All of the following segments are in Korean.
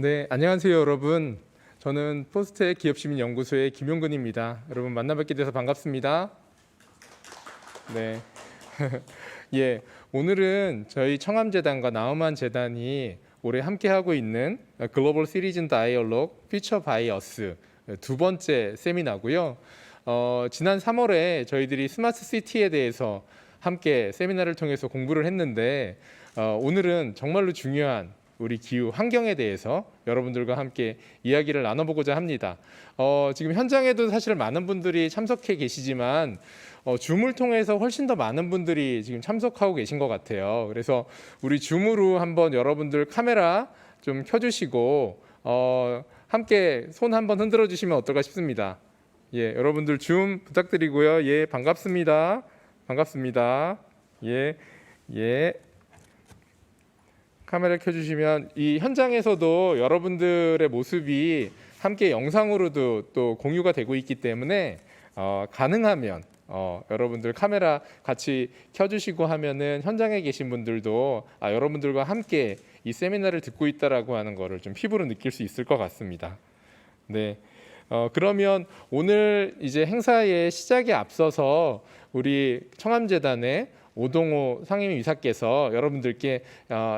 네, 안녕하세요, 여러분. 저는 포스트의 기업시민연구소의 김용근입니다. 여러분 만나뵙게 돼서 반갑습니다. 네, 예, 오늘은 저희 청암재단과 나우만 재단이 올해 함께하고 있는 글로벌 시리즌 다이얼로그 피처 바이 어스 두 번째 세미나고요. 지난 3월에 저희들이 스마트 시티에 대해서 함께 세미나를 통해서 공부를 했는데 오늘은 정말로 중요한 우리 기후 환경에 대해서 여러분들과 함께 이야기를 나눠보고자 합니다. 지금 현장에도 사실 많은 분들이 참석해 계시지만 줌을 통해서 훨씬 더 많은 분들이 지금 참석하고 계신 것 같아요. 그래서 우리 줌으로 한번 여러분들 카메라 좀 켜주시고 함께 손 한번 흔들어 주시면 어떨까 싶습니다. 예, 여러분들 줌 부탁드리고요. 예, 반갑습니다. 반갑습니다. 예, 예. 카메라 켜주시면 이 현장에서도 여러분들의 모습이 함께 영상으로도 또 공유가 되고 있기 때문에 가능하면 여러분들 카메라 같이 켜주시고 하면은 현장에 계신 분들도 여러분들과 함께 이 세미나를 듣고 있다라고 하는 거를 좀 피부로 느낄 수 있을 것 같습니다. 네. 그러면 오늘 이제 행사의 시작에 앞서서 우리 청암재단의 오동호 상임이사께서 여러분들께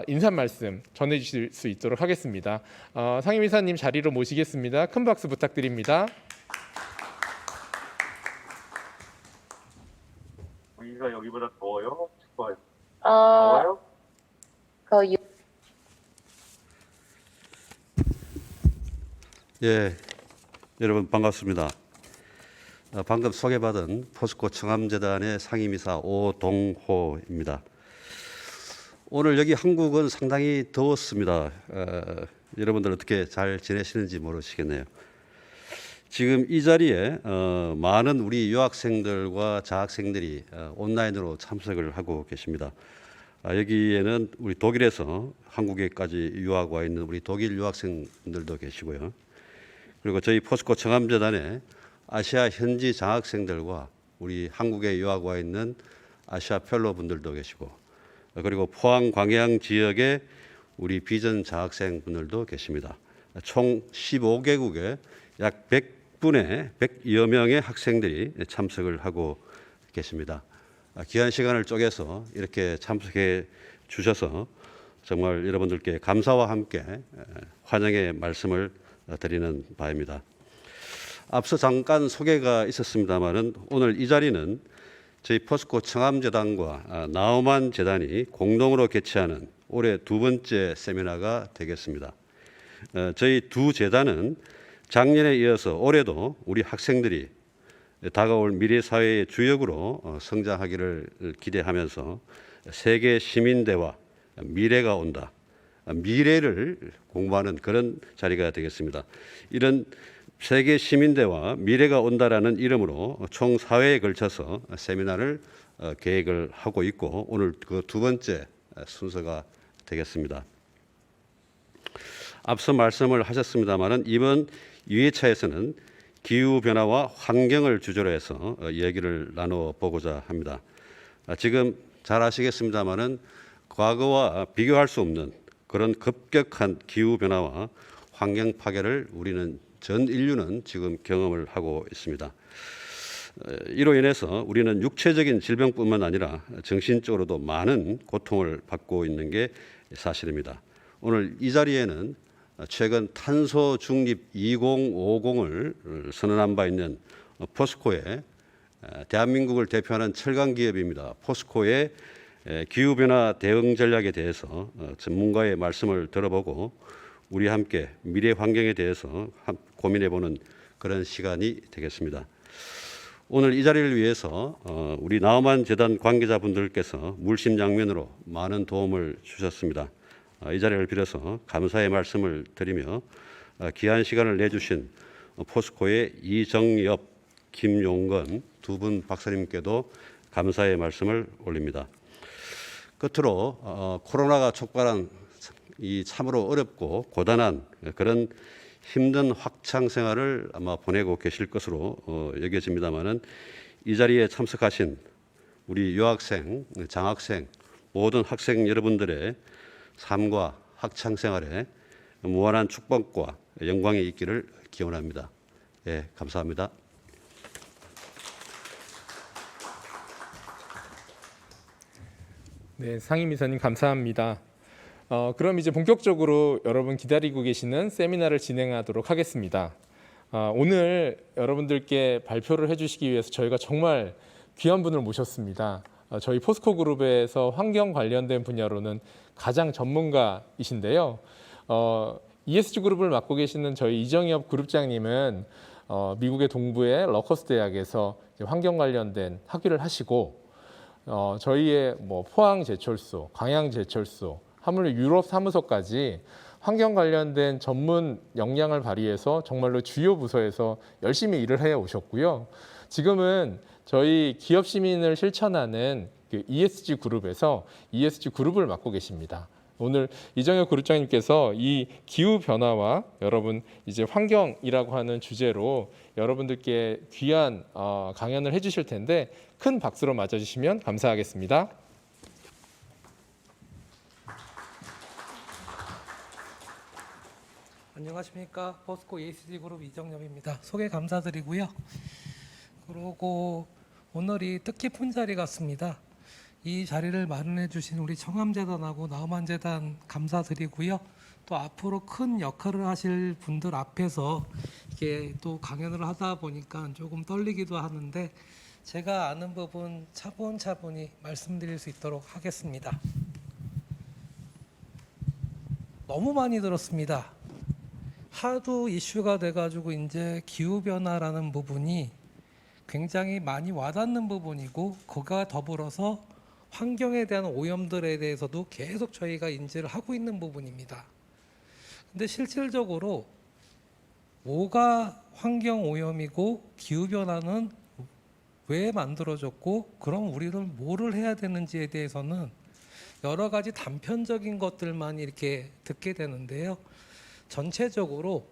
인사 말씀 전해주실 수 있도록 하겠습니다. 상임이사님 자리로 모시겠습니다. 큰 박수 부탁드립니다. 여기가 여기보다 더워요? 춥어요? 어, 더워요? 예, 여러분 반갑습니다. 방금 소개받은 포스코 청암재단의 상임이사 오동호입니다. 오늘 여기 한국은 상당히 더웠습니다. 여러분들 어떻게 잘 지내시는지 모르시겠네요. 지금 이 자리에 많은 우리 유학생들과 자학생들이 온라인으로 참석을 하고 계십니다. 여기에는 우리 독일에서 한국에까지 유학 와 있는 우리 독일 유학생들도 계시고요. 그리고 저희 포스코 청암재단에 아시아 현지 장학생들과 우리 한국에 유학 와 있는 아시아 펠로 분들도 계시고, 그리고 포항 광양 지역에 우리 비전 장학생 분들도 계십니다. 총 15개국에 약 100여 명의 학생들이 참석을 하고 계십니다. 귀한 시간을 쪼개서 이렇게 참석해 주셔서 정말 여러분들께 감사와 함께 환영의 말씀을 드리는 바입니다. 앞서 잠깐 소개가 있었습니다마는 오늘 이 자리는 저희 포스코 청암재단과 나우만 재단이 공동으로 개최하는 올해 두 번째 세미나가 되겠습니다. 저희 두 재단은 작년에 이어서 올해도 우리 학생들이 다가올 미래 사회의 주역으로 성장하기를 기대하면서 세계 시민대화 미래가 온다. 미래를 공부하는 그런 자리가 되겠습니다. 이런 세계 시민대화 미래가 온다라는 이름으로 총 4회에 걸쳐서 세미나를 계획을 하고 있고 오늘 그 두 번째 순서가 되겠습니다. 앞서 말씀을 하셨습니다마는 이번 2회차에서는 기후변화와 환경을 주제로 해서 얘기를 나눠보고자 합니다. 지금 잘 아시겠습니다마는 과거와 비교할 수 없는 그런 급격한 기후변화와 환경 파괴를 우리는 전 인류는 지금 경험을 하고 있습니다. 이로 인해서 우리는 육체적인 질병뿐만 아니라 정신적으로도 많은 고통을 받고 있는 게 사실입니다. 오늘 이 자리에는 최근 탄소 중립 2050을 선언한 바 있는 포스코의 대한민국을 대표하는 철강 기업입니다. 포스코의 기후변화 대응 전략에 대해서 전문가의 말씀을 들어보고 우리 함께 미래 환경에 대해서 고민해보는 그런 시간이 되겠습니다. 오늘 이 자리를 위해서 우리 나우만 재단 관계자분들께서 물심양면으로 많은 도움을 주셨습니다. 이 자리를 빌어서 감사의 말씀을 드리며 귀한 시간을 내주신 포스코의 이정엽, 김용건 두 분 박사님께도 감사의 말씀을 올립니다. 끝으로 코로나가 촉발한 이 참으로 어렵고 고단한 그런 힘든 학창 생활을 아마 보내고 계실 것으로 여겨집니다마는 이 자리에 참석하신 우리 유학생, 장학생, 모든 학생 여러분들의 삶과 학창 생활에 무한한 축복과 영광이 있기를 기원합니다. 예, 감사합니다. 네, 상임이사님 감사합니다. 그럼 이제 본격적으로 여러분 기다리고 계시는 세미나를 진행하도록 하겠습니다. 오늘 여러분들께 발표를 해주시기 위해서 저희가 정말 귀한 분을 모셨습니다. 저희 포스코 그룹에서 환경 관련된 분야로는 가장 전문가이신데요. ESG 그룹을 맡고 계시는 저희 이정엽 그룹장님은 미국의 동부의 러커스 대학에서 환경 관련된 학위를 하시고 저희의 포항 제철소, 광양 제철소, 하물며 유럽 사무소까지 환경 관련된 전문 역량을 발휘해서 정말로 주요 부서에서 열심히 일을 해 오셨고요. 지금은 저희 기업 시민을 실천하는 그 ESG 그룹에서 ESG 그룹을 맡고 계십니다. 오늘 이정혁 그룹장님께서 이 기후 변화와 여러분 이제 환경이라고 하는 주제로 여러분들께 귀한 강연을 해주실 텐데 큰 박수로 맞아주시면 감사하겠습니다. 안녕하십니까. 포스코 ESG 그룹 이정엽입니다. 소개 감사드리고요. 그리고 오늘이 뜻깊은 자리 같습니다. 이 자리를 마련해 주신 우리 청암재단하고 나우만재단 감사드리고요. 또 앞으로 큰 역할을 하실 분들 앞에서 이게 또 강연을 하다 보니까 조금 떨리기도 하는데 제가 아는 부분 차분차분히 말씀드릴 수 있도록 하겠습니다. 너무 많이 들었습니다. 하도 이슈가 돼가지고 이제 기후변화라는 부분이 굉장히 많이 와닿는 부분이고 그가 더불어서 환경에 대한 오염들에 대해서도 계속 저희가 인지를 하고 있는 부분입니다. 근데 실질적으로 뭐가 환경 오염이고 기후변화는 왜 만들어졌고 그럼 우리는 뭐를 해야 되는지에 대해서는 여러 가지 단편적인 것들만 이렇게 듣게 되는데요. 전체적으로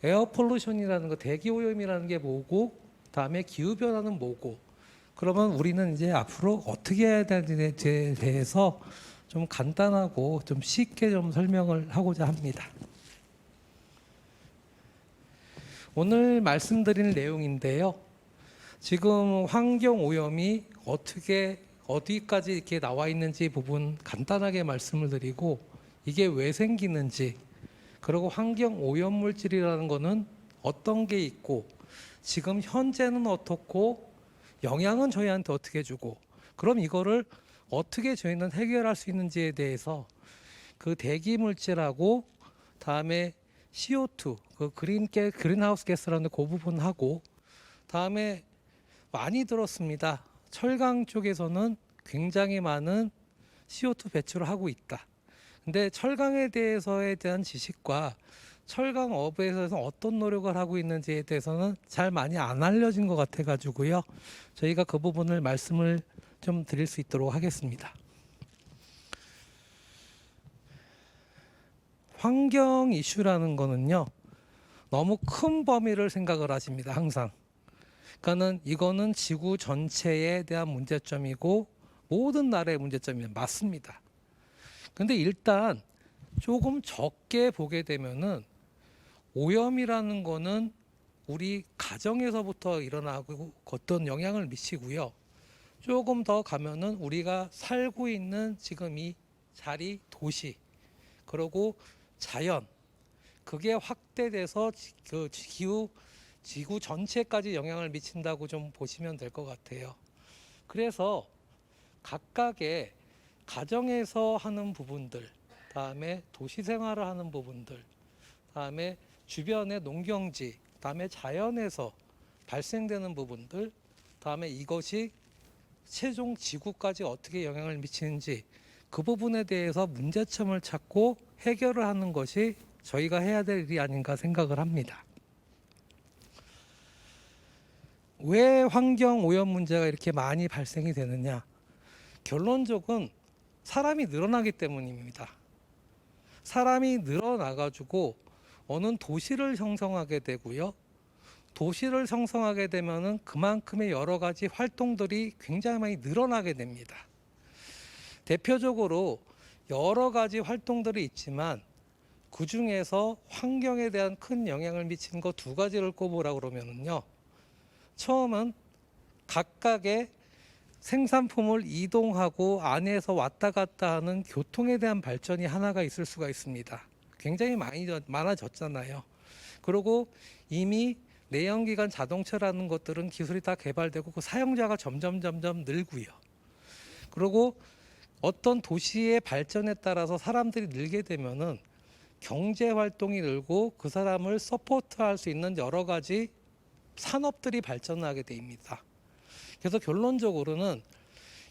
에어 폴루션이라는 거, 대기 오염이라는 게 뭐고 다음에 기후 변화는 뭐고 그러면 우리는 이제 앞으로 어떻게 해야 되는지에 대해서 좀 간단하고 좀 쉽게 좀 설명을 하고자 합니다. 오늘 말씀드릴 내용인데요. 지금 환경 오염이 어디까지 이렇게 나와 있는지 부분 간단하게 말씀을 드리고 이게 왜 생기는지 그리고 환경 오염 물질이라는 거는 어떤 게 있고 지금 현재는 어떻고 영향은 저희한테 어떻게 주고 그럼 이거를 어떻게 저희는 해결할 수 있는지에 대해서 그 대기 물질하고 다음에 CO2 그 그린하우스 가스라는 그 부분하고 다음에 많이 들었습니다. 철강 쪽에서는 굉장히 많은 CO2 배출을 하고 있다. 근데 철강에 대한 지식과 철강업에서 어떤 노력을 하고 있는지에 대해서는 잘 많이 안 알려진 것 같아 가지고요. 저희가 그 부분을 말씀을 좀 드릴 수 있도록 하겠습니다. 환경 이슈라는 거는요. 너무 큰 범위를 생각을 하십니다. 항상. 그러니까는 이거는 지구 전체에 대한 문제점이고 모든 나라의 문제점이 맞습니다. 근데 일단 조금 적게 보게 되면은 오염이라는 거는 우리 가정에서부터 일어나고 어떤 영향을 미치고요. 조금 더 가면은 우리가 살고 있는 지금 이 자리, 도시, 그리고 자연, 그게 확대돼서 그 지구 전체까지 영향을 미친다고 좀 보시면 될 것 같아요. 그래서 각각의 가정에서 하는 부분들, 다음에 도시 생활을 하는 부분들, 다음에 주변의 농경지, 다음에 자연에서 발생되는 부분들, 다음에 이것이 최종 지구까지 어떻게 영향을 미치는지 그 부분에 대해서 문제점을 찾고 해결을 하는 것이 저희가 해야 될 일이 아닌가 생각을 합니다. 왜 환경 오염 문제가 이렇게 많이 발생이 되느냐? 결론적은 사람이 늘어나기 때문입니다. 사람이 늘어나가지고 어느 도시를 형성하게 되고요. 도시를 형성하게 되면은 그만큼의 여러 가지 활동들이 굉장히 많이 늘어나게 됩니다. 대표적으로 여러 가지 활동들이 있지만 그 중에서 환경에 대한 큰 영향을 미치는 거 두 가지를 꼽으라 그러면은요. 처음은 각각의 생산품을 이동하고 안에서 왔다 갔다 하는 교통에 대한 발전이 하나가 있을 수가 있습니다. 굉장히 많아졌잖아요. 그리고 이미 내연기관 자동차라는 것들은 기술이 다 개발되고 그 사용자가 점점 늘고요. 그리고 어떤 도시의 발전에 따라서 사람들이 늘게 되면은 경제 활동이 늘고 그 사람을 서포트할 수 있는 여러 가지 산업들이 발전하게 됩니다. 그래서 결론적으로는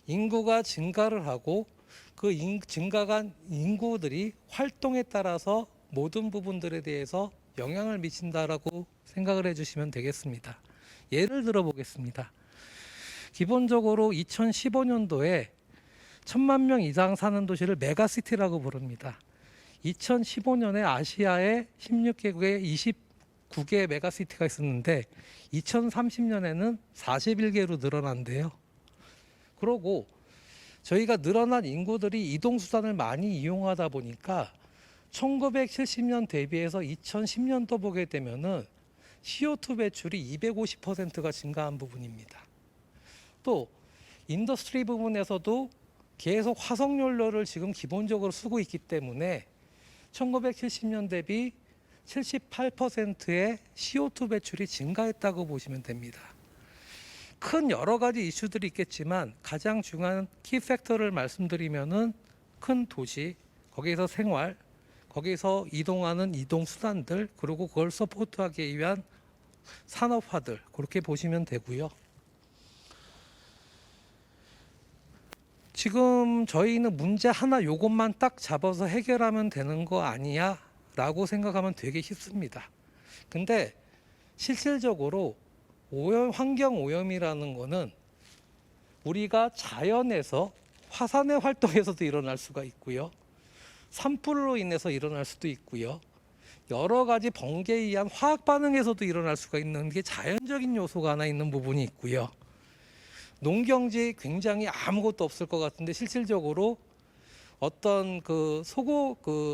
인구가 증가를 하고 그 증가한 인구들이 활동에 따라서 모든 부분들에 대해서 영향을 미친다라고 생각을 해주시면 되겠습니다. 예를 들어 보겠습니다. 기본적으로 2015년도에 1000만 명 이상 사는 도시를 메가시티라고 부릅니다. 2015년에 아시아의 16개국에 29개의 메가시티가 있었는데 2030년에는 41개로 늘어난대요. 그러고 저희가 늘어난 인구들이 이동수단을 많이 이용하다 보니까 1970년 대비해서 2010년도 보게 되면은 CO2 배출이 250%가 증가한 부분입니다. 또 인더스트리 부분에서도 계속 화석연료를 지금 기본적으로 쓰고 있기 때문에 1970년 대비 78%의 CO2 배출이 증가했다고 보시면 됩니다. 큰 여러 가지 이슈들이 있겠지만 가장 중요한 키 팩터를 말씀드리면은 큰 도시, 거기에서 생활, 거기서 이동하는 이동 수단들, 그리고 그걸 서포트하기 위한 산업화들, 그렇게 보시면 되고요. 지금 저희는 문제 하나 요것만 딱 잡아서 해결하면 되는 거 아니야? 라고 생각하면 되게 쉽습니다. 근데 실질적으로 환경 오염이라는 거는 우리가 자연에서 화산의 활동에서도 일어날 수가 있고요. 산불로 인해서 일어날 수도 있고요. 여러 가지 번개에 의한 화학 반응에서도 일어날 수가 있는 게 자연적인 요소가 하나 있는 부분이 있고요. 농경지에 굉장히 아무것도 없을 것 같은데 실질적으로 어떤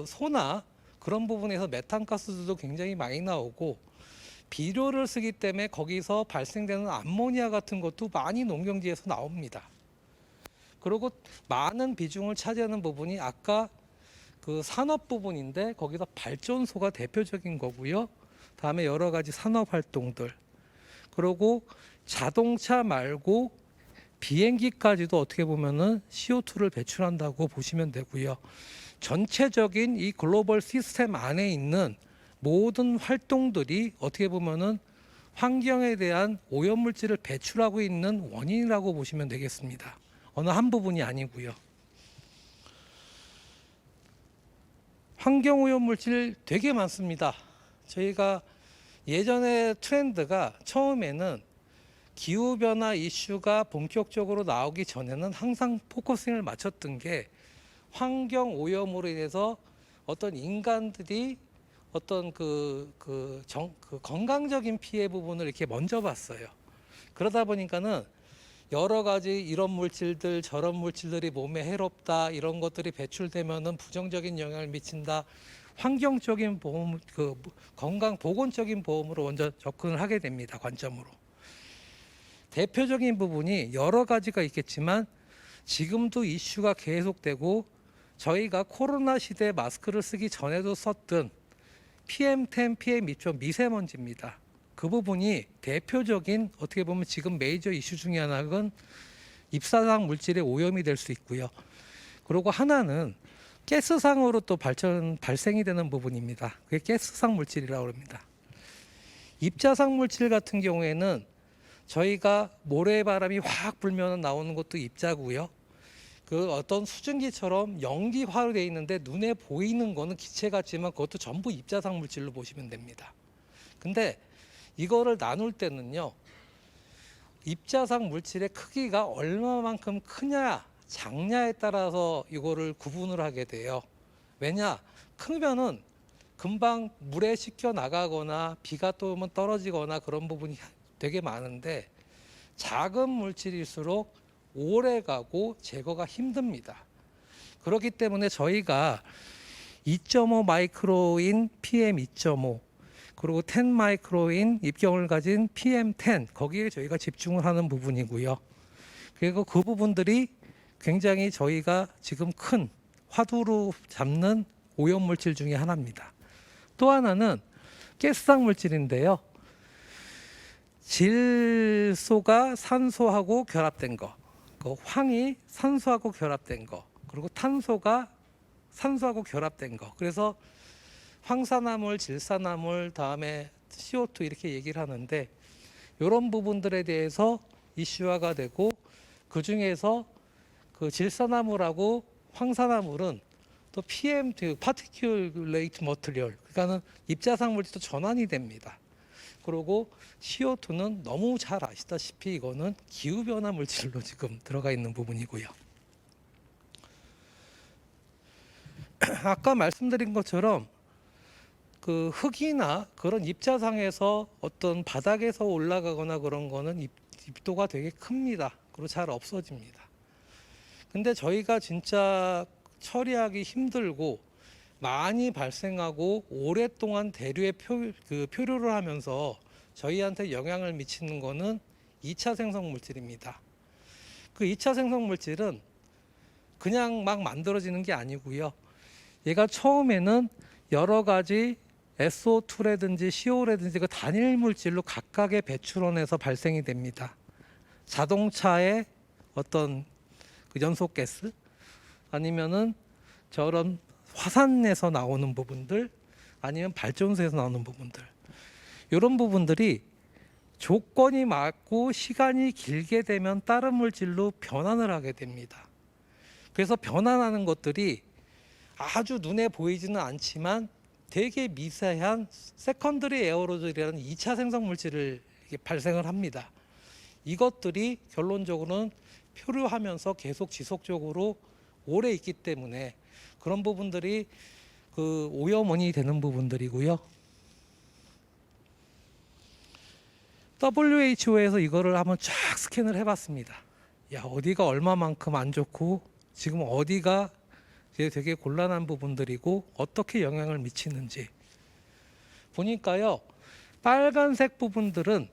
소나 그런 부분에서 메탄가스도 굉장히 많이 나오고 비료를 쓰기 때문에 거기서 발생되는 암모니아 같은 것도 많이 농경지에서 나옵니다. 그리고 많은 비중을 차지하는 부분이 아까 그 산업 부분인데 거기서 발전소가 대표적인 거고요. 다음에 여러 가지 산업 활동들, 그리고 자동차 말고 비행기까지도 어떻게 보면은 CO2를 배출한다고 보시면 되고요. 전체적인 이 글로벌 시스템 안에 있는 모든 활동들이 어떻게 보면은 환경에 대한 오염물질을 배출하고 있는 원인이라고 보시면 되겠습니다. 어느 한 부분이 아니고요. 환경오염물질 되게 많습니다. 저희가 예전에 트렌드가 처음에는 기후변화 이슈가 본격적으로 나오기 전에는 항상 포커싱을 맞췄던 게 환경오염으로 인해서 어떤 인간들이 어떤 건강적인 피해 부분을 이렇게 먼저 봤어요. 그러다 보니까는 여러 가지 이런 물질들 저런 물질들이 몸에 해롭다, 이런 것들이 배출되면은 부정적인 영향을 미친다, 환경적인 보험, 건강 보건적인 보험으로 먼저 접근을 하게 됩니다. 관점으로. 대표적인 부분이 여러 가지가 있겠지만 지금도 이슈가 계속되고 저희가 코로나 시대에 마스크를 쓰기 전에도 썼던 PM10, PM2.5 미세먼지입니다. 그 부분이 대표적인 어떻게 보면 지금 메이저 이슈 중에 하나는 입사상 물질의 오염이 될 수 있고요. 그리고 하나는 가스상으로 또 발생이 되는 부분입니다. 그게 가스상 물질이라고 합니다. 입자상 물질 같은 경우에는 저희가 모래바람이 확 불면 나오는 것도 입자고요. 그 어떤 수증기처럼 연기화로 되어 있는데 눈에 보이는 거는 기체 같지만 그것도 전부 입자상 물질로 보시면 됩니다. 근데 이거를 나눌 때는요, 입자상 물질의 크기가 얼마만큼 크냐 작냐에 따라서 이거를 구분을 하게 돼요. 왜냐, 크면은 금방 물에 씻겨 나가거나 비가 또 오면 떨어지거나 그런 부분이 되게 많은데 작은 물질일수록 오래 가고 제거가 힘듭니다. 그렇기 때문에 저희가 2.5 마이크로인 PM2.5 그리고 10 마이크로인 입경을 가진 PM10 거기에 저희가 집중을 하는 부분이고요. 그리고 그 부분들이 굉장히 저희가 지금 큰 화두로 잡는 오염물질 중에 하나입니다. 또 하나는 가스상 물질인데요. 질소가 산소하고 결합된 거, 그 황이 산소하고 결합된 거, 그리고 탄소가 산소하고 결합된 거. 그래서 황산화물, 질산화물, 다음에 CO2 이렇게 얘기를 하는데 이런 부분들에 대해서 이슈화가 되고 그 중에서 그 질산화물하고 황산화물은 또 PM, 파티큘레이트 머티리얼, 그러니까는 입자상 물질도 전환이 됩니다. 그리고 CO2는 너무 잘 아시다시피 이거는 기후 변화 물질로 지금 들어가 있는 부분이고요. 아까 말씀드린 것처럼 그 흙이나 그런 입자상에서 어떤 바닥에서 올라가거나 그런 거는 입도가 되게 큽니다. 그리고 잘 없어집니다. 근데 저희가 진짜 처리하기 힘들고 많이 발생하고 오랫동안 대류에 표류를 하면서 저희한테 영향을 미치는 거는 2차 생성 물질입니다. 그 2차 생성 물질은 그냥 막 만들어지는 게 아니고요. 얘가 처음에는 여러 가지 SO2라든지 CO라든지 그 단일 물질로 각각의 배출원에서 발생이 됩니다. 자동차의 어떤 그 연소가스 아니면은 저런 화산에서 나오는 부분들 아니면 발전소에서 나오는 부분들 이런 부분들이 조건이 맞고 시간이 길게 되면 다른 물질로 변환을 하게 됩니다. 그래서 변환하는 것들이 아주 눈에 보이지는 않지만 되게 미세한 세컨더리 에어로졸이라는 2차 생성 물질을 발생을 합니다. 이것들이 결론적으로는 표류하면서 계속 지속적으로 오래 있기 때문에 그런 부분들이 그 오염원이 되는 부분들이고요. WHO에서 이거를 한번 쫙 스캔을 해봤습니다. 야, 어디가 얼마만큼 안 좋고 지금 어디가 되게 곤란한 부분들이고 어떻게 영향을 미치는지 보니까요. 빨간색 부분들은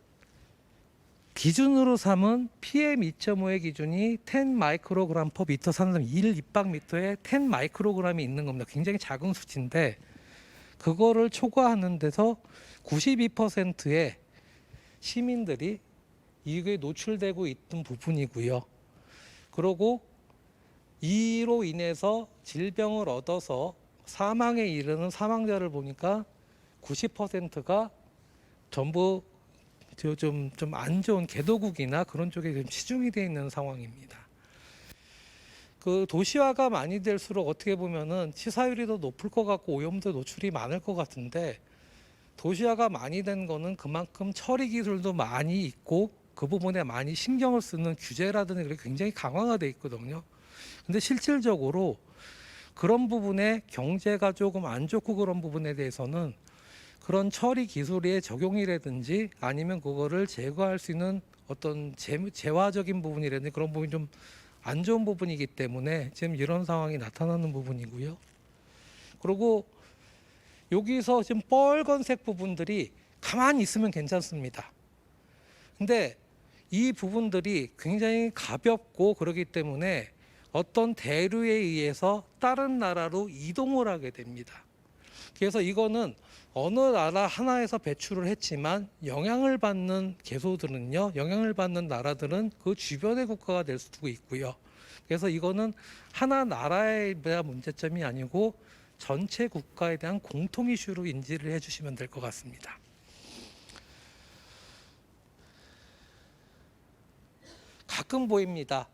기준으로 삼은 PM2.5의 기준이 10 마이크로그램 퍼 미터 산성 1 입방미터에 10 마이크로그램이 있는 겁니다. 굉장히 작은 수치인데 그거를 초과하는 데서 92%의 시민들이 이게 노출되고 있던 부분이고요. 그리고 이로 인해서 질병을 얻어서 사망에 이르는 사망자를 보니까 90%가 전부 좀 안 좋은 개도국이나 그런 쪽에 좀 치중이 되어 있는 상황입니다. 그 도시화가 많이 될수록 어떻게 보면은 치사율이 더 높을 것 같고 오염도 노출이 많을 것 같은데 도시화가 많이 된 거는 그만큼 처리 기술도 많이 있고 그 부분에 많이 신경을 쓰는 규제라든지 그게 굉장히 강화가 돼 있거든요. 근데 실질적으로 그런 부분에 경제가 조금 안 좋고 그런 부분에 대해서는 그런 처리 기술의 적용이라든지 아니면 그거를 제거할 수 있는 어떤 재화적인 부분이라든지 그런 부분이 좀 안 좋은 부분이기 때문에 지금 이런 상황이 나타나는 부분이고요. 그리고 여기서 지금 빨간색 부분들이 가만히 있으면 괜찮습니다. 근데 이 부분들이 굉장히 가볍고 그렇기 때문에 어떤 대류에 의해서 다른 나라로 이동을 하게 됩니다. 그래서 이거는 어느 나라 하나에서 배출을 했지만 영향을 받는 개소들은요, 영향을 받는 나라들은 그 주변의 국가가 될 수도 있고요. 그래서 이거는 하나 나라에 대한 문제점이 아니고 전체 국가에 대한 공통 이슈로 인지를 해주시면 될 것 같습니다. 가끔 보입니다.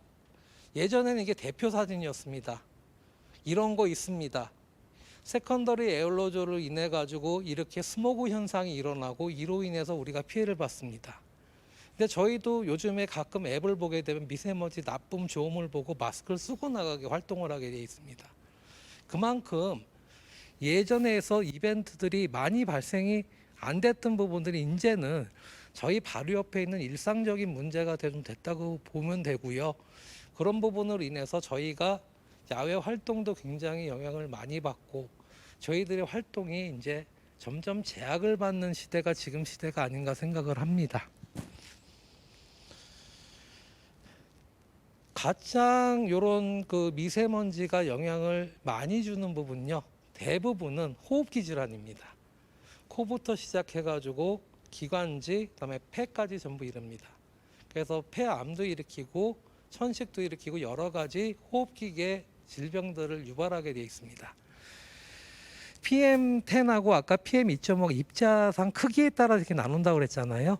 예전에는 이게 대표 사진이었습니다. 이런 거 있습니다. 세컨더리 에어로졸을 인해 가지고 이렇게 스모그 현상이 일어나고 이로 인해서 우리가 피해를 받습니다. 근데 저희도 요즘에 가끔 앱을 보게 되면 미세먼지 나쁨 좋음을 보고 마스크를 쓰고 나가게 활동을 하게 되어 있습니다. 그만큼 예전에서 이벤트들이 많이 발생이 안 됐던 부분들이 이제는 저희 바로 옆에 있는 일상적인 문제가 좀 됐다고 보면 되고요. 그런 부분으로 인해서 저희가 야외 활동도 굉장히 영향을 많이 받고 저희들의 활동이 이제 점점 제약을 받는 시대가 지금 시대가 아닌가 생각을 합니다. 가장 요런 그 미세먼지가 영향을 많이 주는 부분요. 대부분은 호흡기 질환입니다. 코부터 시작해가지고 기관지, 그다음에 폐까지 전부 이릅니다. 그래서 폐암도 일으키고 천식도 일으키고 여러 가지 호흡기계 질병들을 유발하게 되어 있습니다. PM10하고 아까 PM2.5 입자상 크기에 따라 이렇게 나눈다고 그랬잖아요.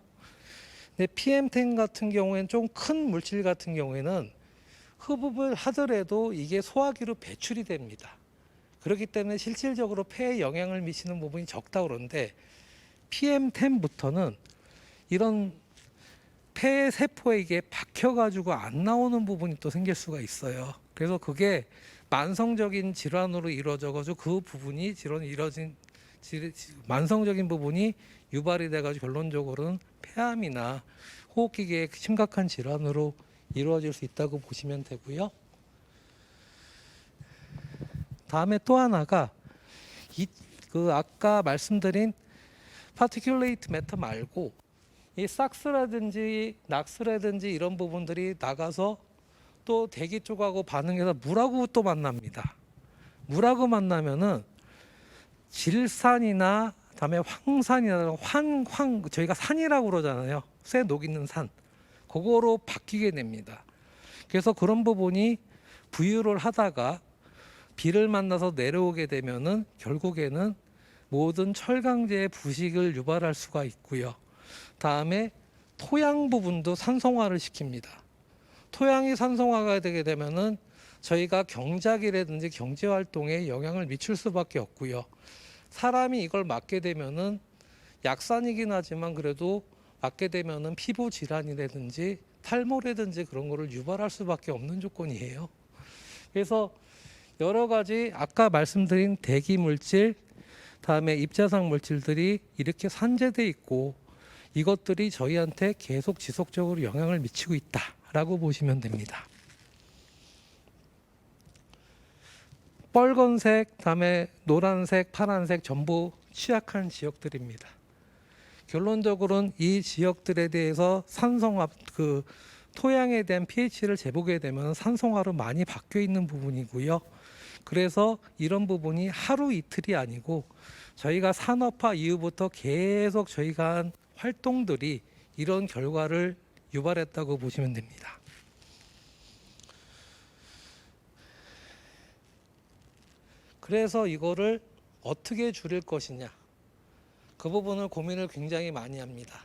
근데 PM10 같은 경우에는 좀 큰 물질 같은 경우에는 흡입을 하더라도 이게 소화기로 배출이 됩니다. 그렇기 때문에 실질적으로 폐에 영향을 미치는 부분이 적다 그러는데 PM10부터는 이런 폐 세포에 이게 박혀가지고 안 나오는 부분이 또 생길 수가 있어요. 그래서 그게 만성적인 질환으로 이루어져가지고 그 부분이 만성적인 부분이 유발이 돼가지고 결론적으로는 폐암이나 호흡기계의 심각한 질환으로 이루어질 수 있다고 보시면 되고요. 다음에 또 하나가 그 아까 말씀드린 파티큘레이트 매터 말고 이 삭스라든지 낙스라든지 이런 부분들이 나가서 또 대기 쪽하고 반응해서 물하고 또 만납니다. 물하고 만나면은 질산이나 그다음에 황산이나 저희가 산이라고 그러잖아요. 쇠 녹 있는 산. 그거로 바뀌게 됩니다. 그래서 그런 부분이 부유를 하다가 비를 만나서 내려오게 되면은 결국에는 모든 철강제의 부식을 유발할 수가 있고요. 다음에 토양 부분도 산성화를 시킵니다. 토양이 산성화가 되게 되면은 저희가 경작이라든지 경제 활동에 영향을 미칠 수밖에 없고요. 사람이 이걸 맞게 되면은 약산이긴 하지만 그래도 맞게 되면은 피부 질환이라든지 탈모라든지 그런 거를 유발할 수밖에 없는 조건이에요. 그래서 여러 가지 아까 말씀드린 대기 물질, 다음에 입자상 물질들이 이렇게 산재돼 있고 이것들이 저희한테 계속 지속적으로 영향을 미치고 있다라고 보시면 됩니다. 빨간색, 다음에 노란색, 파란색 전부 취약한 지역들입니다. 결론적으로는 이 지역들에 대해서 산성화, 그 토양에 대한 pH를 재보게 되면 산성화로 많이 바뀌어 있는 부분이고요. 그래서 이런 부분이 하루 이틀이 아니고 저희가 산업화 이후부터 계속 저희가 한 활동들이 이런 결과를 유발했다고 보시면 됩니다. 그래서 이거를 어떻게 줄일 것이냐, 그 부분을 고민을 굉장히 많이 합니다.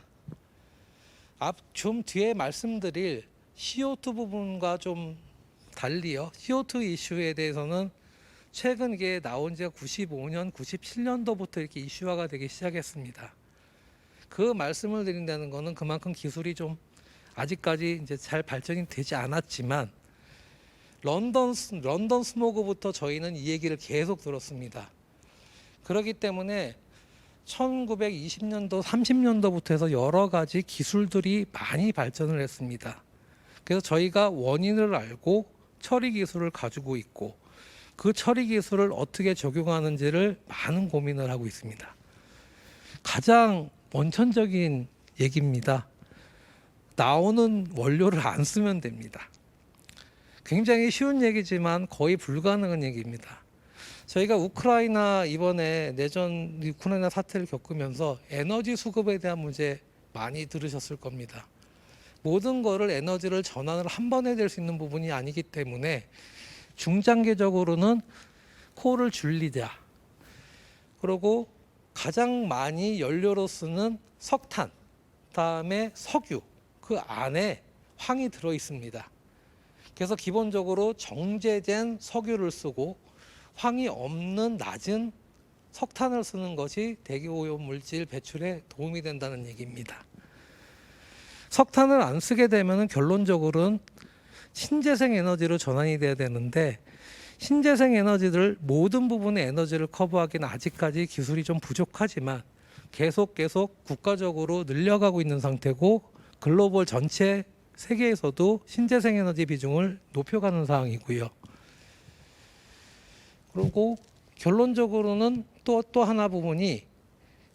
좀 뒤에 말씀드릴 CO2 부분과 좀 달리요. CO2 이슈에 대해서는 최근 이게 나온 지가 95년, 97년도부터 이렇게 이슈화가 되기 시작했습니다. 그 말씀을 드린다는 거는 그만큼 기술이 좀 아직까지 이제 잘 발전이 되지 않았지만 런던 스모그부터 저희는 이 얘기를 계속 들었습니다. 그렇기 때문에 1920년도, 30년도부터 해서 여러 가지 기술들이 많이 발전을 했습니다. 그래서 저희가 원인을 알고 처리 기술을 가지고 있고 그 처리 기술을 어떻게 적용하는지를 많은 고민을 하고 있습니다. 가장 원천적인 얘기입니다. 나오는 원료를 안 쓰면 됩니다. 굉장히 쉬운 얘기지만 거의 불가능한 얘기입니다. 저희가 우크라이나 이번에 내전 우크라이나 사태를 겪으면서 에너지 수급에 대한 문제 많이 들으셨을 겁니다. 모든 거를 에너지를 전환을 한 번에 될 수 있는 부분이 아니기 때문에 중장기적으로는 코를 줄이자. 그리고 가장 많이 연료로 쓰는 석탄, 다음에 석유, 그 안에 황이 들어 있습니다. 그래서 기본적으로 정제된 석유를 쓰고 황이 없는 낮은 석탄을 쓰는 것이 대기오염 물질 배출에 도움이 된다는 얘기입니다. 석탄을 안 쓰게 되면 결론적으로는 신재생 에너지로 전환이 돼야 되는데 신재생 에너지들 모든 부분의 에너지를 커버하기는 아직까지 기술이 좀 부족하지만 계속 국가적으로 늘려가고 있는 상태고 글로벌 전체 세계에서도 신재생 에너지 비중을 높여가는 상황이고요. 그리고 결론적으로는 또 하나 부분이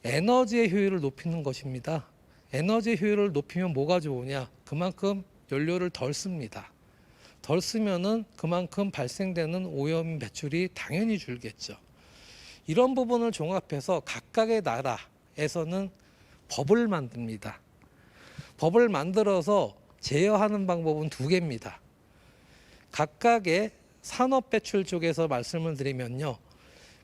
에너지의 효율을 높이는 것입니다. 에너지 효율을 높이면 뭐가 좋으냐? 그만큼 연료를 덜 씁니다. 덜 쓰면은 그만큼 발생되는 오염 배출이 당연히 줄겠죠. 이런 부분을 종합해서 각각의 나라에서는 법을 만듭니다. 법을 만들어서 제어하는 방법은 두 개입니다. 각각의 산업 배출 쪽에서 말씀을 드리면요.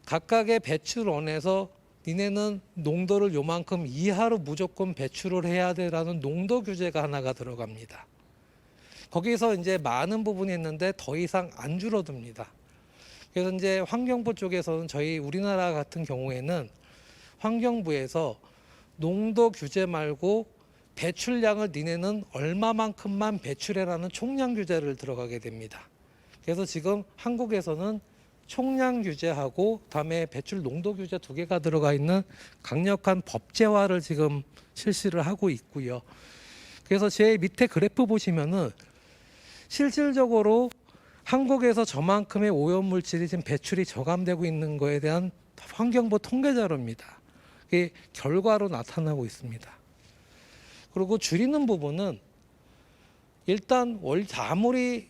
각각의 배출원에서 니네는 농도를 요만큼 이하로 무조건 배출을 해야 돼라는 농도 규제가 하나가 들어갑니다. 거기서 이제 많은 부분이 있는데 더 이상 안 줄어듭니다. 그래서 이제 환경부 쪽에서는 저희 우리나라 같은 경우에는 환경부에서 농도 규제 말고 배출량을 니네는 얼마만큼만 배출해라는 총량 규제를 들어가게 됩니다. 그래서 지금 한국에서는 총량 규제하고 다음에 배출 농도 규제 두 개가 들어가 있는 강력한 법제화를 지금 실시를 하고 있고요. 그래서 제 밑에 그래프 보시면은 실질적으로 한국에서 저만큼의 오염 물질이 지금 배출이 저감되고 있는 거에 대한 환경부 통계 자료입니다. 이게 결과로 나타나고 있습니다. 그리고 줄이는 부분은 일단 아무리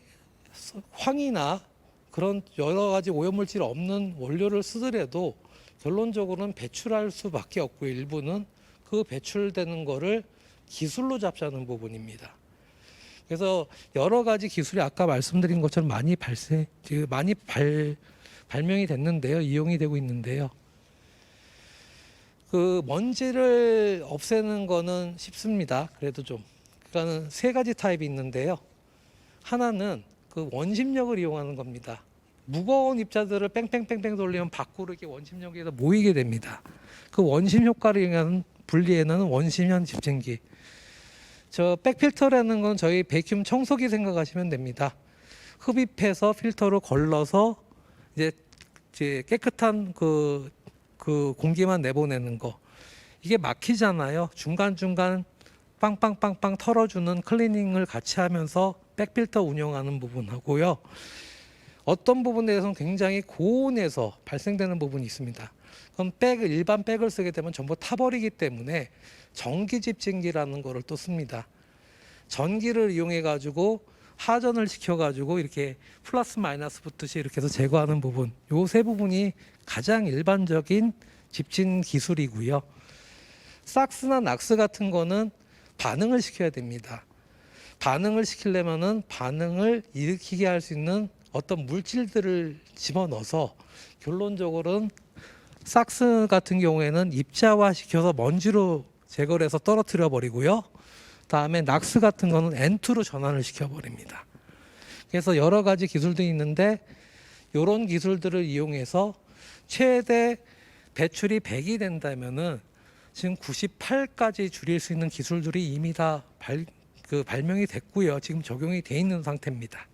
황이나 그런 여러 가지 오염물질 없는 원료를 쓰더라도 결론적으로는 배출할 수밖에 없고 일부는 그 배출되는 거를 기술로 잡자는 부분입니다. 그래서 여러 가지 기술이 아까 말씀드린 것처럼 많이 발명이 됐는데요. 이용이 되고 있는데요. 그 먼지를 없애는 거는 쉽습니다. 그래도 좀. 그러니까는 세 가지 타입이 있는데요. 하나는 그 원심력을 이용하는 겁니다. 무거운 입자들을 뺑뺑뺑뺑 돌리면 밖으로 이렇게 원심력에서 모이게 됩니다. 그 원심 효과를 이용하는 분리해내는 원심형 집진기. 저 백필터라는 건 저희 배큐um 청소기 생각하시면 됩니다. 흡입해서 필터로 걸러서 이제 깨끗한 그 공기만 내보내는 거. 이게 막히잖아요. 중간중간 빵빵빵빵 털어주는 클리닝을 같이 하면서 백필터 운영하는 부분하고요. 어떤 부분에 대해서는 굉장히 고온에서 발생되는 부분이 있습니다. 그럼 일반 백을 쓰게 되면 전부 타버리기 때문에 전기 집진기라는 거를 또 씁니다. 전기를 이용해 가지고 하전을 시켜 가지고 이렇게 플러스 마이너스 붙듯이 이렇게 해서 제거하는 부분. 요 세 부분이 가장 일반적인 집진 기술이고요. 삭스나 낙스 같은 거는 반응을 시켜야 됩니다. 반응을 시키려면은 반응을 일으키게 할 수 있는 어떤 물질들을 집어넣어서 결론적으로는 삭스 같은 경우에는 입자화 시켜서 먼지로 제거를 해서 떨어뜨려 버리고요. 다음에 낙스 같은 거는 N2로 전환을 시켜 버립니다. 그래서 여러 가지 기술들이 있는데 이런 기술들을 이용해서 최대 배출이 100이 된다면은 지금 98까지 줄일 수 있는 기술들이 이미 다 발명이 됐고요. 지금 적용이 돼 있는 상태입니다.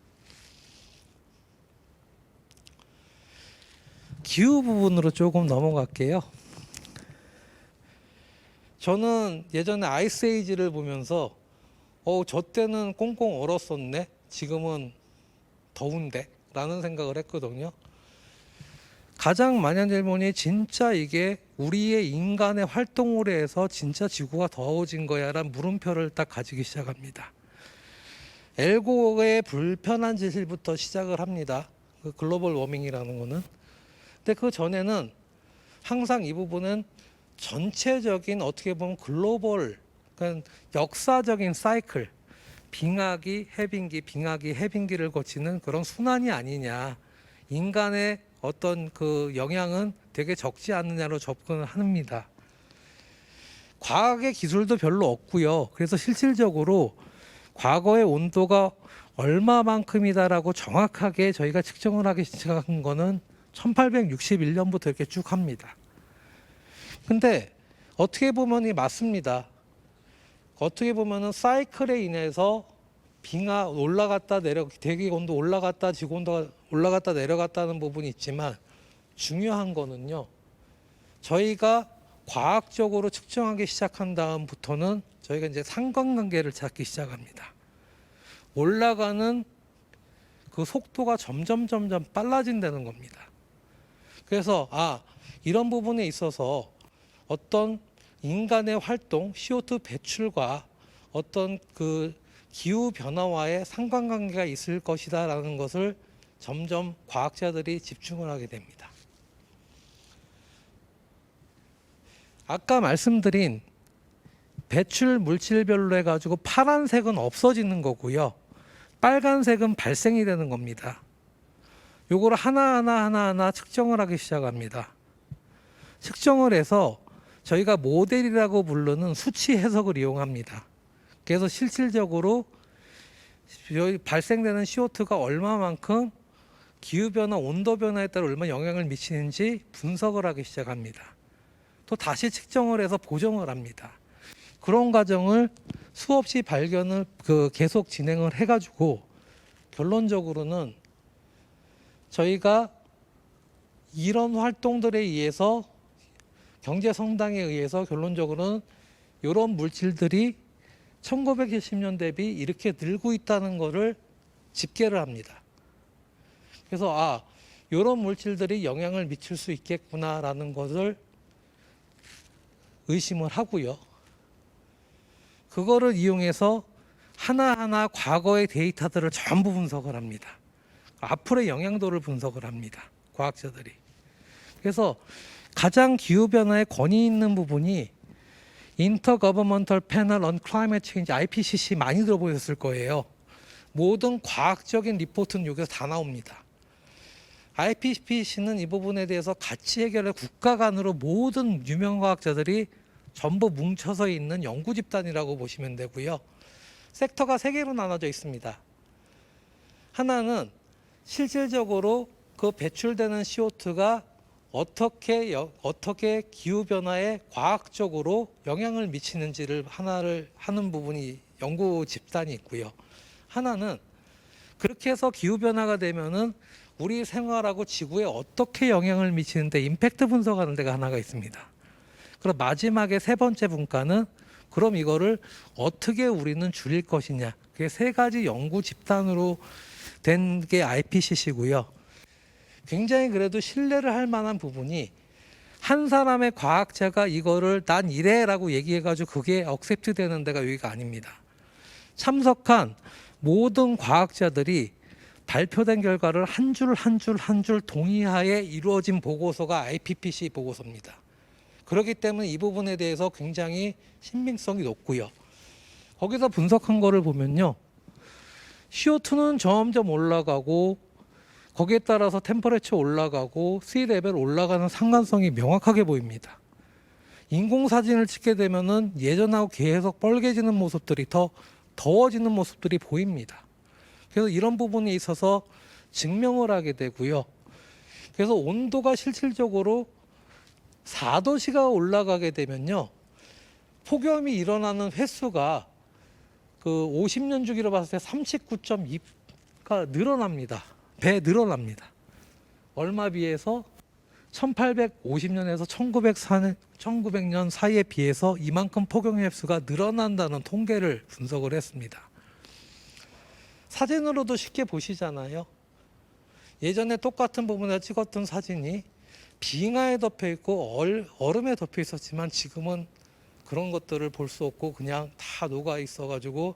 기후 부분으로 조금 넘어갈게요. 저는 예전에 아이스 에이지를 보면서 저 때는 꽁꽁 얼었었네. 지금은 더운데 라는 생각을 했거든요. 가장 많은 질문이 진짜 이게 우리의 인간의 활동으로 해서 진짜 지구가 더워진 거야 라는 물음표를 딱 가지기 시작합니다. 엘고의 불편한 지실부터 시작을 합니다. 그 글로벌 워밍이라는 거는. 근데 그 전에는 항상 이 부분은 전체적인 어떻게 보면 글로벌, 그러니까 역사적인 사이클, 빙하기, 해빙기, 빙하기, 해빙기를 거치는 그런 순환이 아니냐. 인간의 어떤 그 영향은 되게 적지 않느냐로 접근을 합니다. 과학의 기술도 별로 없고요. 그래서 실질적으로 과거의 온도가 얼마만큼이다라고 정확하게 저희가 측정을 하기 시작한 거는 1861년부터 이렇게 쭉 합니다. 근데 어떻게 보면 맞습니다. 어떻게 보면은 사이클에 인해서 빙하 올라갔다 대기 온도 올라갔다 지구 온도가 올라갔다 내려갔다는 부분이 있지만 중요한 거는요. 저희가 과학적으로 측정하기 시작한 다음부터는 저희가 이제 상관관계를 찾기 시작합니다. 올라가는 그 속도가 점점 빨라진다는 겁니다. 그래서 이런 부분에 있어서 어떤 인간의 활동, CO2 배출과 어떤 그 기후 변화와의 상관관계가 있을 것이다라는 것을 점점 과학자들이 집중을 하게 됩니다. 아까 말씀드린 배출 물질별로 해가지고 파란색은 없어지는 거고요. 빨간색은 발생이 되는 겁니다. 요거를 하나하나 측정을 하기 시작합니다. 측정을 해서 저희가 모델이라고 부르는 수치 해석을 이용합니다. 그래서 실질적으로 발생되는 CO2가 얼마만큼 기후변화, 온도변화에 따라 얼마나 영향을 미치는지 분석을 하기 시작합니다. 또 다시 측정을 해서 보정을 합니다. 그런 과정을 수없이 발견을 계속 진행을 해가지고 결론적으로는 저희가 이런 활동들에 의해서 경제 성장에 의해서 결론적으로는 이런 물질들이 1970년 대비 이렇게 늘고 있다는 것을 집계를 합니다. 그래서 이런 물질들이 영향을 미칠 수 있겠구나라는 것을 의심을 하고요. 그거를 이용해서 하나하나 과거의 데이터들을 전부 분석을 합니다. 앞으로의 영향도를 분석을 합니다. 과학자들이. 그래서 가장 기후변화에 권위 있는 부분이 Intergovernmental Panel on Climate Change, IPCC 많이 들어보셨을 거예요. 모든 과학적인 리포트는 여기서 다 나옵니다. IPCC는 이 부분에 대해서 가치 해결을 국가 간으로 모든 유명 과학자들이 전부 뭉쳐서 있는 연구 집단이라고 보시면 되고요. 섹터가 3개로 나눠져 있습니다. 하나는 실질적으로 그 배출되는 CO2가 어떻게 기후변화에 과학적으로 영향을 미치는지를 하는 부분이 연구 집단이 있고요. 하나는 그렇게 해서 기후변화가 되면은 우리 생활하고 지구에 어떻게 영향을 미치는데 임팩트 분석하는 데가 하나가 있습니다. 그럼 마지막에 3번째 분과는 그럼 이거를 어떻게 우리는 줄일 것이냐. 그게 3가지 연구 집단으로 된 게 IPCC고요. 굉장히 그래도 신뢰를 할 만한 부분이 한 사람의 과학자가 이거를 난 이래라고 얘기해가지고 그게 억셉트 되는 데가 여기가 아닙니다. 참석한 모든 과학자들이 발표된 결과를 한 줄 동의하에 이루어진 보고서가 IPCC 보고서입니다. 그렇기 때문에 이 부분에 대해서 굉장히 신빙성이 높고요. 거기서 분석한 거를 보면요. CO2는 점점 올라가고 거기에 따라서 템퍼레처 올라가고 씨 레벨 올라가는 상관성이 명확하게 보입니다. 인공사진을 찍게 되면은 예전하고 계속 뻘개지는 모습들이 더 더워지는 모습들이 보입니다. 그래서 이런 부분에 있어서 증명을 하게 되고요. 그래서 온도가 실질적으로 4도씨가 올라가게 되면요. 폭염이 일어나는 횟수가 그 50년 주기로 봤을 때 39.2가 늘어납니다. 배 늘어납니다. 얼마 비해서 1850년에서 1900년 사이에 비해서 이만큼 폭염 횟수가 늘어난다는 통계를 분석을 했습니다. 사진으로도 쉽게 보시잖아요. 예전에 똑같은 부분에 찍었던 사진이 빙하에 덮여 있고 얼음에 덮여 있었지만 지금은 그런 것들을 볼 수 없고 그냥 다 녹아 있어가지고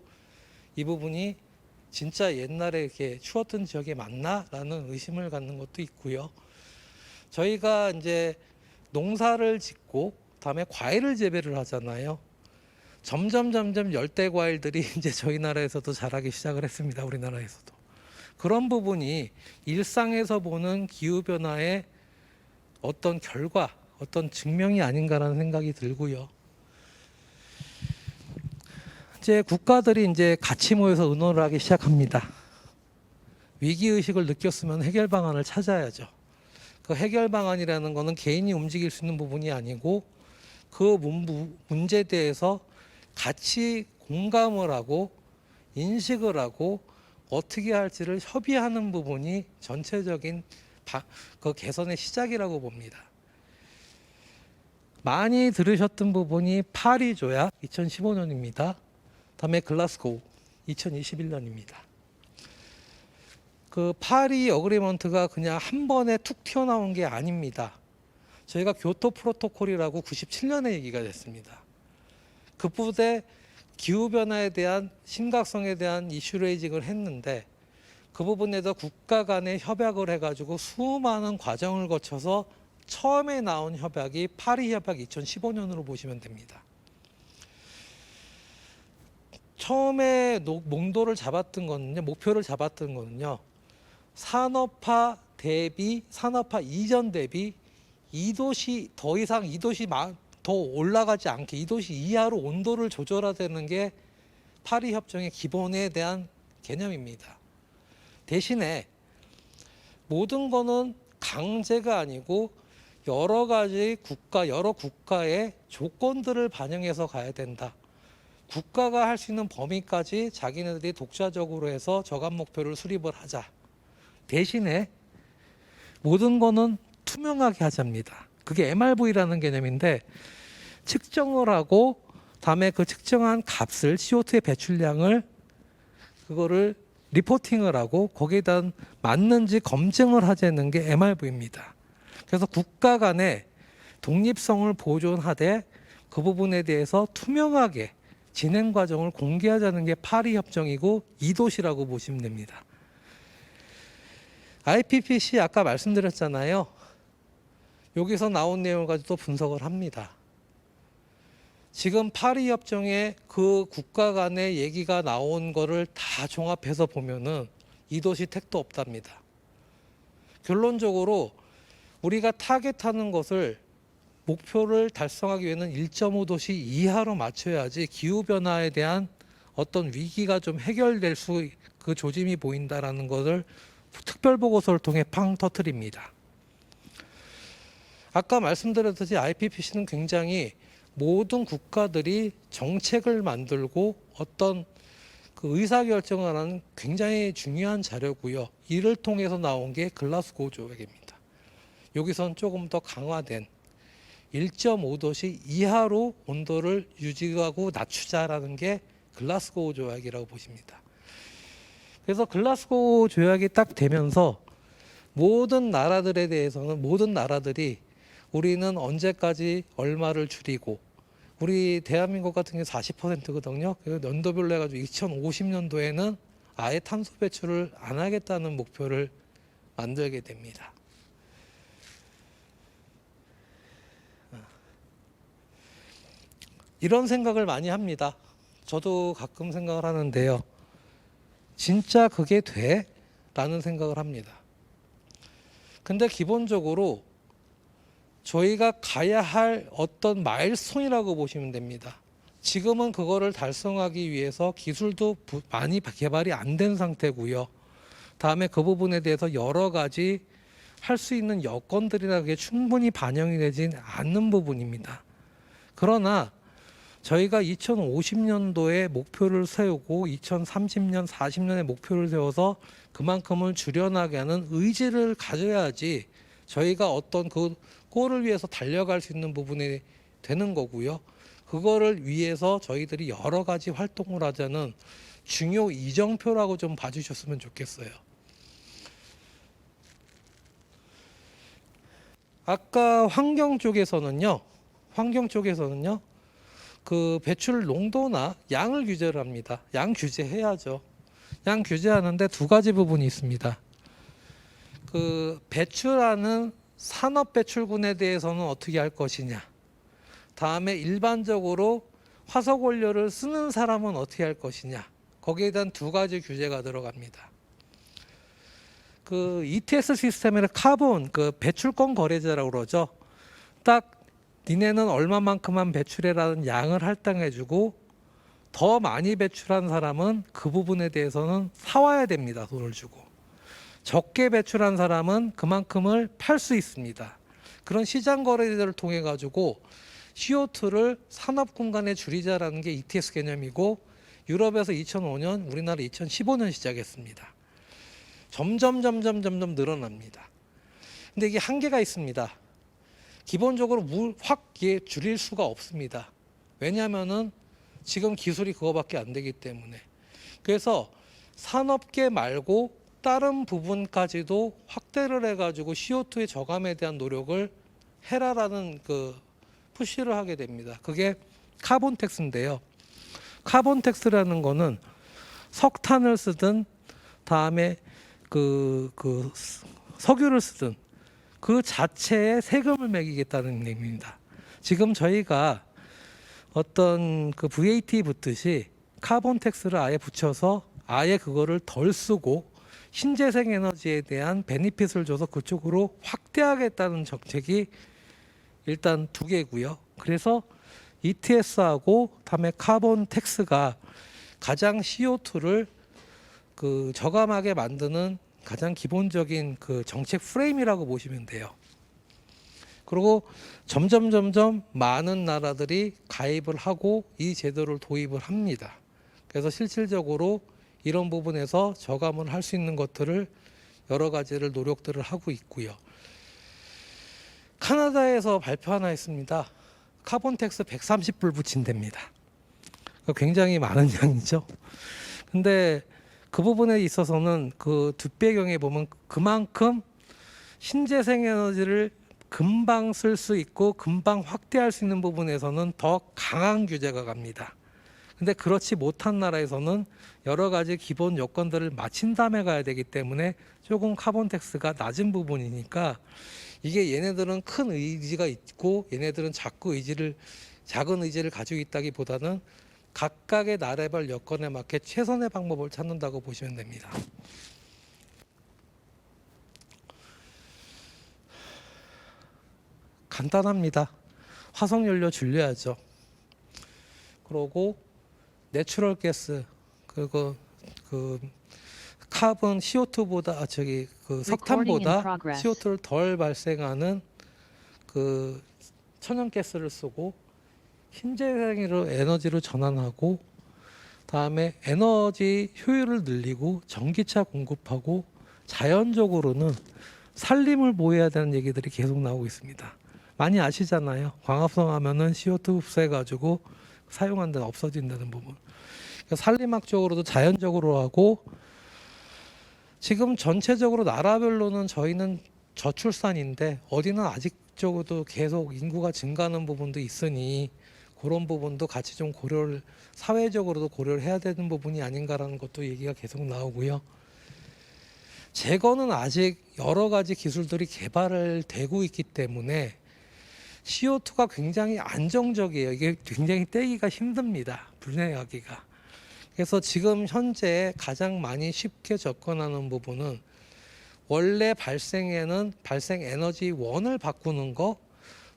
이 부분이 진짜 옛날에 이렇게 추웠던 지역에 맞나라는 의심을 갖는 것도 있고요. 저희가 이제 농사를 짓고 다음에 과일을 재배를 하잖아요. 점점 열대 과일들이 이제 저희 나라에서도 자라기 시작을 했습니다. 우리나라에서도. 그런 부분이 일상에서 보는 기후 변화의 어떤 결과, 어떤 증명이 아닌가라는 생각이 들고요. 이제 국가들이 이제 같이 모여서 의논을 하기 시작합니다. 위기 의식을 느꼈으면 해결 방안을 찾아야죠. 그 해결 방안이라는 것은 개인이 움직일 수 있는 부분이 아니고 그 문제에 대해서 같이 공감을 하고 인식을 하고 어떻게 할지를 협의하는 부분이 전체적인 그 개선의 시작이라고 봅니다. 많이 들으셨던 부분이 파리 조약 2015년입니다. 다음에 글라스고우 2021년입니다. 그 파리 어그리먼트가 그냥 한 번에 툭 튀어나온 게 아닙니다. 저희가 교토 프로토콜이라고 97년에 얘기가 됐습니다. 그 부분에 기후변화에 대한 심각성에 대한 이슈 레이징을 했는데 그 부분에서 국가 간에 협약을 해가지고 수많은 과정을 거쳐서 처음에 나온 협약이 파리 협약 2015년으로 보시면 됩니다. 처음에 목표를 잡았던 거는요. 산업화 이전 대비 2도씨 더 이상 2도씨 더 올라가지 않게 2도씨 이하로 온도를 조절하자는 게 파리 협정의 기본에 대한 개념입니다. 대신에 모든 거는 강제가 아니고 여러 국가의 조건들을 반영해서 가야 된다. 국가가 할 수 있는 범위까지 자기네들이 독자적으로 해서 저감 목표를 수립을 하자. 대신에 모든 거는 투명하게 하자입니다. 그게 MRV라는 개념인데 측정을 하고 다음에 그 측정한 값을 CO2의 배출량을 그거를 리포팅을 하고 거기에 대한 맞는지 검증을 하자는 게 MRV입니다. 그래서 국가 간의 독립성을 보존하되 그 부분에 대해서 투명하게 진행 과정을 공개하자는 게 파리 협정이고 2도시라고 보시면 됩니다. IPPC 아까 말씀드렸잖아요. 여기서 나온 내용을 가지고 또 분석을 합니다. 지금 파리 협정에 그 국가 간의 얘기가 나온 거를 다 종합해서 보면은 2도시 택도 없답니다. 결론적으로 우리가 타겟하는 것을 목표를 달성하기 위해서는 1.5도씨 이하로 맞춰야지 기후변화에 대한 어떤 위기가 좀 해결될 그 조짐이 보인다라는 것을 특별보고서를 통해 팡 터뜨립니다. 아까 말씀드렸듯이 IPPC는 굉장히 모든 국가들이 정책을 만들고 어떤 그 의사결정을 하는 굉장히 중요한 자료고요. 이를 통해서 나온 게 글라스고우 조약입니다. 여기선 조금 더 강화된 1.5도씨 이하로 온도를 유지하고 낮추자라는 게 글라스고우 조약이라고 보십니다. 그래서 글라스고우 조약이 딱 되면서 모든 나라들이 우리는 언제까지 얼마를 줄이고 우리 대한민국 같은 경우 40%거든요. 연도별로 해가지고 2050년도에는 아예 탄소 배출을 안 하겠다는 목표를 만들게 됩니다. 이런 생각을 많이 합니다. 저도 가끔 생각을 하는데요. 진짜 그게 돼? 라는 생각을 합니다. 근데 기본적으로 저희가 가야 할 어떤 마일스톤이라고 보시면 됩니다. 지금은 그거를 달성하기 위해서 기술도 많이 개발이 안 된 상태고요. 다음에 그 부분에 대해서 여러 가지 할 수 있는 여건들이라는 게 충분히 반영이 되진 않는 부분입니다. 그러나 저희가 2050년도에 목표를 세우고 2030년, 40년에 목표를 세워서 그만큼을 줄여나게 하는 의지를 가져야지 저희가 어떤 그 골을 위해서 달려갈 수 있는 부분이 되는 거고요. 그거를 위해서 저희들이 여러 가지 활동을 하자는 중요 이정표라고 좀 봐주셨으면 좋겠어요. 아까 환경 쪽에서는요. 그 배출 농도나 양을 규제를 합니다. 양 규제해야죠. 양 규제하는데 두 가지 부분이 있습니다. 그 배출하는 산업 배출군에 대해서는 어떻게 할 것이냐. 다음에 일반적으로 화석 원료를 쓰는 사람은 어떻게 할 것이냐. 거기에 대한 두 가지 규제가 들어갑니다. 그 ETS 시스템에는 카본, 그 배출권 거래자라고 그러죠. 딱 니네는 얼마만큼만 배출해라는 양을 할당해주고 더 많이 배출한 사람은 그 부분에 대해서는 사와야 됩니다. 돈을 주고. 적게 배출한 사람은 그만큼을 팔 수 있습니다. 그런 시장 거래제를 통해 가지고 CO2를 산업 공간에 줄이자라는 게 ETS 개념이고 유럽에서 2005년, 우리나라 2015년 시작했습니다. 점점 늘어납니다. 근데 이게 한계가 있습니다. 기본적으로 확 줄일 수가 없습니다. 왜냐하면은 지금 기술이 그거밖에 안 되기 때문에. 그래서 산업계 말고 다른 부분까지도 확대를 해가지고 CO2의 저감에 대한 노력을 해라라는 그 푸시를 하게 됩니다. 그게 카본 텍스인데요. 카본 텍스라는 거는 석탄을 쓰든 다음에 그 석유를 쓰든 그 자체에 세금을 매기겠다는 얘기입니다. 지금 저희가 어떤 그 VAT 붙듯이 카본 텍스를 아예 붙여서 아예 그거를 덜 쓰고 신재생 에너지에 대한 베니핏을 줘서 그쪽으로 확대하겠다는 정책이 일단 두 개고요. 그래서 ETS하고 다음에 카본 텍스가 가장 CO2를 그 저감하게 만드는 가장 기본적인 그 정책 프레임이라고 보시면 돼요. 그리고 점점 많은 나라들이 가입을 하고 이 제도를 도입을 합니다. 그래서 실질적으로 이런 부분에서 저감을 할 수 있는 것들을 여러 가지를 노력들을 하고 있고요. 카나다에서 발표 하나 했습니다. 카본 텍스 130불 붙인답니다. 굉장히 많은 양이죠. 근데 그 부분에 있어서는 그 뒷배경에 보면 그만큼 신재생 에너지를 금방 쓸 수 있고 금방 확대할 수 있는 부분에서는 더 강한 규제가 갑니다. 근데 그렇지 못한 나라에서는 여러 가지 기본 요건들을 마친 다음에 가야 되기 때문에 조금 카본 텍스가 낮은 부분이니까 이게 얘네들은 큰 의지가 있고 얘네들은 작은 의지를 가지고 있다기보다는 각각의 나라별 여건에 맞게 최선의 방법을 찾는다고 보시면 됩니다. 간단합니다. 화석연료 줄여야죠. 그리고 내추럴 가스 그 카본 CO2보다 석탄보다 CO2를 덜 발생하는 그 천연가스를 쓰고 신재생으로 에너지로 전환하고 다음에 에너지 효율을 늘리고 전기차 공급하고 자연적으로는 산림을 보호해야 되는 얘기들이 계속 나오고 있습니다. 많이 아시잖아요. 광합성 하면은 CO2 흡수해가지고 사용한 데는 없어진다는 부분. 그러니까 산림학적으로도 자연적으로 하고 지금 전체적으로 나라별로는 저희는 저출산인데 어디는 아직적으로도 계속 인구가 증가하는 부분도 있으니 그런 부분도 같이 좀 고려를 사회적으로도 고려를 해야 되는 부분이 아닌가라는 것도 얘기가 계속 나오고요. 제거는 아직 여러 가지 기술들이 개발을 되고 있기 때문에 CO2가 굉장히 안정적이에요. 이게 굉장히 떼기가 힘듭니다. 분해하기가. 그래서 지금 현재 가장 많이 쉽게 접근하는 부분은 원래 발생에는 발생 에너지 원을 바꾸는 거,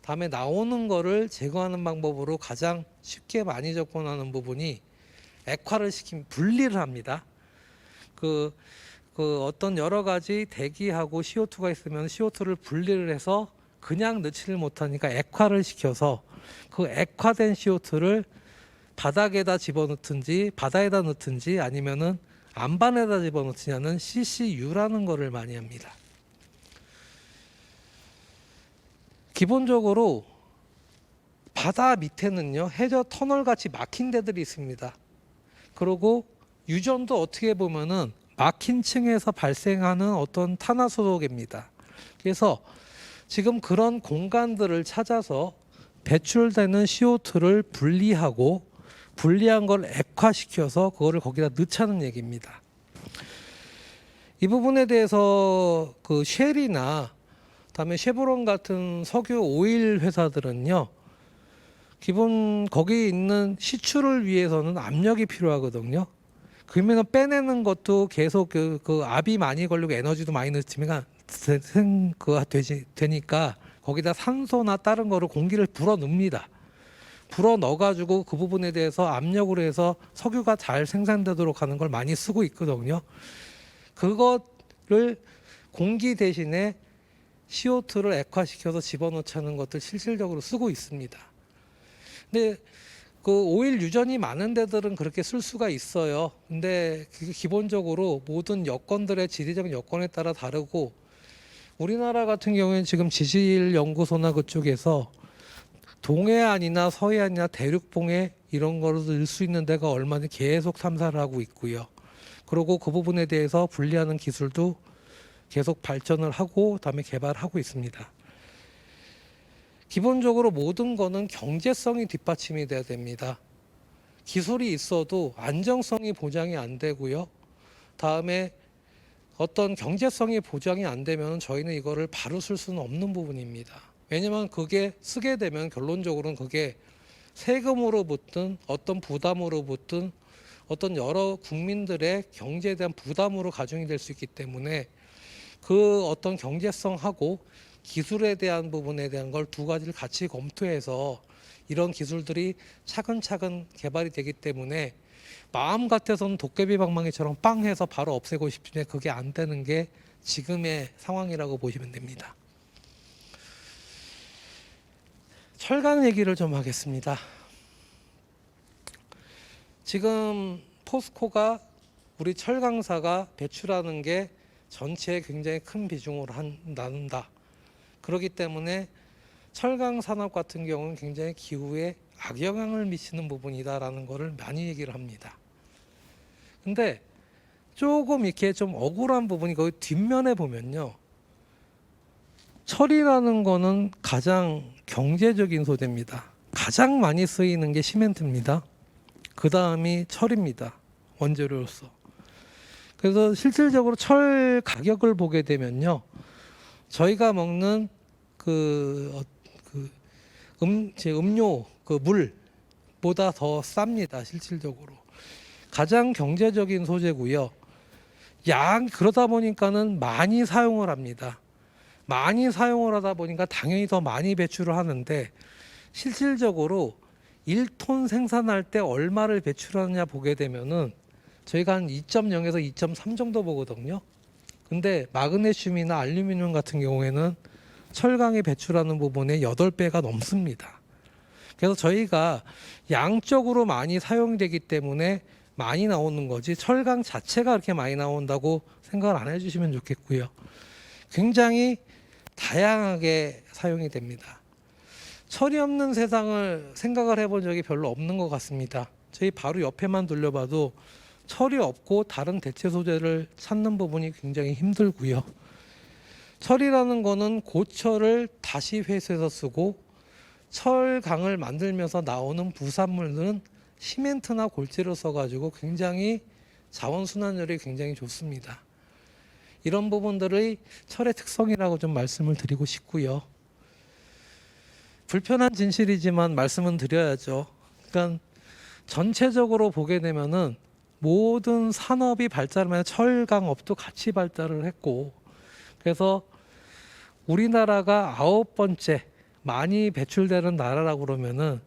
다음에 나오는 거를 제거하는 방법으로 가장 쉽게 많이 접근하는 부분이 액화를 분리를 합니다. 그 어떤 여러 가지 대기하고 CO2가 있으면 CO2를 분리를 해서 그냥 넣지를 못하니까 액화를 시켜서 그 액화된 CO2를 바닥에다 집어넣든지 바다에다 넣든지 아니면은 안반에다 집어넣든지 하는 CCU라는 거를 많이 합니다. 기본적으로 바다 밑에는요 해저 터널 같이 막힌 데들이 있습니다. 그리고 유전도 어떻게 보면은 막힌 층에서 발생하는 어떤 탄화소독입니다. 그래서 지금 그런 공간들을 찾아서 배출되는 CO2를 분리하고 분리한 걸 액화시켜서 그거를 거기다 넣자는 얘기입니다. 이 부분에 대해서 그 쉘이나 다음에 쉐보론 같은 석유 오일 회사들은요 기본 거기 있는 시추를 위해서는 압력이 필요하거든요. 그러면 빼내는 것도 계속 그 압이 많이 걸리고 에너지도 많이 넣지만 되니까 거기다 산소나 다른 거를 공기를 불어 넣습니다. 불어 넣어가지고 그 부분에 대해서 압력으로 해서 석유가 잘 생산되도록 하는 걸 많이 쓰고 있거든요. 그거를 공기 대신에 CO2를 액화시켜서 집어넣자는 것들 실질적으로 쓰고 있습니다. 근데 그 오일 유전이 많은 데들은 그렇게 쓸 수가 있어요. 근데 그게 기본적으로 모든 여건들의 지리적 여건에 따라 다르고 우리나라 같은 경우에는 지금 지질연구소나 그쪽에서 동해안이나 서해안이나 대륙봉에 이런 거를 넣을 수 있는 데가 얼마나 계속 탐사를 하고 있고요. 그리고 그 부분에 대해서 분리하는 기술도 계속 발전을 하고 그다음에 개발하고 있습니다. 기본적으로 모든 거는 경제성이 뒷받침이 돼야 됩니다. 기술이 있어도 안정성이 보장이 안 되고요. 다음에 어떤 경제성이 보장이 안 되면 저희는 이거를 바로 쓸 수는 없는 부분입니다. 왜냐하면 그게 쓰게 되면 결론적으로는 그게 세금으로 붙든 어떤 부담으로 붙든 어떤 여러 국민들의 경제에 대한 부담으로 가중이 될 수 있기 때문에 그 어떤 경제성하고 기술에 대한 부분에 대한 걸 두 가지를 같이 검토해서 이런 기술들이 차근차근 개발이 되기 때문에 마음 같아서는 도깨비 방망이처럼 빵 해서 바로 없애고 싶은데 그게 안 되는 게 지금의 상황이라고 보시면 됩니다. 철강 얘기를 좀 하겠습니다. 지금 포스코가 우리 철강사가 배출하는 게 전체에 굉장히 큰 비중을 나눈다. 그렇기 때문에 철강 산업 같은 경우는 굉장히 기후에 악영향을 미치는 부분이다라는 것을 많이 얘기를 합니다. 근데 조금 이렇게 좀 억울한 부분이 거기 뒷면에 보면요. 철이라는 거는 가장 경제적인 소재입니다. 가장 많이 쓰이는 게 시멘트입니다. 그 다음이 철입니다. 원재료로서. 그래서 실질적으로 철 가격을 보게 되면요. 저희가 먹는 음료, 물보다 더 쌉니다. 실질적으로. 가장 경제적인 소재고요. 그러다 보니까는 많이 사용을 합니다. 많이 사용을 하다 보니까 당연히 더 많이 배출을 하는데 실질적으로 1톤 생산할 때 얼마를 배출하느냐 보게 되면은 저희가 한 2.0에서 2.3 정도 보거든요. 근데 마그네슘이나 알루미늄 같은 경우에는 철강이 배출하는 부분의 8배가 넘습니다. 그래서 저희가 양적으로 많이 사용되기 때문에 많이 나오는 거지 철강 자체가 그렇게 많이 나온다고 생각을 안 해주시면 좋겠고요. 굉장히 다양하게 사용이 됩니다. 철이 없는 세상을 생각을 해본 적이 별로 없는 것 같습니다. 저희 바로 옆에만 돌려봐도 철이 없고 다른 대체 소재를 찾는 부분이 굉장히 힘들고요. 철이라는 거는 고철을 다시 회수해서 쓰고 철강을 만들면서 나오는 부산물들은 시멘트나 골재를 써가지고 굉장히 자원순환율이 굉장히 좋습니다. 이런 부분들의 철의 특성이라고 좀 말씀을 드리고 싶고요. 불편한 진실이지만 말씀은 드려야죠. 그러니까 전체적으로 보게 되면은 모든 산업이 발달하면 철강업도 같이 발달을 했고 그래서 우리나라가 9번째 많이 배출되는 나라라고 그러면은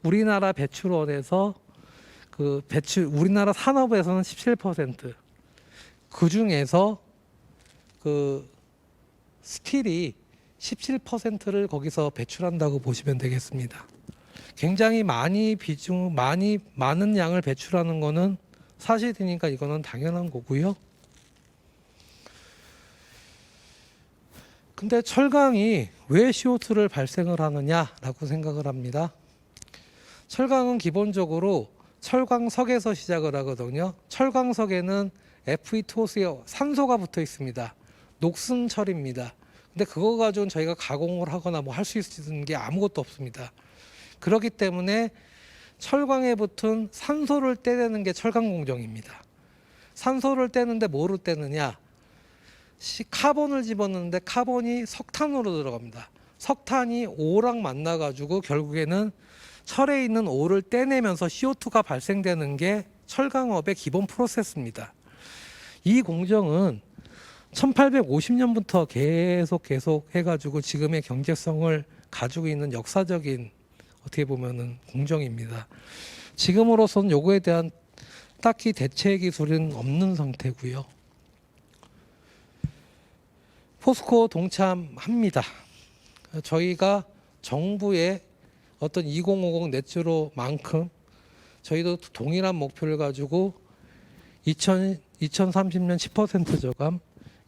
우리나라 배출원에서 우리나라 산업에서는 17%, 그 중에서 스틸이 17%를 거기서 배출한다고 보시면 되겠습니다. 굉장히 많은 양을 배출하는 거는 사실이니까 이거는 당연한 거고요. 근데 철강이 왜 CO2를 발생을 하느냐라고 생각을 합니다. 철강은 기본적으로 철광석에서 시작을 하거든요. 철광석에는 Fe2O3 산소가 붙어 있습니다. 녹슨 철입니다. 근데 그거 가지고는 저희가 가공을 하거나 뭐 할 수 있는 게 아무것도 없습니다. 그렇기 때문에 철광에 붙은 산소를 떼내는 게 철강 공정입니다. 산소를 떼는데 뭐로 떼느냐? 카본을 집어넣는데 카본이 석탄으로 들어갑니다. 석탄이 오랑 만나가지고 결국에는 철에 있는 오를 떼내면서 CO2가 발생되는 게 철강업의 기본 프로세스입니다. 이 공정은 1850년부터 계속 해가지고 지금의 경제성을 가지고 있는 역사적인 어떻게 보면은 공정입니다. 지금으로서는 요거에 대한 딱히 대체 기술은 없는 상태고요. 포스코 동참합니다. 저희가 정부의 어떤 2050 넷제로만큼 저희도 동일한 목표를 가지고 2030년 10% 저감,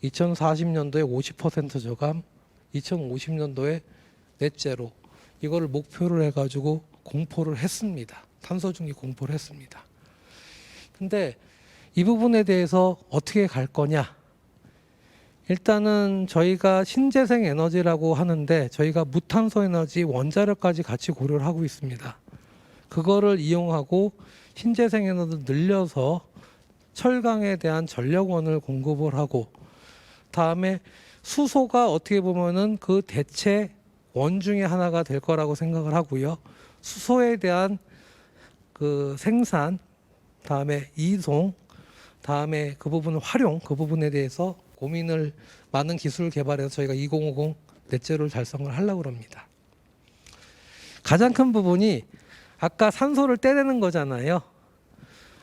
2040년도에 50% 저감, 2050년도에 넷제로 이거를 목표를 해가지고 공포를 했습니다. 탄소 중립 공포를 했습니다. 근데 이 부분에 대해서 어떻게 갈 거냐? 일단은 저희가 신재생 에너지라고 하는데 저희가 무탄소 에너지 원자력까지 같이 고려를 하고 있습니다. 그거를 이용하고 신재생 에너지를 늘려서 철강에 대한 전력원을 공급을 하고, 다음에 수소가 어떻게 보면은 그 대체 원 중에 하나가 될 거라고 생각을 하고요. 수소에 대한 그 생산, 다음에 이송, 다음에 그 부분 활용, 그 부분에 대해서 고민을 많은 기술 개발해서 저희가 2050 넷제로를 달성을 하려고 합니다. 가장 큰 부분이 아까 산소를 떼내는 거잖아요.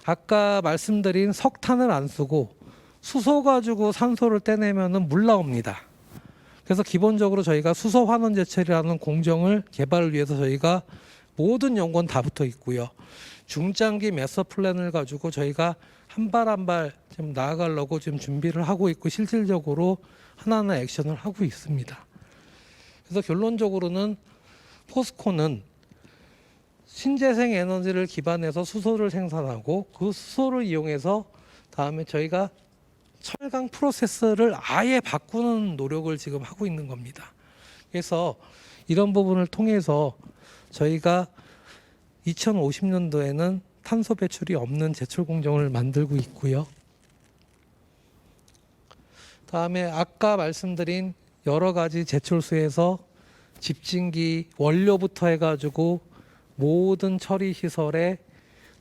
아까 말씀드린 석탄을 안 쓰고 수소 가지고 산소를 떼내면은 물 나옵니다. 그래서 기본적으로 저희가 수소 환원 제철이라는 공정을 개발을 위해서 저희가 모든 연구원 다 붙어 있고요. 중장기 마스터 플랜을 가지고 저희가 한 발 한 발 좀 나아가려고 지금 준비를 하고 있고 실질적으로 하나하나 액션을 하고 있습니다. 그래서 결론적으로는 포스코는 신재생 에너지를 기반해서 수소를 생산하고 그 수소를 이용해서 다음에 저희가 철강 프로세스를 아예 바꾸는 노력을 지금 하고 있는 겁니다. 그래서 이런 부분을 통해서 저희가 2050년도에는 탄소 배출이 없는 제철 공정을 만들고 있고요. 다음에 아까 말씀드린 여러 가지 제철소에서 집진기 원료부터 해가지고 모든 처리 시설에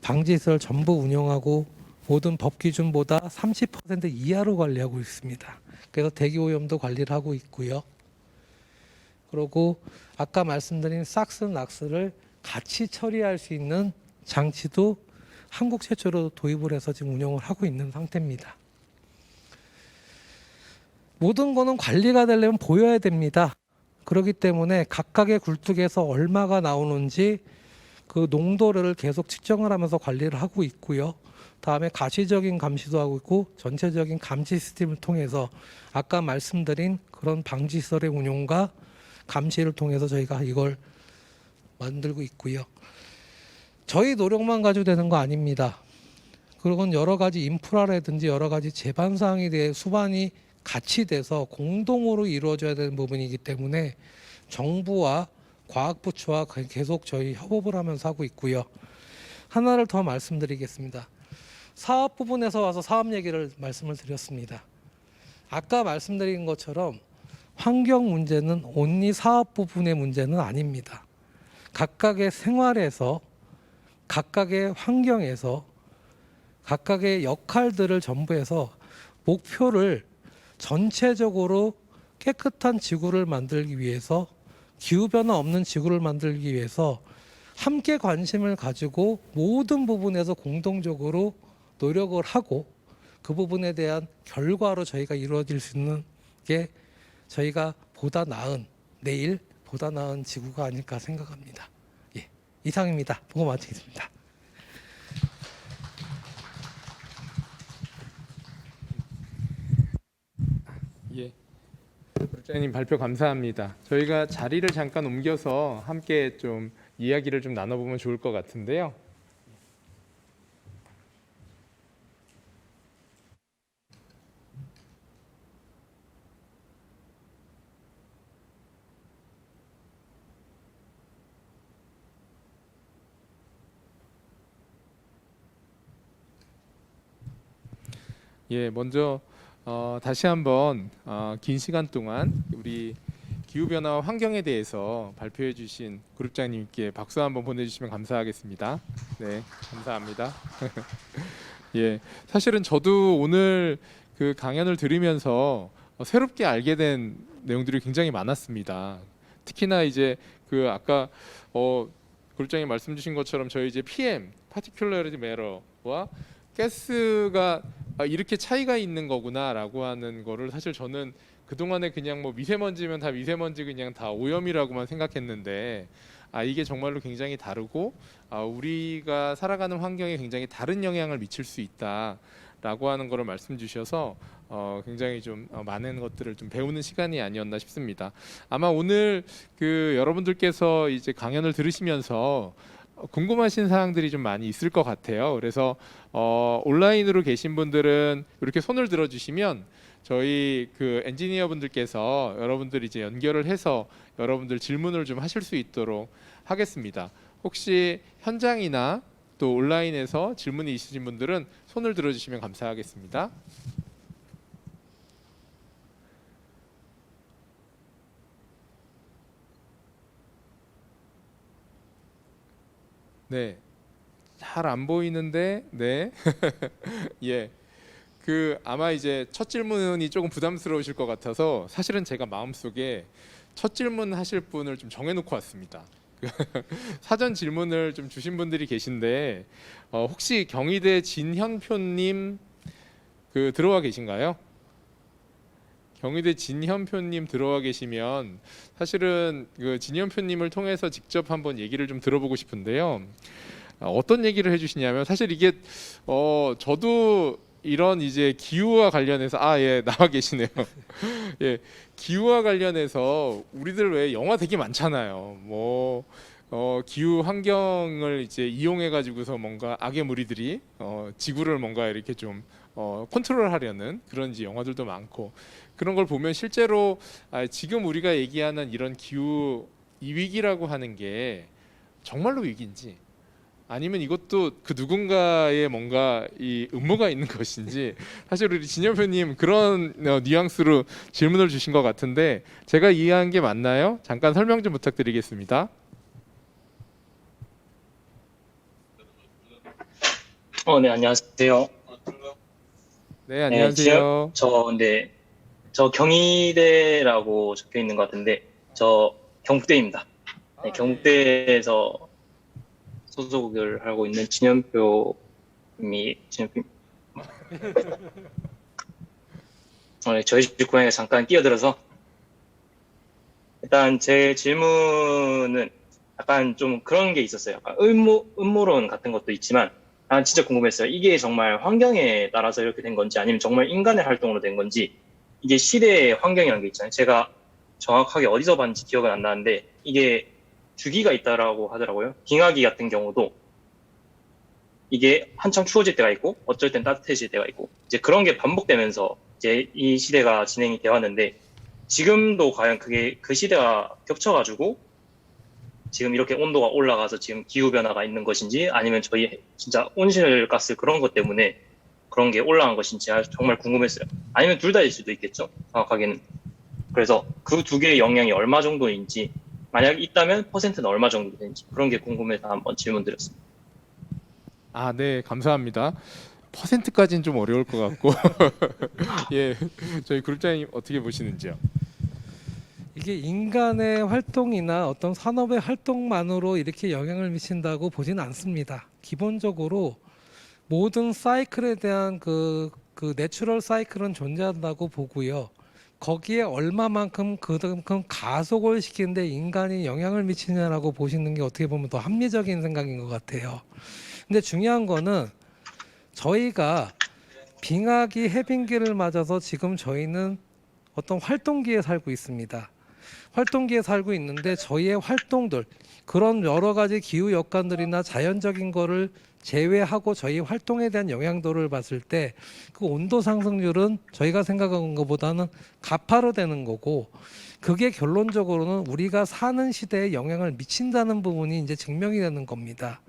방지 시설 전부 운영하고 모든 법 기준보다 30% 이하로 관리하고 있습니다. 그래서 대기 오염도 관리를 하고 있고요. 그리고 아까 말씀드린 싹스, 낙스를 같이 처리할 수 있는 장치도 한국 최초로 도입을 해서 지금 운영을 하고 있는 상태입니다. 모든 거는 관리가 되려면 보여야 됩니다. 그렇기 때문에 각각의 굴뚝에서 얼마가 나오는지 그 농도를 계속 측정을 하면서 관리를 하고 있고요. 다음에 가시적인 감시도 하고 있고 전체적인 감시 시스템을 통해서 아까 말씀드린 그런 방지 시설의 운용과 감시를 통해서 저희가 이걸 만들고 있고요. 저희 노력만 가지고 되는 거 아닙니다. 그건 여러 가지 인프라라든지 여러 가지 제반 사항에 대해 수반이 같이 돼서 공동으로 이루어져야 되는 부분이기 때문에 정부와 과학부처와 계속 저희 협업을 하면서 하고 있고요. 하나를 더 말씀드리겠습니다. 사업 부분에서 와서 사업 얘기를 말씀을 드렸습니다. 아까 말씀드린 것처럼 환경 문제는 온리 사업 부분의 문제는 아닙니다. 각각의 생활에서 각각의 환경에서 각각의 역할들을 전부 해서 목표를 전체적으로 깨끗한 지구를 만들기 위해서 기후변화 없는 지구를 만들기 위해서 함께 관심을 가지고 모든 부분에서 공동적으로 노력을 하고 그 부분에 대한 결과로 저희가 이루어질 수 있는 게 저희가 보다 나은 내일 보다 나은 지구가 아닐까 생각합니다. 예, 이상입니다. 보고 마치겠습니다. 예, 국장님 발표 감사합니다. 저희가 자리를 잠깐 옮겨서 함께 좀 이야기를 좀 나눠보면 좋을 것 같은데요. 예, 먼저 다시 한번 긴 시간 동안 우리 기후변화와 환경에 대해서 발표해 주신 그룹장님께 박수 한번 보내주시면 감사하겠습니다. 네, 감사합니다. 예, 사실은 저도 오늘 그 강연을 들으면서 새롭게 알게 된 내용들이 굉장히 많았습니다. 특히나 이제 그 아까 그룹장님 말씀 주신 것처럼 저희 이제 PM, Particulate Matter와 가스가 이렇게 차이가 있는 거구나라고 하는 거를 사실 저는 그동안에 그냥 뭐 미세먼지면 다 미세먼지 그냥 다 오염이라고만 생각했는데 이게 정말로 굉장히 다르고 우리가 살아가는 환경에 굉장히 다른 영향을 미칠 수 있다라고 하는 거를 말씀 주셔서 굉장히 좀 많은 것들을 좀 배우는 시간이 아니었나 싶습니다. 아마 오늘 그 여러분들께서 이제 강연을 들으시면서 궁금하신 사항들이 좀 많이 있을 것 같아요. 그래서 온라인으로 계신 분들은 이렇게 손을 들어주시면 저희 그 엔지니어 분들께서 여러분들 이제 연결을 해서 여러분들 질문을 좀 하실 수 있도록 하겠습니다. 혹시 현장이나 또 온라인에서 질문이 있으신 분들은 손을 들어주시면 감사하겠습니다. 네, 잘 안 보이는데, 네, 예, 그 아마 이제 첫 질문이 조금 부담스러우실 것 같아서 사실은 제가 마음속에 첫 질문 하실 분을 좀 정해놓고 왔습니다. 사전 질문을 좀 주신 분들이 계신데 혹시 경희대 진현표님 그 들어와 계신가요? 경희대 진현표님 들어와 계시면 사실은 그 진현표님을 통해서 직접 한번 얘기를 좀 들어보고 싶은데요. 어떤 얘기를 해주시냐면 사실 이게 저도 이런 이제 기후와 관련해서 예 나와 계시네요. 예 기후와 관련해서 우리들 왜 영화 되게 많잖아요. 뭐 기후 환경을 이제 이용해 가지고서 뭔가 악의 무리들이 지구를 뭔가 이렇게 좀 컨트롤하려는 그런 이제 영화들도 많고 그런 걸 보면 실제로 지금 우리가 얘기하는 이런 기후 이 위기라고 하는 게 정말로 위기인지 아니면 이것도 그 누군가의 뭔가 이 음모가 있는 것인지 사실 우리 진현표님 그런 뉘앙스로 질문을 주신 것 같은데 제가 이해한 게 맞나요? 잠깐 설명 좀 부탁드리겠습니다. 네, 안녕하세요. 네, 안녕하세요. 저 경희대라고 적혀 있는 것 같은데, 저 경북대입니다. 네, 경북대에서 소속을 하고 있는 진현표입니다. 저희 집 고향에 잠깐 끼어들어서, 일단 제 질문은 약간 좀 그런 게 있었어요. 약간 음모론 같은 것도 있지만, 진짜 궁금했어요. 이게 정말 환경에 따라서 이렇게 된 건지 아니면 정말 인간의 활동으로 된 건지 이게 시대의 환경이라는 게 있잖아요. 제가 정확하게 어디서 봤는지 기억은 안 나는데 이게 주기가 있다라고 하더라고요. 빙하기 같은 경우도 이게 한창 추워질 때가 있고 어쩔 땐 따뜻해질 때가 있고 이제 그런 게 반복되면서 이제 이 시대가 진행이 되어 왔는데 지금도 과연 그게 그 시대가 겹쳐가지고 지금 이렇게 온도가 올라가서 지금 기후변화가 있는 것인지 아니면 저희 진짜 온실가스 그런 것 때문에 그런 게 올라간 것인지 정말 궁금했어요. 아니면 둘 다일 수도 있겠죠. 정확하게는. 그래서 그 두 개의 영향이 얼마 정도인지 만약 있다면 퍼센트는 얼마 정도 되는지 그런 게 궁금해서 한번 질문 드렸습니다. 네, 감사합니다. 퍼센트까지는 좀 어려울 것 같고 예, 저희 그룹장님 어떻게 보시는지요? 이게 인간의 활동이나 어떤 산업의 활동만으로 이렇게 영향을 미친다고 보지는 않습니다. 기본적으로 모든 사이클에 대한 그 내추럴 사이클은 존재한다고 보고요. 거기에 얼마만큼 그만큼 가속을 시키는데 인간이 영향을 미치냐라고 보시는 게 어떻게 보면 더 합리적인 생각인 것 같아요. 근데 중요한 거는 저희가 빙하기 해빙기를 맞아서 지금 저희는 어떤 활동기에 살고 있습니다. 활동기에 살고 있는데 저희의 활동들 그런 여러 가지 기후 여건들이나 자연적인 거를 제외하고 저희 활동에 대한 영향도를 봤을 때 그 온도 상승률은 저희가 생각한 것보다는 가파르되는 거고 그게 결론적으로는 우리가 사는 시대에 영향을 미친다는 부분이 이제 증명이 되는 겁니다.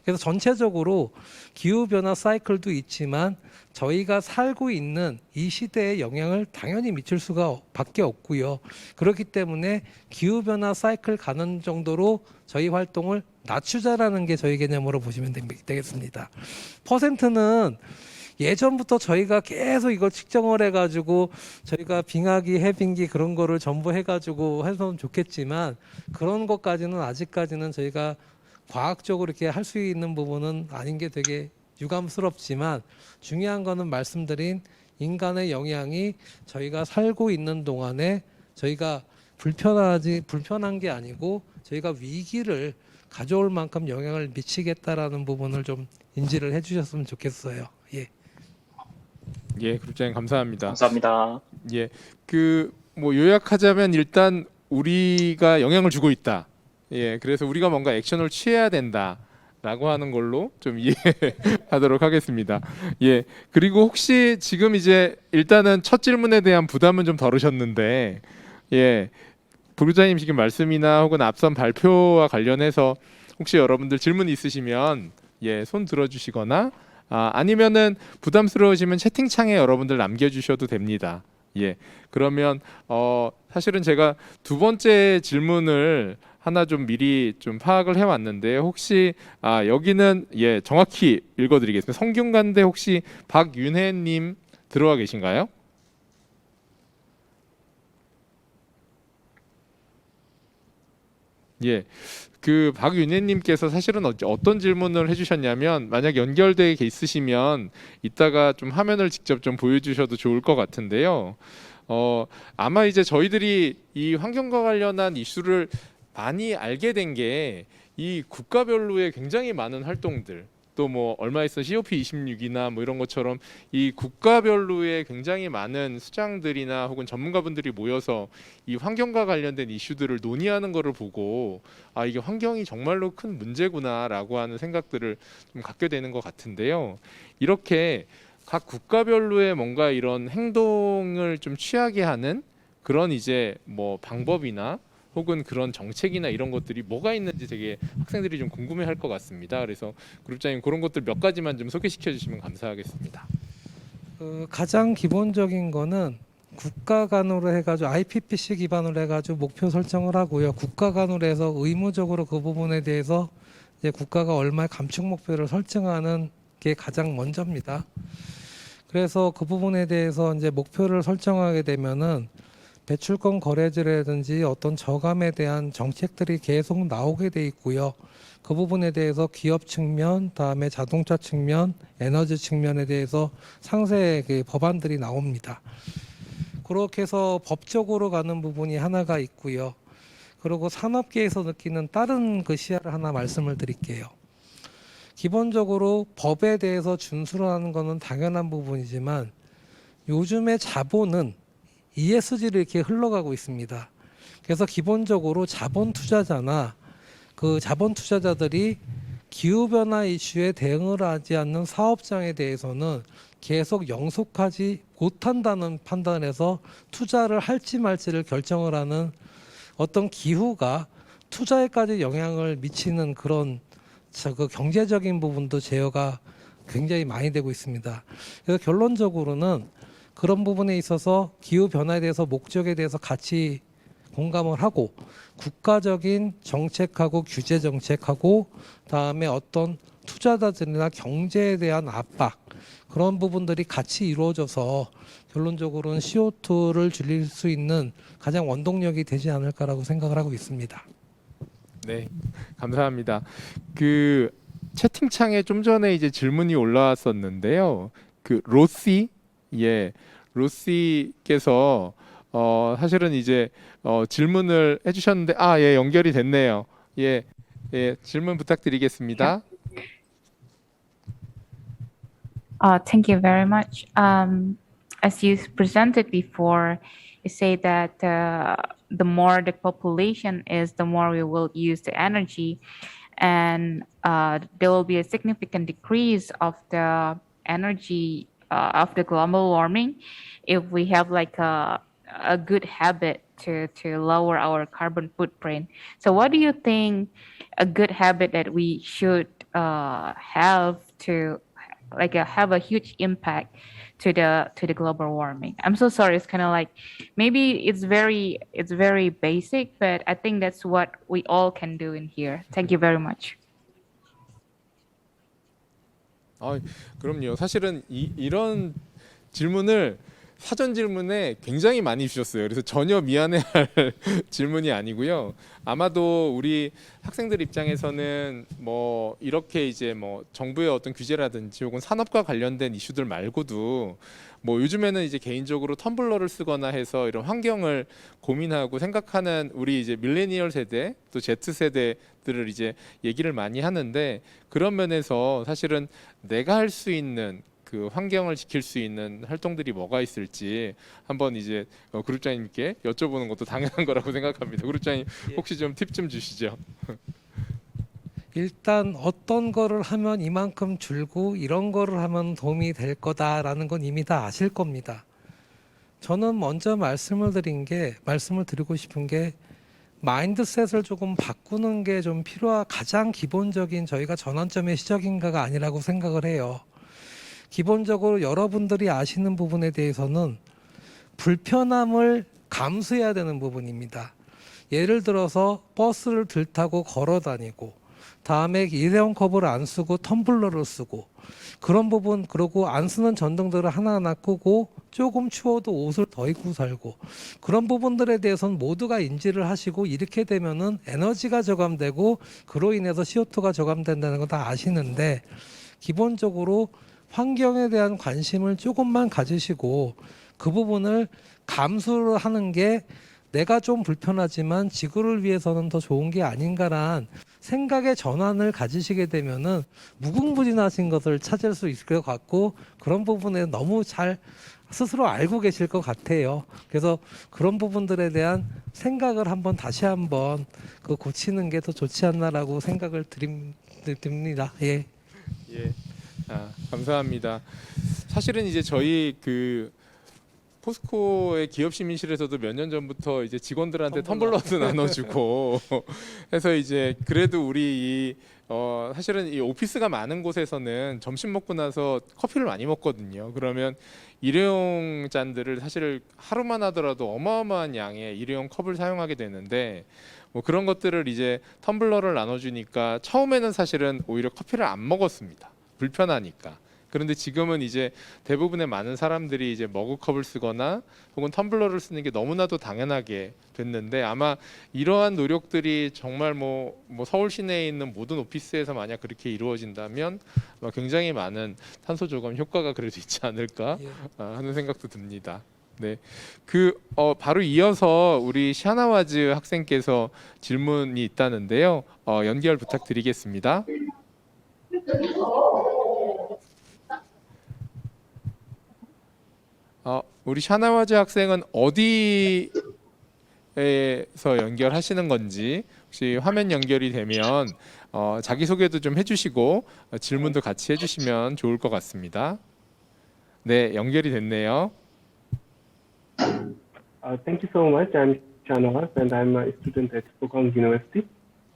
그래서 전체적으로 기후변화 사이클도 있지만 저희가 살고 있는 이 시대에 영향을 당연히 미칠 수가 밖에 없고요. 그렇기 때문에 기후변화 사이클 가는 정도로 저희 활동을 낮추자라는 게 저희 개념으로 보시면 되겠습니다. 퍼센트는 예전부터 저희가 계속 이걸 측정을 해가지고 저희가 빙하기, 해빙기 그런 거를 전부 해가지고 해서는 좋겠지만 그런 것까지는 아직까지는 저희가 과학적으로 이렇게 할 수 있는 부분은 아닌 게 되게 유감스럽지만 중요한 거는 말씀드린 인간의 영향이 저희가 살고 있는 동안에 저희가 불편한 게 아니고 저희가 위기를 가져올 만큼 영향을 미치겠다라는 부분을 좀 인지를 해주셨으면 좋겠어요. 예. 예, 그룹장님 감사합니다. 감사합니다. 예, 그 뭐 요약하자면 일단 우리가 영향을 주고 있다. 예, 그래서 우리가 뭔가 액션을 취해야 된다. 라고 하는 걸로 좀 이해하도록 하겠습니다. 예. 그리고 혹시 지금 이제 일단은 첫 질문에 대한 부담은 좀 덜으셨는데, 예. 부교장님 지금 말씀이나 혹은 앞선 발표와 관련해서 혹시 여러분들 질문 있으시면 예, 손 들어주시거나 아니면은 부담스러우시면 채팅창에 여러분들 남겨주셔도 됩니다. 예. 그러면 사실은 제가 두 번째 질문을 하나 좀 미리 좀 파악을 해왔는데 혹시 여기는 예 정확히 읽어드리겠습니다. 성균관대 혹시 박윤혜님 들어와 계신가요? 예, 그 박윤혜님께서 사실은 어떤 질문을 해주셨냐면 만약 연결돼 있으시면 이따가 좀 화면을 직접 좀 보여주셔도 좋을 것 같은데요. 아마 이제 저희들이 이 환경과 관련한 이슈를 많이 알게 된 게 이 국가별로의 굉장히 많은 활동들 또 뭐 얼마 있어 COP26이나 뭐 이런 것처럼 이 국가별로의 굉장히 많은 수장들이나 혹은 전문가분들이 모여서 이 환경과 관련된 이슈들을 논의하는 거를 보고 이게 환경이 정말로 큰 문제구나라고 하는 생각들을 좀 갖게 되는 것 같은데요. 이렇게 각 국가별로의 뭔가 이런 행동을 좀 취하게 하는 그런 이제 뭐 방법이나 혹은 그런 정책이나 이런 것들이 뭐가 있는지 되게 학생들이 좀 궁금해할 것 같습니다. 그래서 그룹장님 그런 것들 몇 가지만 좀 소개시켜 주시면 감사하겠습니다. 가장 기본적인 거는 국가 간으로 해가지고 IPPC 기반으로 해가지고 목표 설정을 하고요. 국가 간으로 해서 의무적으로 그 부분에 대해서 이제 국가가 얼마의 감축 목표를 설정하는 게 가장 먼저입니다. 그래서 그 부분에 대해서 이제 목표를 설정하게 되면은 배출권 거래제라든지 어떤 저감에 대한 정책들이 계속 나오게 돼 있고요. 그 부분에 대해서 기업 측면, 다음에 자동차 측면, 에너지 측면에 대해서 상세의 그 법안들이 나옵니다. 그렇게 해서 법적으로 가는 부분이 하나가 있고요. 그리고 산업계에서 느끼는 다른 그 시야를 하나 말씀을 드릴게요. 기본적으로 법에 대해서 준수를 하는 것은 당연한 부분이지만 요즘의 자본은 ESG를 이렇게 흘러가고 있습니다. 그래서 기본적으로 자본 투자자나 그 자본 투자자들이 기후변화 이슈에 대응을 하지 않는 사업장에 대해서는 계속 영속하지 못한다는 판단에서 투자를 할지 말지를 결정을 하는 어떤 기후가 투자에까지 영향을 미치는 그런 그 경제적인 부분도 제어가 굉장히 많이 되고 있습니다. 그래서 결론적으로는 그런 부분에 있어서 기후 변화에 대해서 목적에 대해서 같이 공감을 하고 국가적인 정책하고 규제 정책하고 다음에 어떤 투자자들이나 경제에 대한 압박 그런 부분들이 같이 이루어져서 결론적으로는 CO2를 줄일 수 있는 가장 원동력이 되지 않을까라고 생각을 하고 있습니다. 네, 감사합니다. 그 채팅창에 좀 전에 이제 질문이 올라왔었는데요. 그 로시 예, 로시께서 사실은 이제 질문을 해주셨는데 예, 연결이 됐네요. 예, 예, 질문 부탁드리겠습니다. Thank you very much. As you presented before, you say that the more the population is, the more we will use the energy, and there will be a significant decrease of the energy of the global warming if we have like a good habit to lower our carbon footprint. So what do you think a good habit that we should have to have a huge impact to the global warming? I'm so sorry, it's kind of like maybe it's very basic, but I think that's what we all can do in here. Thank you very much. 그럼요. 사실은 이런 질문을 사전 질문에 굉장히 많이 주셨어요. 그래서 전혀 미안해할 질문이 아니고요. 아마도 우리 학생들 입장에서는 뭐 이렇게 이제 뭐 정부의 어떤 규제라든지 혹은 산업과 관련된 이슈들 말고도 뭐 요즘에는 이제 개인적으로 텀블러를 쓰거나 해서 이런 환경을 고민하고 생각하는 우리 이제 밀레니얼 세대 또 Z 세대들을 이제 얘기를 많이 하는데 그런 면에서 사실은 내가 할 수 있는 그 환경을 지킬 수 있는 활동들이 뭐가 있을지 한번 이제 그룹장님께 여쭤보는 것도 당연한 거라고 생각합니다. 그룹장님 혹시 좀 팁 좀 주시죠. 일단 어떤 거를 하면 이만큼 줄고 이런 거를 하면 도움이 될 거다라는 건 이미 다 아실 겁니다. 저는 먼저 말씀을 드리고 싶은 게 마인드셋을 조금 바꾸는 게 좀 가장 기본적인 저희가 전환점의 시작인가가 아니라고 생각을 해요. 기본적으로 여러분들이 아시는 부분에 대해서는 불편함을 감수해야 되는 부분입니다. 예를 들어서 버스를 들타고 걸어 다니고 다음에 일회용 컵을 안 쓰고 텀블러를 쓰고 그런 부분, 그리고 안 쓰는 전등들을 하나하나 끄고 조금 추워도 옷을 더 입고 살고 그런 부분들에 대해서는 모두가 인지를 하시고 이렇게 되면은 에너지가 저감되고 그로 인해서 CO2가 저감된다는 거 다 아시는데 기본적으로 환경에 대한 관심을 조금만 가지시고 그 부분을 감수를 하는 게 내가 좀 불편하지만 지구를 위해서는 더 좋은 게 아닌가란 생각의 전환을 가지시게 되면은 무궁무진하신 것을 찾을 수 있을 것 같고 그런 부분에 너무 잘 스스로 알고 계실 것 같아요. 그래서 그런 부분들에 대한 생각을 다시 한번 고치는 게 더 좋지 않나라고 생각을 드립니다. 예. 예. 감사합니다. 사실은 이제 저희 포스코의 기업 시민실에서도 몇 년 전부터 이제 직원들한테 텀블러도 나눠주고 해서 이제 그래도 우리 사실은 이 오피스가 많은 곳에서는 점심 먹고 나서 커피를 많이 먹거든요. 그러면 일회용 잔들을 사실 하루만 하더라도 어마어마한 양의 일회용 컵을 사용하게 되는데 뭐 그런 것들을 이제 텀블러를 나눠주니까 처음에는 사실은 오히려 커피를 안 먹었습니다. 불편하니까. 그런데 지금은 이제 대부분의 많은 사람들이 이제 머그컵을 쓰거나 혹은 텀블러를 쓰는 게 너무나도 당연하게 됐는데 아마 이러한 노력들이 정말 뭐 서울 시내에 있는 모든 오피스에서 만약 그렇게 이루어진다면 아마 굉장히 많은 탄소 저감 효과가 그래도 있지 않을까 하는 생각도 듭니다. 네, 바로 이어서 우리 샤나와즈 학생께서 질문이 있다는데요. 연결 부탁드리겠습니다. 우리 샤나와즈 학생은 어디에서 연결하시는 건지 혹시 화면 연결이 되면 자기소개도 좀 해주시고 질문도 같이 해주시면 좋을 것 같습니다. 네, 연결이 됐네요. Thank you so much. I'm Shanawaz and I'm a student at Pukong University.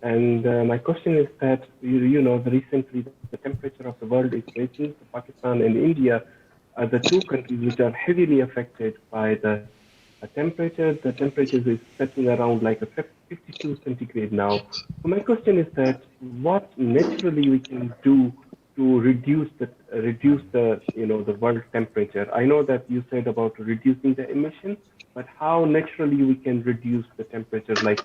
And my question is that, recently the temperature of the world is rising. Pakistan and India are the two countries which are heavily affected by the temperature. The temperature is setting around like a 52 centigrade now. So my question is that what naturally we can do to reduce the the world temperature? I know that you said about reducing the emission, but how naturally we can reduce the temperature? Like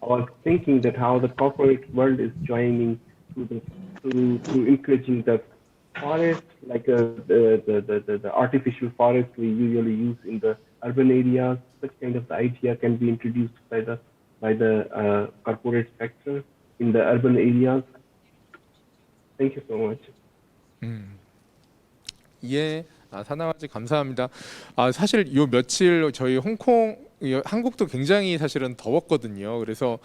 I was thinking that how the corporate world is joining to encouraging the forest, like the artificial forest we usually use in the urban areas. Such kind of idea can be introduced by the corporate sector in the urban areas. Thank you so much. 예, 사나와즈 감사합니다. 사실 요 며칠 저희 한국도 굉장히 사실은 더웠거든요. 그래서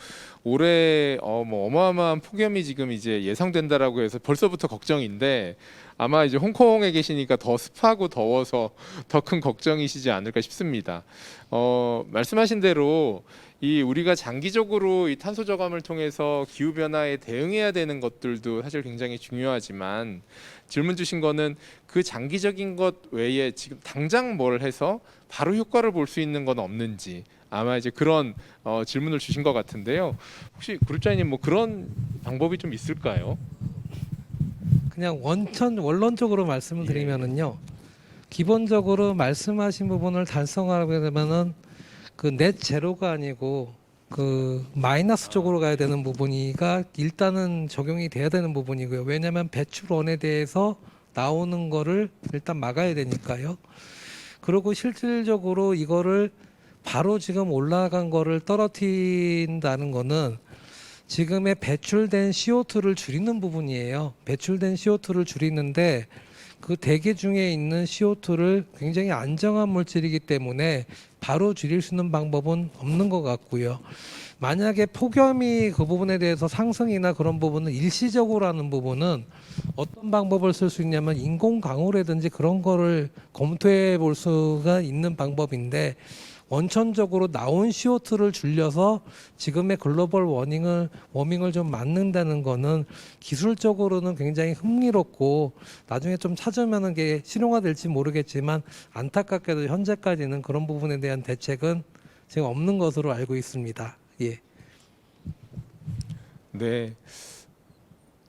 올해 어마어마한 폭염이 지금 이제 예상된다라고 해서 벌써부터 걱정인데 아마 이제 홍콩에 계시니까 더 습하고 더워서 더 큰 걱정이시지 않을까 싶습니다. 말씀하신 대로 우리가 장기적으로 이 탄소 저감을 통해서 기후 변화에 대응해야 되는 것들도 사실 굉장히 중요하지만 질문 주신 거는 그 장기적인 것 외에 지금 당장 뭘 해서 바로 효과를 볼 수 있는 건 없는지 아마 이제 그런 질문을 주신 것 같은데요. 혹시 그룹장님 뭐 그런 방법이 좀 있을까요? 그냥 원론적으로 말씀을 드리면은요. 기본적으로 말씀하신 부분을 달성하게 되면은 넷 제로가 아니고 마이너스 쪽으로 가야 되는 부분이가 일단은 적용이 돼야 되는 부분이고요. 왜냐하면 배출원에 대해서 나오는 거를 일단 막아야 되니까요. 그리고 실질적으로 이거를 바로 지금 올라간 거를 떨어뜨린다는 거는 지금의 배출된 CO2를 줄이는 부분이에요. 배출된 CO2를 줄이는데 그 대기 중에 있는 CO2를 굉장히 안정한 물질이기 때문에 바로 줄일 수 있는 방법은 없는 것 같고요. 만약에 폭염이 그 부분에 대해서 상승이나 그런 부분은 일시적으로 하는 부분은 어떤 방법을 쓸 수 있냐면 인공 강우라든지 그런 거를 검토해 볼 수가 있는 방법인데, 원천적으로 나온 CO2를 줄여서 지금의 글로벌 워밍을 좀 막는다는 거는 기술적으로는 굉장히 흥미롭고 나중에 좀 찾으면은 게 실용화될지 모르겠지만, 안타깝게도 현재까지는 그런 부분에 대한 대책은 지금 없는 것으로 알고 있습니다. 예. 네.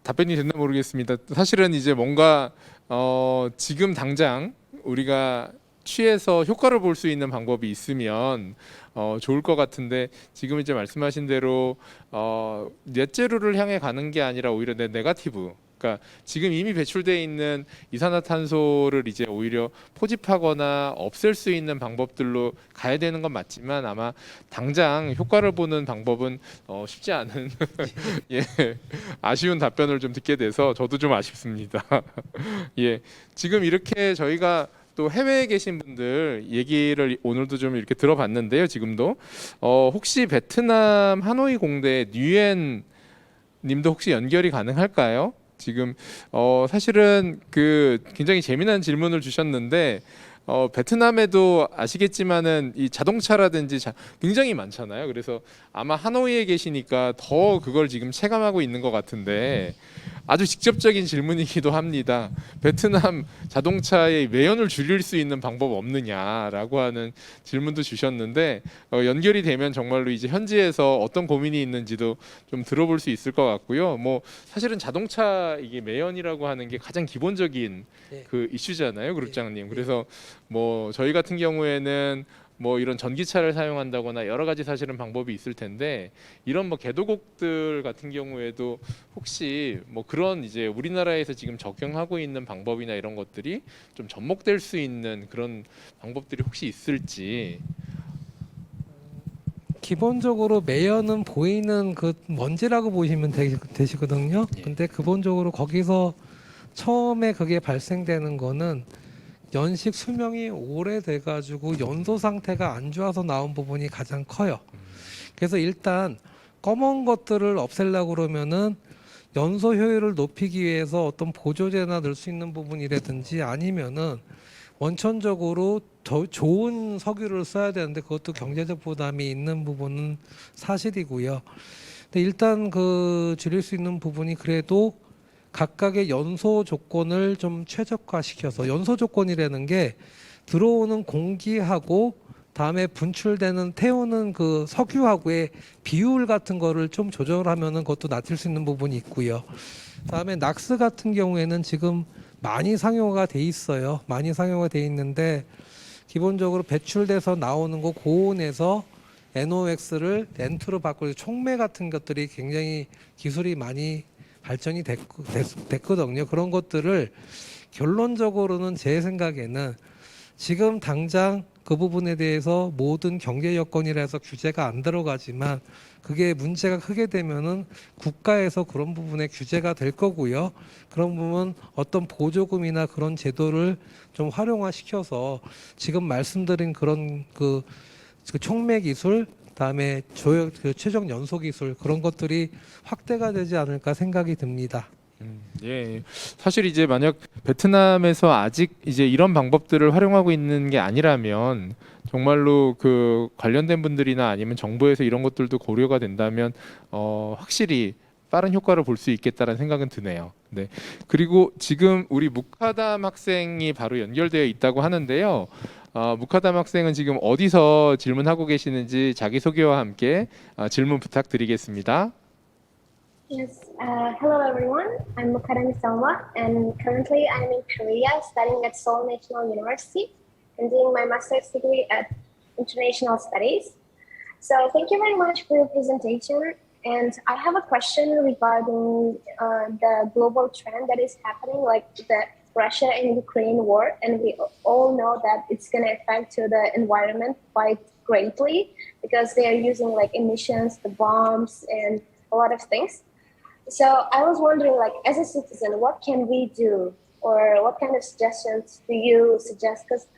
답변이 됐나 모르겠습니다. 사실은 이제 뭔가 지금 당장 우리가 취해서 효과를 볼 수 있는 방법이 있으면 좋을 것 같은데, 지금 이제 말씀하신 대로 넷제로를 향해 가는 게 아니라 오히려 네거티브, 그러니까 지금 이미 배출돼 있는 이산화탄소를 이제 오히려 포집하거나 없앨 수 있는 방법들로 가야 되는 건 맞지만, 아마 당장 효과를 보는 방법은 쉽지 않은 예, 아쉬운 답변을 좀 듣게 돼서 저도 좀 아쉽습니다. 예, 지금 이렇게 저희가 또 해외에 계신 분들 얘기를 오늘도 좀 이렇게 들어봤는데요. 지금도 혹시 베트남 하노이 공대 뉴엔 님도 혹시 연결이 가능할까요? 지금 사실은 그 굉장히 재미난 질문을 주셨는데, 베트남에도 아시겠지만은 이 자동차라든지 굉장히 많잖아요. 그래서 아마 하노이에 계시니까 더 그걸 지금 체감하고 있는 것 같은데, 아주 직접적인 질문이기도 합니다. 베트남 자동차의 매연을 줄일 수 있는 방법 없느냐라고 하는 질문도 주셨는데, 연결이 되면 정말로 이제 현지에서 어떤 고민이 있는지도 좀 들어볼 수 있을 것 같고요. 뭐 사실은 자동차 이게 매연이라고 하는 게 가장 기본적인 네. 그 이슈잖아요, 그룹장님. 네. 그래서 뭐 저희 같은 경우에는 뭐 이런 전기차를 사용한다거나 여러 가지 사실은 방법이 있을 텐데, 이런 뭐 개도국들 같은 경우에도 혹시 뭐 그런 이제 우리나라에서 지금 적용하고 있는 방법이나 이런 것들이 좀 접목될 수 있는 그런 방법들이 혹시 있을지. 기본적으로 매연은 보이는 그 먼지라고 보시면 되시거든요. 예. 근데 기본적으로 거기서 처음에 그게 발생되는 거는 연식 수명이 오래돼 가지고 연소 상태가 안 좋아서 나온 부분이 가장 커요. 그래서 일단 검은 것들을 없애려고 그러면은 연소 효율을 높이기 위해서 어떤 보조제나 넣을 수 있는 부분이라든지, 아니면은 원천적으로 더 좋은 석유를 써야 되는데 그것도 경제적 부담이 있는 부분은 사실이고요. 근데 일단 그 줄일 수 있는 부분이 그래도 각각의 연소 조건을 좀 최적화시켜서, 연소 조건이라는 게 들어오는 공기하고 다음에 분출되는 태우는 그 석유하고의 비율 같은 거를 좀 조절하면은 그것도 낮출 수 있는 부분이 있고요. 다음에 낙스 같은 경우에는 지금 많이 상용화가 돼 있어요. 많이 상용화가 돼 있는데, 기본적으로 배출돼서 나오는 거 고온에서 NOx를 N2로 바꾸는 촉매 같은 것들이 굉장히 기술이 많이 발전이 됐거든요. 그런 것들을 결론적으로는 제 생각에는 지금 당장 그 부분에 대해서 모든 경제 여건이라 해서 규제가 안 들어가지만, 그게 문제가 크게 되면은 국가에서 그런 부분에 규제가 될 거고요. 그런 부분 어떤 보조금이나 그런 제도를 좀 활용화시켜서 지금 말씀드린 그런 그 촉매 기술, 다음에 그 최적 연소 기술, 그런 것들이 확대가 되지 않을까 생각이 듭니다. 예. 사실 이제 만약 베트남에서 아직 이제 이런 방법들을 활용하고 있는 게 아니라면, 정말로 그 관련된 분들이나 아니면 정부에서 이런 것들도 고려가 된다면 확실히 빠른 효과를 볼 수 있겠다라는 생각은 드네요. 네. 그리고 지금 우리 묵하담 학생이 바로 연결되어 있다고 하는데요. 묵하담 학생은 지금 어디서 질문하고 계시는지 자기소개와 함께 질문 부탁드리겠습니다. Yes, hello everyone. I'm Mukarami Selma, and currently I'm in Korea studying at Seoul National University and doing my master's degree at International Studies. So thank you very much for your presentation. And I have a question regarding the global trend that is happening, like the Russia and Ukraine war, and we all know that it's going to affect to the environment quite greatly because they are using like emissions, the bombs, and a lot of things. So I was wondering, like, as a citizen, what can we do, or what kind of suggestions do you suggest? Because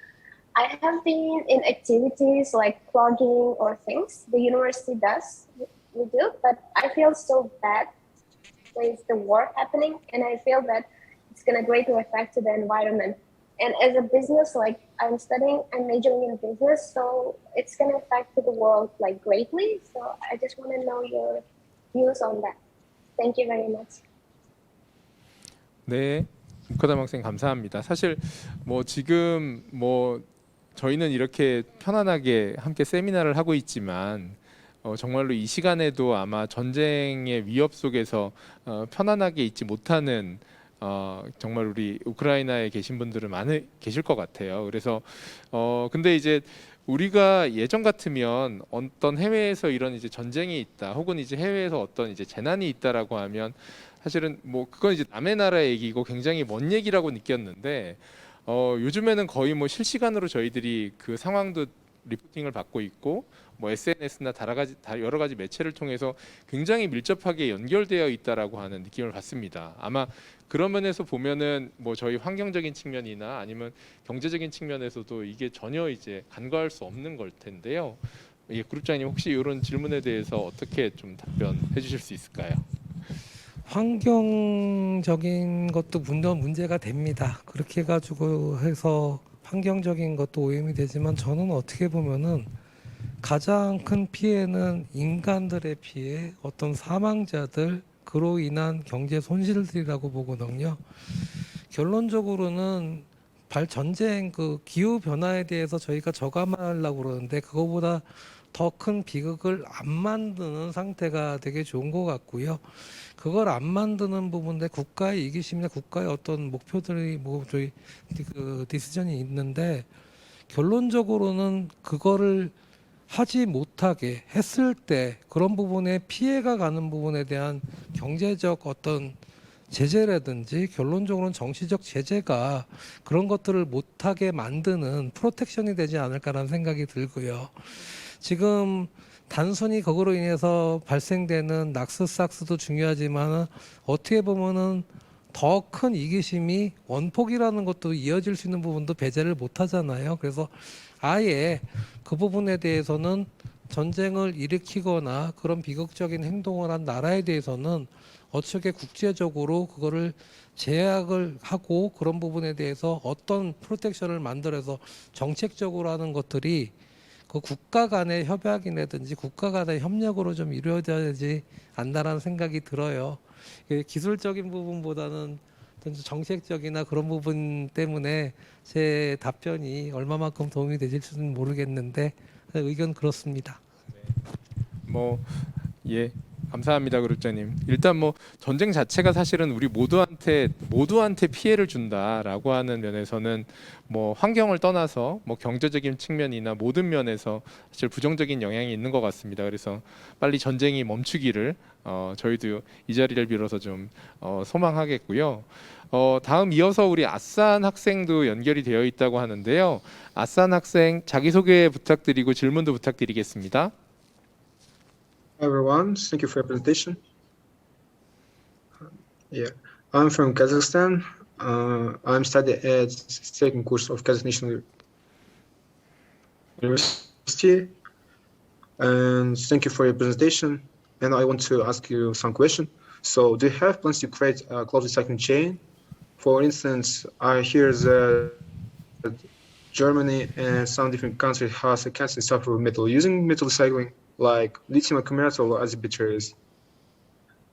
I have been in activities like blogging or things the university does we do, but I feel so bad with the war happening, and I feel that it's gonna greatly affect to the environment. And as a business, like I'm majoring in business, so it's gonna affect the world like greatly. So I just want to know your views on that. Thank you very much. 네, 무카담 학생 감사합니다. 사실 뭐 지금 뭐 저희는 이렇게 편안하게 함께 세미나를 하고 있지만 정말로 이 시간에도 아마 전쟁의 위협 속에서 편안하게 있지 못하는 정말 우리 우크라이나에 계신 분들은 많이 계실 것 같아요. 그래서 근데 이제 우리가 예전 같으면 어떤 해외에서 이런 이제 전쟁이 있다, 혹은 이제 해외에서 어떤 이제 재난이 있다라고 하면 사실은 뭐 그건 이제 남의 나라 얘기고 굉장히 먼 얘기라고 느꼈는데 요즘에는 거의 뭐 실시간으로 저희들이 그 상황도 리포팅을 받고 있고 뭐 SNS나 여러 가지 매체를 통해서 굉장히 밀접하게 연결되어 있다라고 하는 느낌을 받습니다. 아마 그런 면에서 보면은 뭐 저희 환경적인 측면이나 아니면 경제적인 측면에서도 이게 전혀 이제 간과할 수 없는 걸 텐데요. 예, 그룹장님 혹시 이런 질문에 대해서 어떻게 좀 답변해 주실 수 있을까요? 환경적인 것도 문제가 됩니다. 그렇게 해가지고 해서 환경적인 것도 오염이 되지만 저는 어떻게 보면은 가장 큰 피해는 인간들의 피해, 어떤 사망자들, 그로 인한 경제 손실들이라고 보거든요. 결론적으로는 전쟁 그 기후 변화에 대해서 저희가 저감하려고 그러는데 그거보다 더 큰 비극을 안 만드는 상태가 되게 좋은 것 같고요. 그걸 안 만드는 부분에 국가의 이기심이나 국가의 어떤 목표들이 뭐 저희 그 디시전이 있는데 결론적으로는 그거를 하지 못하게 했을 때 그런 부분에 피해가 가는 부분에 대한 경제적 어떤 제재라든지 결론적으로는 정치적 제재가 그런 것들을 못하게 만드는 프로텍션이 되지 않을까라는 생각이 들고요. 지금 단순히 그거로 인해서 발생되는 낙스삭스도 중요하지만 어떻게 보면은 더 큰 이기심이 원폭이라는 것도 이어질 수 있는 부분도 배제를 못 하잖아요. 그래서 아예 그 부분에 대해서는 전쟁을 일으키거나 그런 비극적인 행동을 한 나라에 대해서는 어떻게 국제적으로 그거를 제약을 하고 그런 부분에 대해서 어떤 프로텍션을 만들어서 정책적으로 하는 것들이 그 국가 간의 협약이라든지 국가 간의 협력으로 좀 이루어져야 되지 않나라는 생각이 들어요. 기술적인 부분보다는 정책적이나 그런 부분 때문에 제 답변이 얼마만큼 도움이 되실지는 모르겠는데 의견 그렇습니다. 뭐 예. 감사합니다, 그룹장님. 일단 뭐 전쟁 자체가 사실은 우리 모두한테 피해를 준다라고 하는 면에서는 뭐 환경을 떠나서 뭐 경제적인 측면이나 모든 면에서 사실 부정적인 영향이 있는 것 같습니다. 그래서 빨리 전쟁이 멈추기를 저희도 이 자리를 빌어서 좀 소망하겠고요. 다음 이어서 우리 아산 학생도 연결이 되어 있다고 하는데요. 아산 학생 자기소개 부탁드리고 질문도 부탁드리겠습니다. Hi everyone, thank you for your presentation. Yeah, I'm from Kazakhstan. I'm studying at second course of Kazakh National University. And thank you for your presentation. And I want to ask you some questions. So, do you have plans to create a closed recycling chain? For instance, I hear that Germany and some different countries has a cancer suffer with metal using metal recycling, like lithium accumulators or other batteries.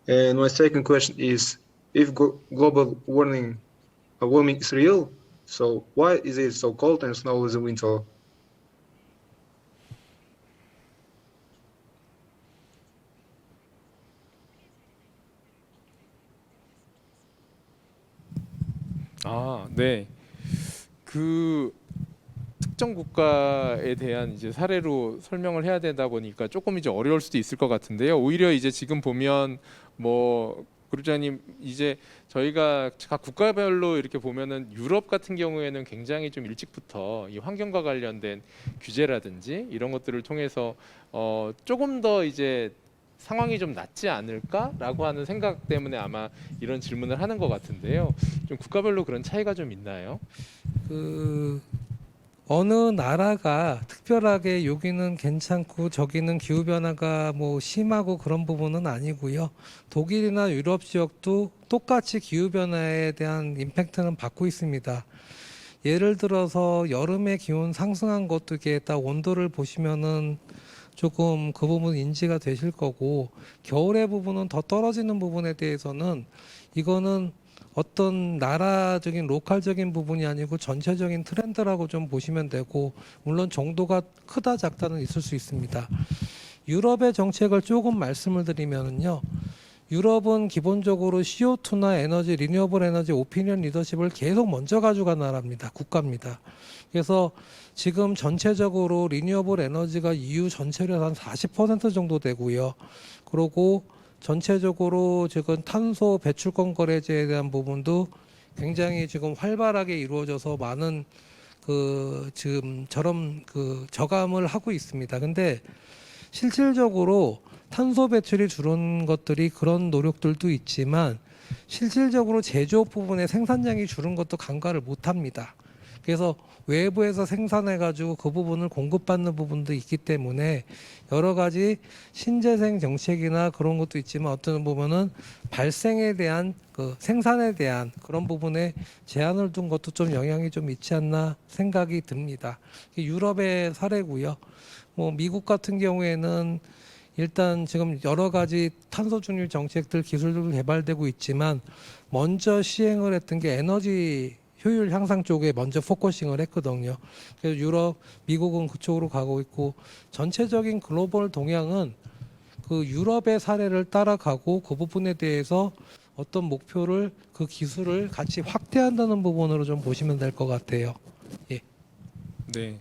And my second question is, if global warming is real, so why is it so cold and snow in the winter? 아, 네. 그 특정 국가에 대한 이제 사례로 설명을 해야 되다 보니까 조금 이제 어려울 수도 있을 것 같은데요. 오히려 이제 지금 보면 뭐 그룹장님 이제 저희가 각 국가별로 이렇게 보면은 유럽 같은 경우에는 굉장히 좀 일찍부터 이 환경과 관련된 규제라든지 이런 것들을 통해서 조금 더 이제 상황이 좀 낫지 않을까라고 하는 생각 때문에 아마 이런 질문을 하는 것 같은데요. 좀 국가별로 그런 차이가 좀 있나요? 그 어느 나라가 특별하게 여기는 괜찮고 저기는 기후 변화가 뭐 심하고 그런 부분은 아니고요. 독일이나 유럽 지역도 똑같이 기후 변화에 대한 임팩트는 받고 있습니다. 예를 들어서 여름에 기온 상승한 것도 이게 딱 온도를 보시면은 조금 그 부분 인지가 되실 거고, 겨울의 부분은 더 떨어지는 부분에 대해서는 이거는 어떤 나라적인 로컬적인 부분이 아니고 전체적인 트렌드라고 좀 보시면 되고, 물론 정도가 크다 작다는 있을 수 있습니다. 유럽의 정책을 조금 말씀을 드리면은요, 유럽은 기본적으로 CO2나 에너지, 리뉴어블 에너지 오피니언 리더십을 계속 먼저 가져간 나라입니다. 국가입니다. 그래서 지금 전체적으로 리뉴어블 에너지가 EU 전체로 한 40% 정도 되고요. 그리고 전체적으로 지금 탄소 배출권 거래제에 대한 부분도 굉장히 지금 활발하게 이루어져서 많은 지금 저감을 하고 있습니다. 근데 실질적으로 탄소 배출이 줄은 것들이 그런 노력들도 있지만 실질적으로 제조업 부분에 생산량이 줄은 것도 간과를 못 합니다. 그래서 외부에서 생산해 가지고 그 부분을 공급받는 부분도 있기 때문에 여러 가지 신재생 정책이나 그런 것도 있지만 어떤 부분은 발생에 대한 생산에 대한 그런 부분에 제한을 둔 것도 좀 영향이 좀 있지 않나 생각이 듭니다. 유럽의 사례고요. 뭐 미국 같은 경우에는 일단 지금 여러 가지 탄소 중립 정책들 기술들 개발되고 있지만 먼저 시행을 했던 게 에너지 효율 향상 쪽에 먼저 포커싱을 했거든요. 그래서 유럽, 미국은 그쪽으로 가고 있고 전체적인 글로벌 동향은 그 유럽의 사례를 따라가고 그 부분에 대해서 어떤 목표를 그 기술을 같이 확대한다는 부분으로 좀 보시면 될 것 같아요. 예. 네.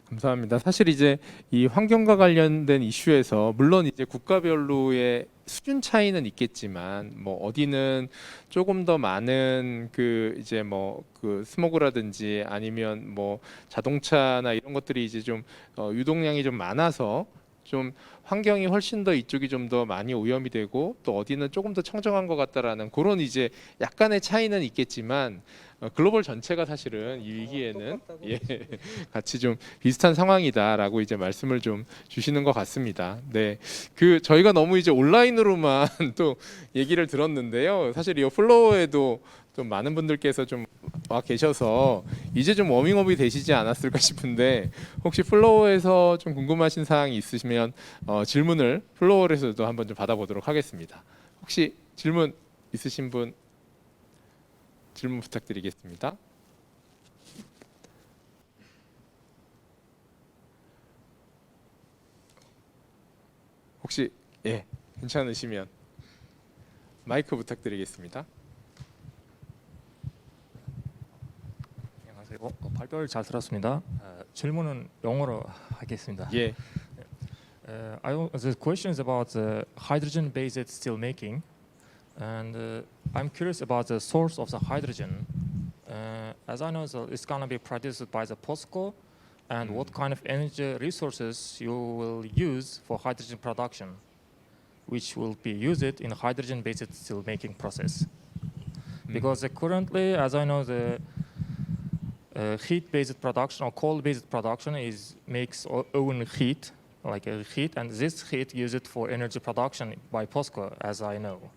감사합니다. 사실 이제 이 환경과 관련된 이슈에서 물론 이제 국가별로의 수준 차이는 있겠지만 뭐 어디는 조금 더 많은 이제 뭐 스모그라든지 아니면 뭐 자동차나 이런 것들이 이제 좀 유동량이 좀 많아서 좀 환경이 훨씬 더 이쪽이 좀 더 많이 오염이 되고 또 어디는 조금 더 청정한 것 같다라는 그런 이제 약간의 차이는 있겠지만 글로벌 전체가 사실은 이 위기에는 같이 좀 비슷한 상황이다라고 이제 말씀을 좀 주시는 것 같습니다. 네, 저희가 너무 이제 온라인으로만 또 얘기를 들었는데요. 사실 이 플로어에도 좀 많은 분들께서 좀 와 계셔서 이제 좀 워밍업이 되시지 않았을까 싶은데 혹시 플로어에서 좀 궁금하신 사항이 있으시면 질문을 플로어에서도 한번 좀 받아보도록 하겠습니다. 혹시 질문 있으신 분 질문 부탁드리겠습니다. 혹시 괜찮으시면 마이크 부탁드리겠습니다. 안녕하세요. 발표를 잘 들었습니다. 질문은 영어로 하겠습니다. 예. The question is about the hydrogen-based steel making, and I'm curious about the source of the hydrogen. As I know, it's gonna be produced by the POSCO, and what kind of energy resources you will use for hydrogen production, which will be used in hydrogen-based steel making process. Because currently, as I know, the heat-based production or coal-based production makes own heat, like a heat, and this heat used for energy production by POSCO, as I know.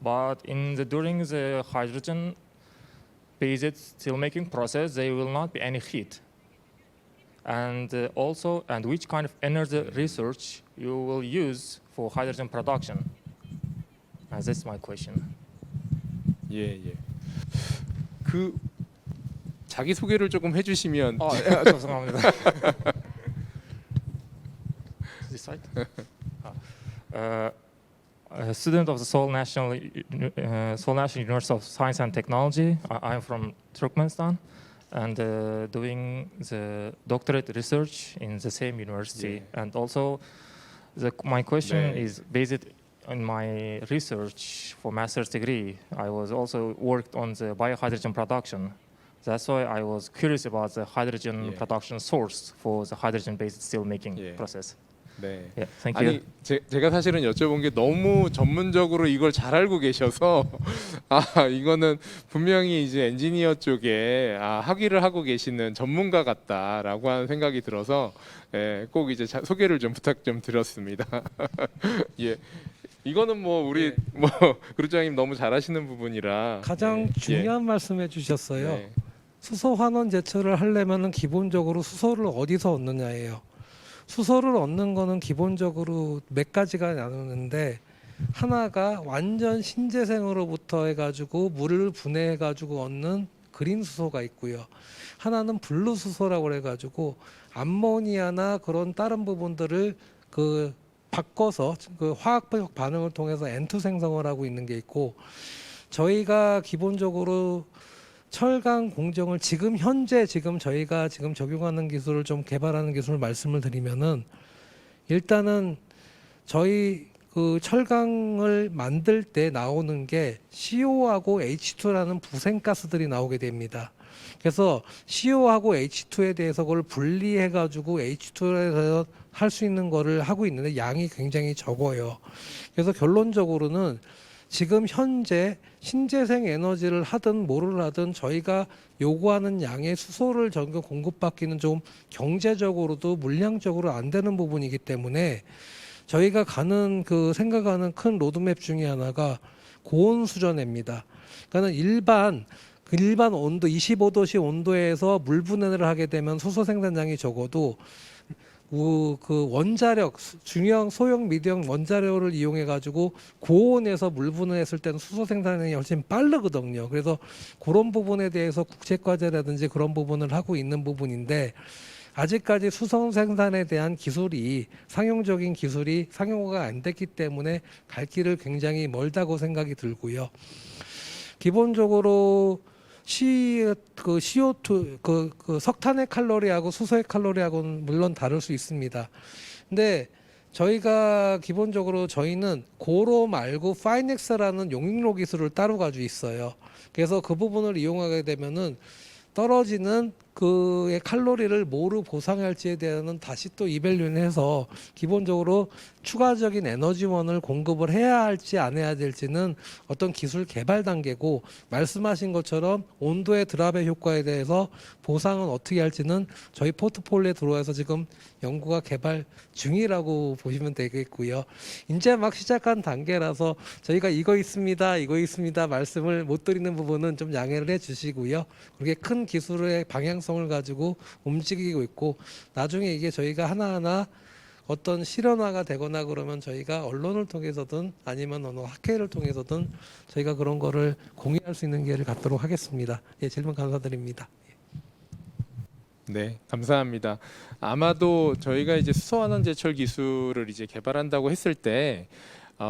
But during the hydrogen-based steel-making process, there will not be any heat. And which kind of energy research you will use for hydrogen production? That's my question. 예. 자기 소개를 조금 해주시면. 죄송합니다. This side? A student of the Seoul National University of Science and Technology. I'm from Turkmenistan, and doing the doctorate research in the same university. And also, my question is based on my research for master's degree. I was also worked on the biohydrogen production. That's why I was curious about the hydrogen production source for the hydrogen-based steel making process. Yeah, thank 아니 you. 제가 사실은 여쭤본 게 너무 전문적으로 이걸 잘 알고 계셔서 이거는 분명히 이제 엔지니어 쪽에 학위를 하고 계시는 전문가 같다라고 하는 생각이 들어서 꼭 이제 소개를 좀 부탁 좀 드렸습니다. 예. 이거는 뭐 우리 뭐 그루장님 너무 잘하시는 부분이라 가장 중요한 말씀해 주셨어요. 네. 수소 환원 제철을 하려면은 기본적으로 수소를 어디서 얻느냐예요. 수소를 얻는 거는 기본적으로 몇 가지가 나누는데 하나가 완전 신재생으로부터 해가지고 물을 분해해가지고 얻는 그린 수소가 있고요. 하나는 블루 수소라고 해가지고 암모니아나 그런 다른 부분들을 그 바꿔서 그 화학적 반응을 통해서 N2 생성을 하고 있는 게 있고, 저희가 기본적으로 철강 공정을 지금 저희가 지금 적용하는 기술을 좀 개발하는 기술을 말씀을 드리면은, 일단은 저희 그 철강을 만들 때 나오는 게 CO하고 H2라는 부생가스들이 나오게 됩니다. 그래서 CO하고 H2에 대해서 그걸 분리해 가지고 H2에서 할 수 있는 거를 하고 있는데 양이 굉장히 적어요. 그래서 결론적으로는 지금 현재 신재생 에너지를 하든 뭐를 하든 저희가 요구하는 양의 수소를 전부 공급받기는 좀 경제적으로도 물량적으로 안 되는 부분이기 때문에 저희가 생각하는 큰 로드맵 중에 하나가 고온 수전입니다. 그러니까 일반 온도 25도씨 온도에서 물 분해를 하게 되면 수소 생산량이 적어도 그 원자력, 중형, 소형, 미디엄 원자력을 이용해 가지고 고온에서 물 분해했을 때는 수소 생산량이 훨씬 빠르거든요. 그래서 그런 부분에 대해서 국제과제라든지 그런 부분을 하고 있는 부분인데, 아직까지 수소 생산에 대한 상용적인 기술이 상용화가 안 됐기 때문에 갈 길을 굉장히 멀다고 생각이 들고요. 기본적으로 CO2 그 석탄의 칼로리하고 수소의 칼로리하고는 물론 다를 수 있습니다. 근데 저희가 기본적으로 저희는 고로 말고 파이넥스라는 용융로 기술을 따로 가지고 있어요. 그래서 그 부분을 이용하게 되면은 떨어지는 그의 칼로리를 뭐로 보상할지에 대한 다시 또 이밸류해서 기본적으로 추가적인 에너지원을 공급을 해야 할지 안 해야 될지는 어떤 기술 개발 단계고, 말씀하신 것처럼 온도의 드랍의 효과에 대해서 보상은 어떻게 할지는 저희 포트폴리오에 들어와서 지금 연구가 개발 중이라고 보시면 되겠고요. 이제 막 시작한 단계라서 저희가 이거 있습니다 말씀을 못 드리는 부분은 좀 양해를 해 주시고요. 그렇게 큰 기술의 방향성을 가지고 움직이고 있고, 나중에 이게 저희가 하나하나 어떤 실현화가 되거나 그러면 저희가 언론을 통해서든 아니면 어느 학회를 통해서든 저희가 그런 거를 공유할 수 있는 기회를 갖도록 하겠습니다. 예, 질문 감사드립니다. 네, 감사합니다. 아마도 저희가 이제 수소환원 제철 기술을 이제 개발한다고 했을 때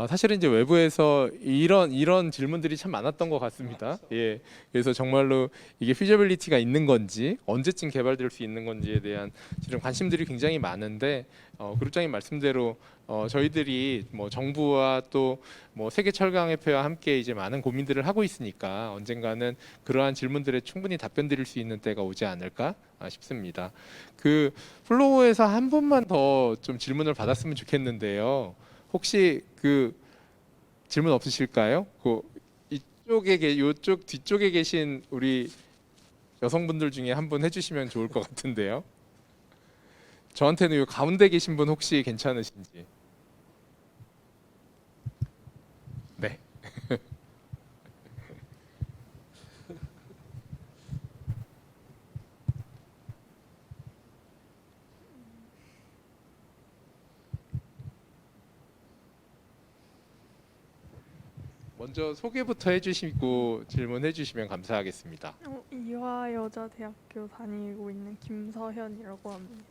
사실은 이제 외부에서 이런 질문들이 참 많았던 것 같습니다. 예, 그래서 정말로 이게 피저빌리티가 있는 건지, 언제쯤 개발될 수 있는 건지에 대한 지금 관심들이 굉장히 많은데, 그룹장님 말씀대로 저희들이 뭐 정부와 또 뭐 세계 철강협회와 함께 이제 많은 고민들을 하고 있으니까 언젠가는 그러한 질문들에 충분히 답변 드릴 수 있는 때가 오지 않을까 싶습니다. 그 플로우에서 한 분만 더 좀 질문을 받았으면 좋겠는데요. 혹시 그 질문 없으실까요? 그 이쪽 뒤쪽에 계신 우리 여성분들 중에 한 분 해주시면 좋을 것 같은데요. 저한테는 이 가운데 계신 분 혹시 괜찮으신지? 네. 먼저 소개부터 해주시고 질문해 주시면 감사하겠습니다. 이화여자대학교 다니고 있는 김서현이라고 합니다.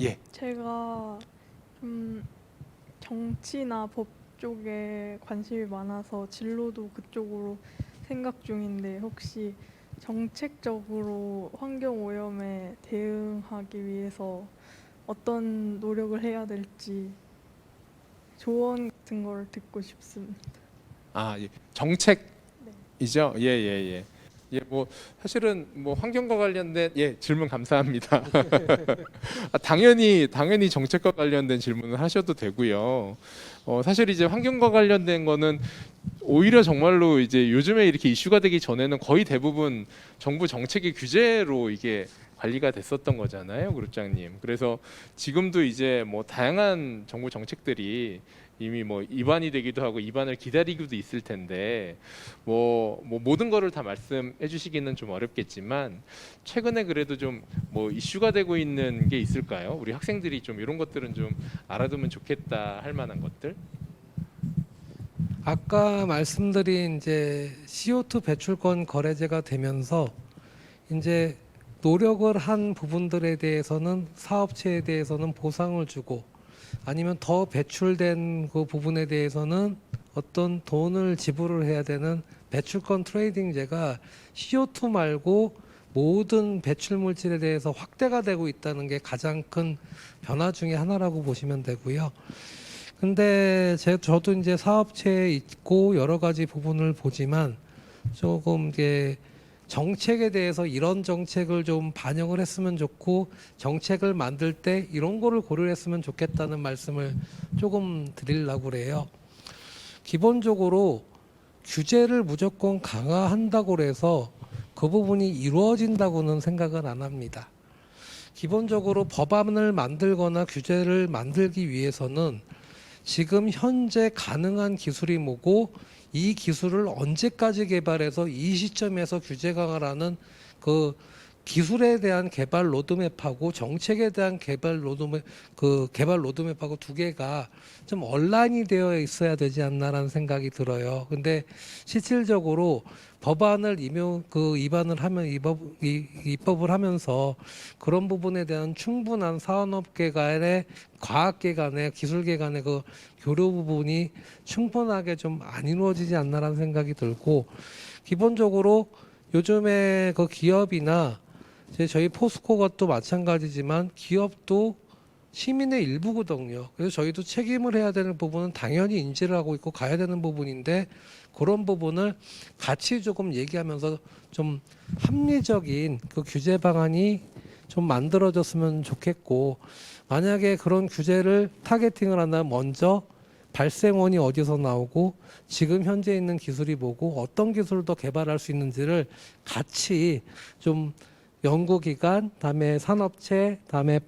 예. 제가 좀 정치나 법 쪽에 관심이 많아서 진로도 그쪽으로 생각 중인데, 혹시 정책적으로 환경 오염에 대응하기 위해서 어떤 노력을 해야 될지 조언 같은 걸 듣고 싶습니다. 예. 정책이죠? 예. 예, 뭐 사실은 뭐 환경과 관련된 질문 감사합니다. 당연히 정책과 관련된 질문을 하셔도 되고요. 사실 이제 환경과 관련된 거는 오히려 정말로 이제 요즘에 이렇게 이슈가 되기 전에는 거의 대부분 정부 정책의 규제로 이게 관리가 됐었던 거잖아요, 그룹장님. 그래서 지금도 이제 뭐 다양한 정부 정책들이 이미 뭐 입안이 되기도 하고 입안을 기다리고도 있을 텐데 뭐 모든 거를 다 말씀해 주시기는 좀 어렵겠지만 최근에 그래도 좀 뭐 이슈가 되고 있는 게 있을까요? 우리 학생들이 좀 이런 것들은 좀 알아두면 좋겠다 할 만한 것들. 아까 말씀드린 이제 CO2 배출권 거래제가 되면서 이제 노력을 한 부분들에 대해서는 사업체에 대해서는 보상을 주고 아니면 더 배출된 그 부분에 대해서는 어떤 돈을 지불을 해야 되는 배출권 트레이딩제가 CO2 말고 모든 배출 물질에 대해서 확대가 되고 있다는 게 가장 큰 변화 중에 하나라고 보시면 되고요. 근데 저도 이제 사업체에 있고 여러 가지 부분을 보지만 조금 이게 정책에 대해서 이런 정책을 좀 반영을 했으면 좋고 정책을 만들 때 이런 거를 고려했으면 좋겠다는 말씀을 조금 드리려고 그래요. 기본적으로 규제를 무조건 강화한다고 해서 그 부분이 이루어진다고는 생각은 안 합니다. 기본적으로 법안을 만들거나 규제를 만들기 위해서는 지금 현재 가능한 기술이 뭐고 이 기술을 언제까지 개발해서 이 시점에서 규제 강화라는 그 기술에 대한 개발 로드맵하고 정책에 대한 개발 로드맵하고 두 개가 좀 얼라인이 되어 있어야 되지 않나라는 생각이 들어요. 근데 실질적으로 법안을 입안을 하면 입법을 하면서 그런 부분에 대한 충분한 산업계 간의 과학계 간의 기술계 간의 그 교류 부분이 충분하게 좀 안 이루어지지 않나라는 생각이 들고 기본적으로 요즘에 그 기업이나 저희 포스코가 또 마찬가지지만 기업도 시민의 일부거든요. 그래서 저희도 책임을 해야 되는 부분은 당연히 인지를 하고 있고 가야 되는 부분인데 그런 부분을 같이 조금 얘기하면서 좀 합리적인 그 규제 방안이 좀 만들어졌으면 좋겠고 만약에 그런 규제를 타겟팅을 한다면 먼저 발생원이 어디서 나오고 지금 현재 있는 기술이 뭐고 어떤 기술을 더 개발할 수 있는지를 같이 좀 연구기관, 다음에 산업체, 다음에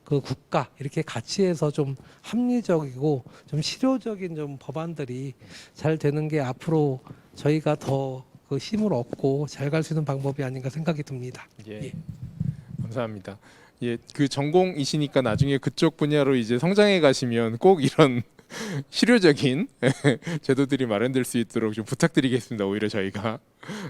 그 국가 이렇게 같이 해서 좀 합리적이고 좀 실효적인 좀 법안들이 잘 되는 게 앞으로 저희가 더 그 힘을 얻고 잘 갈 수 있는 방법이 아닌가 생각이 듭니다. 예. 감사합니다. 예, 그 전공이시니까 나중에 그쪽 분야로 이제 성장해 가시면 꼭 이런 실효적인 제도들이 마련될 수 있도록 좀 부탁드리겠습니다. 오히려 저희가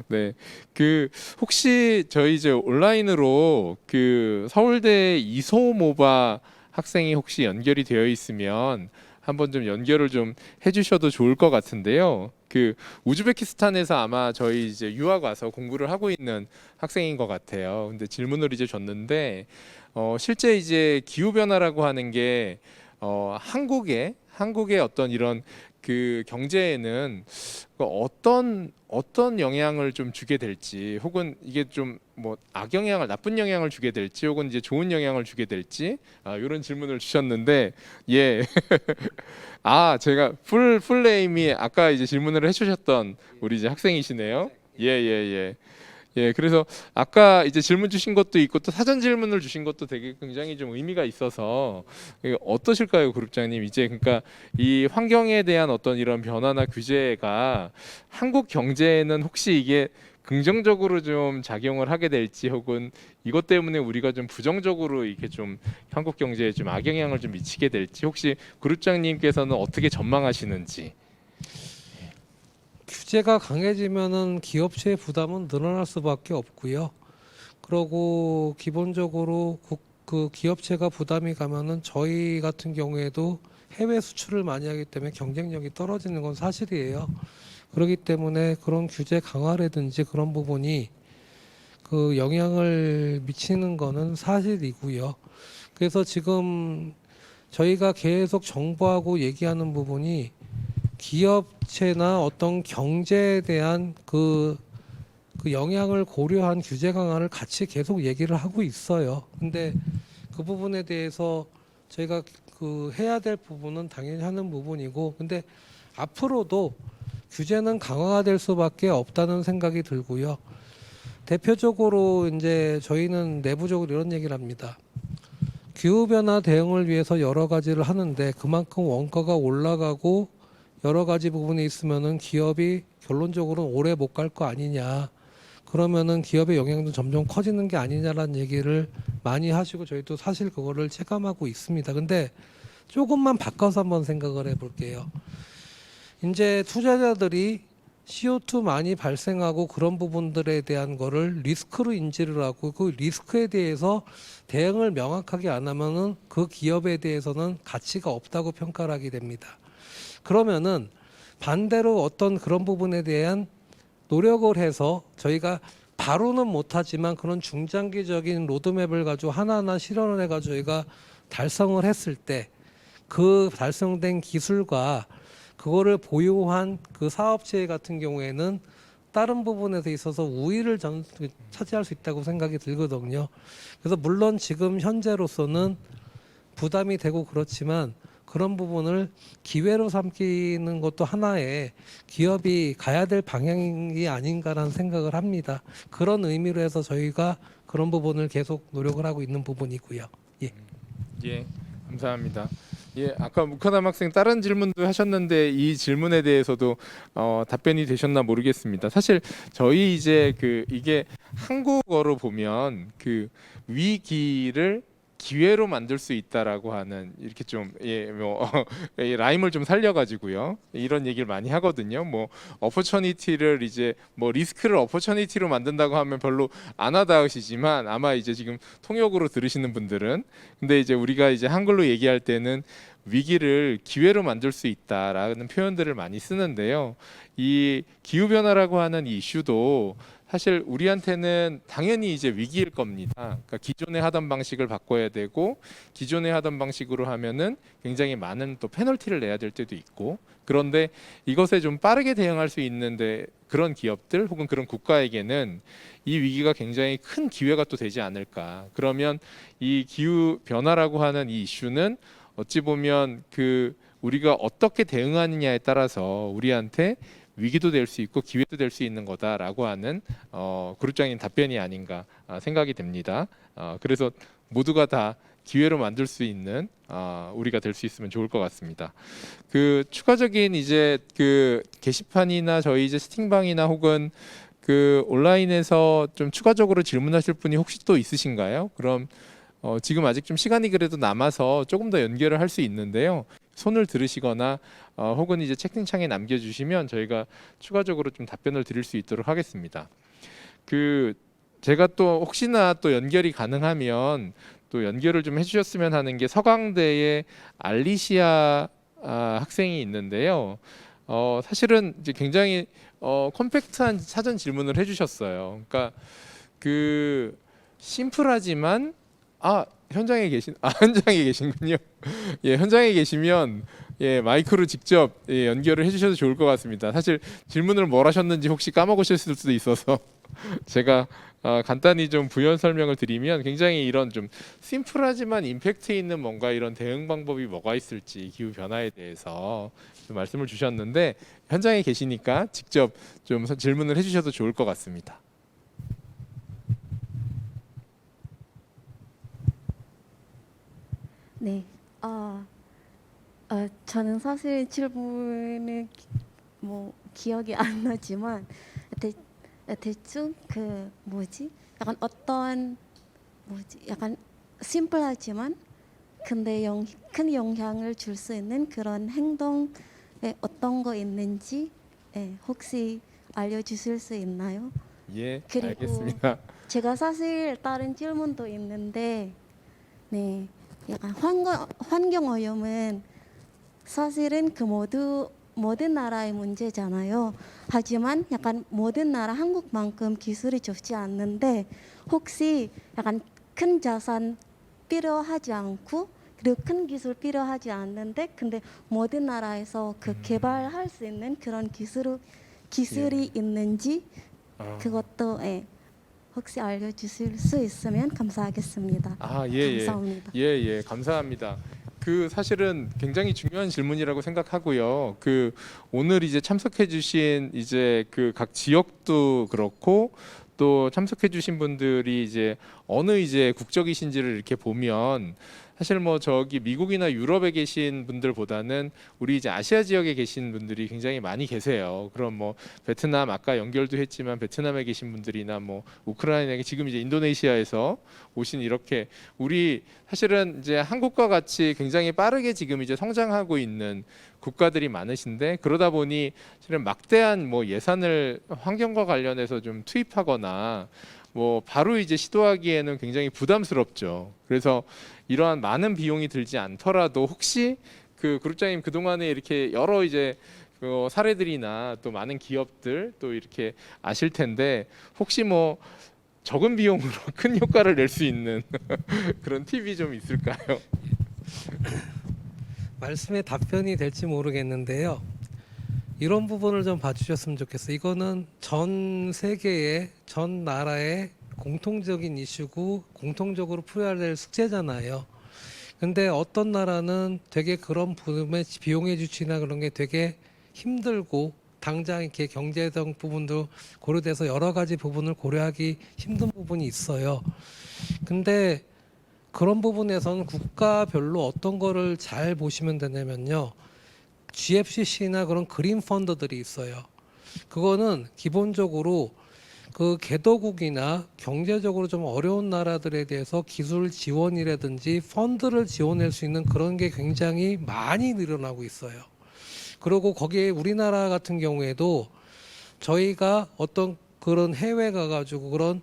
네, 그 혹시 저희 이제 온라인으로 그 서울대 이소모바 학생이 혹시 연결이 되어 있으면 한번 좀 연결을 좀 해주셔도 좋을 것 같은데요. 그 우즈베키스탄에서 아마 저희 이제 유학 와서 공부를 하고 있는 학생인 것 같아요. 근데 질문을 이제 줬는데 실제 이제 기후 변화라고 하는 게 한국의 어떤 이런 그 경제에는 어떤 영향을 좀 주게 될지 혹은 이게 좀 뭐 악영향을 나쁜 영향을 주게 될지 혹은 이제 좋은 영향을 주게 될지 이런 질문을 주셨는데 예. 제가 풀네임이 아까 이제 질문을 해주셨던 우리 이제 학생이시네요. 예. 예, 그래서 아까 이제 질문 주신 것도 있고 또 사전 질문을 주신 것도 되게 굉장히 좀 의미가 있어서 어떠실까요, 그룹장님? 이제 그러니까 이 환경에 대한 어떤 이런 변화나 규제가 한국 경제에는 혹시 이게 긍정적으로 좀 작용을 하게 될지 혹은 이것 때문에 우리가 좀 부정적으로 이렇게 좀 한국 경제에 좀 악영향을 좀 미치게 될지 혹시 그룹장님께서는 어떻게 전망하시는지? 규제가 강해지면은 기업체의 부담은 늘어날 수밖에 없고요. 그리고 기본적으로 그 기업체가 부담이 가면은 저희 같은 경우에도 해외 수출을 많이 하기 때문에 경쟁력이 떨어지는 건 사실이에요. 그렇기 때문에 그런 규제 강화라든지 그런 부분이 그 영향을 미치는 거는 사실이고요. 그래서 지금 저희가 계속 정부하고 얘기하는 부분이 기업체나 어떤 경제에 대한 그 그 영향을 고려한 규제 강화를 같이 계속 얘기를 하고 있어요. 근데 그 부분에 대해서 저희가 그 해야 될 부분은 당연히 하는 부분이고, 근데 앞으로도 규제는 강화가 될 수밖에 없다는 생각이 들고요. 대표적으로 이제 저희는 내부적으로 이런 얘기를 합니다. 기후변화 대응을 위해서 여러 가지를 하는데 그만큼 원가가 올라가고 여러 가지 부분이 있으면은 기업이 결론적으로는 오래 못 갈 거 아니냐. 그러면은 기업의 영향도 점점 커지는 게 아니냐라는 얘기를 많이 하시고 저희도 사실 그거를 체감하고 있습니다. 근데 조금만 바꿔서 한번 생각을 해볼게요. 이제 투자자들이 CO2 많이 발생하고 그런 부분들에 대한 거를 리스크로 인지를 하고 그 리스크에 대해서 대응을 명확하게 안 하면은 그 기업에 대해서는 가치가 없다고 평가를 하게 됩니다. 그러면은 반대로 어떤 그런 부분에 대한 노력을 해서 저희가 바로는 못하지만 그런 중장기적인 로드맵을 가지고 하나하나 실현을 해가지고 저희가 달성을 했을 때 그 달성된 기술과 그거를 보유한 그 사업체 같은 경우에는 다른 부분에서 있어서 우위를 차지할 수 있다고 생각이 들거든요. 그래서 물론 지금 현재로서는 부담이 되고 그렇지만 그런 부분을 기회로 삼기는 것도 하나의 기업이 가야 될 방향이 아닌가라는 생각을 합니다. 그런 의미로 해서 저희가 그런 부분을 계속 노력을 하고 있는 부분이고요. 예. 예, 감사합니다. 예, 아까 무카담 학생 다른 질문도 하셨는데 이 질문에 대해서도 답변이 되셨나 모르겠습니다. 사실 저희 이제 이게 한국어로 보면 그 위기를 기회로 만들 수 있다라고 하는 이렇게 좀 라임을 좀 살려가지고요 이런 얘기를 많이 하거든요. 뭐 어퍼처니티를 이제 뭐 리스크를 어퍼처니티로 만든다고 하면 별로 안 와닿으시지만 아마 이제 지금 통역으로 들으시는 분들은 근데 이제 우리가 이제 한글로 얘기할 때는 위기를 기회로 만들 수 있다라는 표현들을 많이 쓰는데요. 이 기후 변화라고 하는 이 이슈도 사실 우리한테는 당연히 이제 위기일 겁니다. 그러니까 기존에 하던 방식을 바꿔야 되고 기존에 하던 방식으로 하면은 굉장히 많은 또 페널티를 내야 될 때도 있고 그런데 이것에 좀 빠르게 대응할 수 있는데 그런 기업들 혹은 그런 국가에게는 이 위기가 굉장히 큰 기회가 또 되지 않을까. 그러면 이 기후 변화라고 하는 이 이슈는 어찌 보면 우리가 어떻게 대응하느냐에 따라서 우리한테 위기도 될 수 있고 기회도 될 수 있는 거다라고 하는 그룹장인 답변이 아닌가 생각이 됩니다. 그래서 모두가 다 기회로 만들 수 있는 우리가 될 수 있으면 좋을 것 같습니다. 추가적인 이제 게시판이나 저희 이제 채팅방이나 혹은 온라인에서 좀 추가적으로 질문하실 분이 혹시 또 있으신가요? 그럼 지금 아직 좀 시간이 그래도 남아서 조금 더 연결을 할 수 있는데요. 손을 들으시거나 혹은 이제 채팅창에 남겨주시면 저희가 추가적으로 좀 답변을 드릴 수 있도록 하겠습니다. 제가 또 혹시나 또 연결이 가능하면 또 연결을 좀 해주셨으면 하는 게 서강대의 알리시아 학생이 있는데요. 사실은 이제 굉장히 컴팩트한 사전 질문을 해주셨어요. 그러니까 심플하지만 현장에 계신군요. 예, 현장에 계시면 마이크로 직접 연결을 해주셔도 좋을 것 같습니다. 사실 질문을 뭘 하셨는지 혹시 까먹으실 수도 있어서 제가 간단히 좀 부연 설명을 드리면 굉장히 이런 좀 심플하지만 임팩트 있는 뭔가 이런 대응 방법이 뭐가 있을지 기후 변화에 대해서 좀 말씀을 주셨는데 현장에 계시니까 직접 좀 질문을 해주셔도 좋을 것 같습니다. 네, 저는 사실 질문을 기억이 안 나지만 대충 약간 약간 심플하지만 근데 큰 영향을 줄 수 있는 그런 행동에 어떤 거 있는지 혹시 알려주실 수 있나요? 예, 그리고 알겠습니다. 제가 사실 다른 질문도 있는데 네. 약간 환경 오염은 사실은 모든 나라의 문제잖아요. 하지만 약간 모든 나라 한국만큼 기술이 좋지 않는데 혹시 약간 큰 자산 필요하지 않고 그리고 큰 기술 필요하지 않는데 근데 모든 나라에서 개발할 수 있는 그런 기술이 있는지 그것도 혹시 알려주실 수 있으면 감사하겠습니다. 감사합니다. 예, 감사합니다. 그 사실은 굉장히 중요한 질문이라고 생각하고요. 그 오늘 이제 참석해주신 이제 그 각 지역도 그렇고 또 참석해주신 분들이 이제 어느 이제 국적이신지를 이렇게 보면 사실 뭐 저기 미국이나 유럽에 계신 분들보다는 우리 이제 아시아 지역에 계신 분들이 굉장히 많이 계세요. 그럼 뭐 베트남 아까 연결도 했지만 베트남에 계신 분들이나 뭐 우크라이나에 지금 이제 인도네시아에서 오신 이렇게 우리 사실은 이제 한국과 같이 굉장히 빠르게 지금 이제 성장하고 있는 국가들이 많으신데 그러다 보니 실은 막대한 뭐 예산을 환경과 관련해서 좀 투입하거나 뭐 바로 이제 시도하기에는 굉장히 부담스럽죠. 그래서 이러한 많은 비용이 들지 않더라도 혹시 그 그룹장님 그동안에 이렇게 여러 이제 그 사례들이나 또 많은 기업들 또 이렇게 아실 텐데 혹시 뭐 적은 비용으로 큰 효과를 낼 수 있는 그런 팁이 좀 있을까요? 말씀에 답변이 될지 모르겠는데요. 이런 부분을 좀 봐주셨으면 좋겠어요. 이거는 전 세계의 전 나라의 공통적인 이슈고 공통적으로 풀어야 될 숙제잖아요. 근데 어떤 나라는 되게 그런 부분에 비용의 주치나 그런 게 되게 힘들고 당장 이렇게 경제적 부분도 고려돼서 여러 가지 부분을 고려하기 힘든 부분이 있어요. 근데 그런 부분에서는 국가별로 어떤 거를 잘 보시면 되냐면요. GFCC나 그런 그린 펀드들이 있어요. 그거는 기본적으로 그 개도국이나 경제적으로 좀 어려운 나라들에 대해서 기술 지원이라든지 펀드를 지원할 수 있는 그런 게 굉장히 많이 늘어나고 있어요. 그리고 거기에 우리나라 같은 경우에도 저희가 어떤 그런 해외 가가지고 그런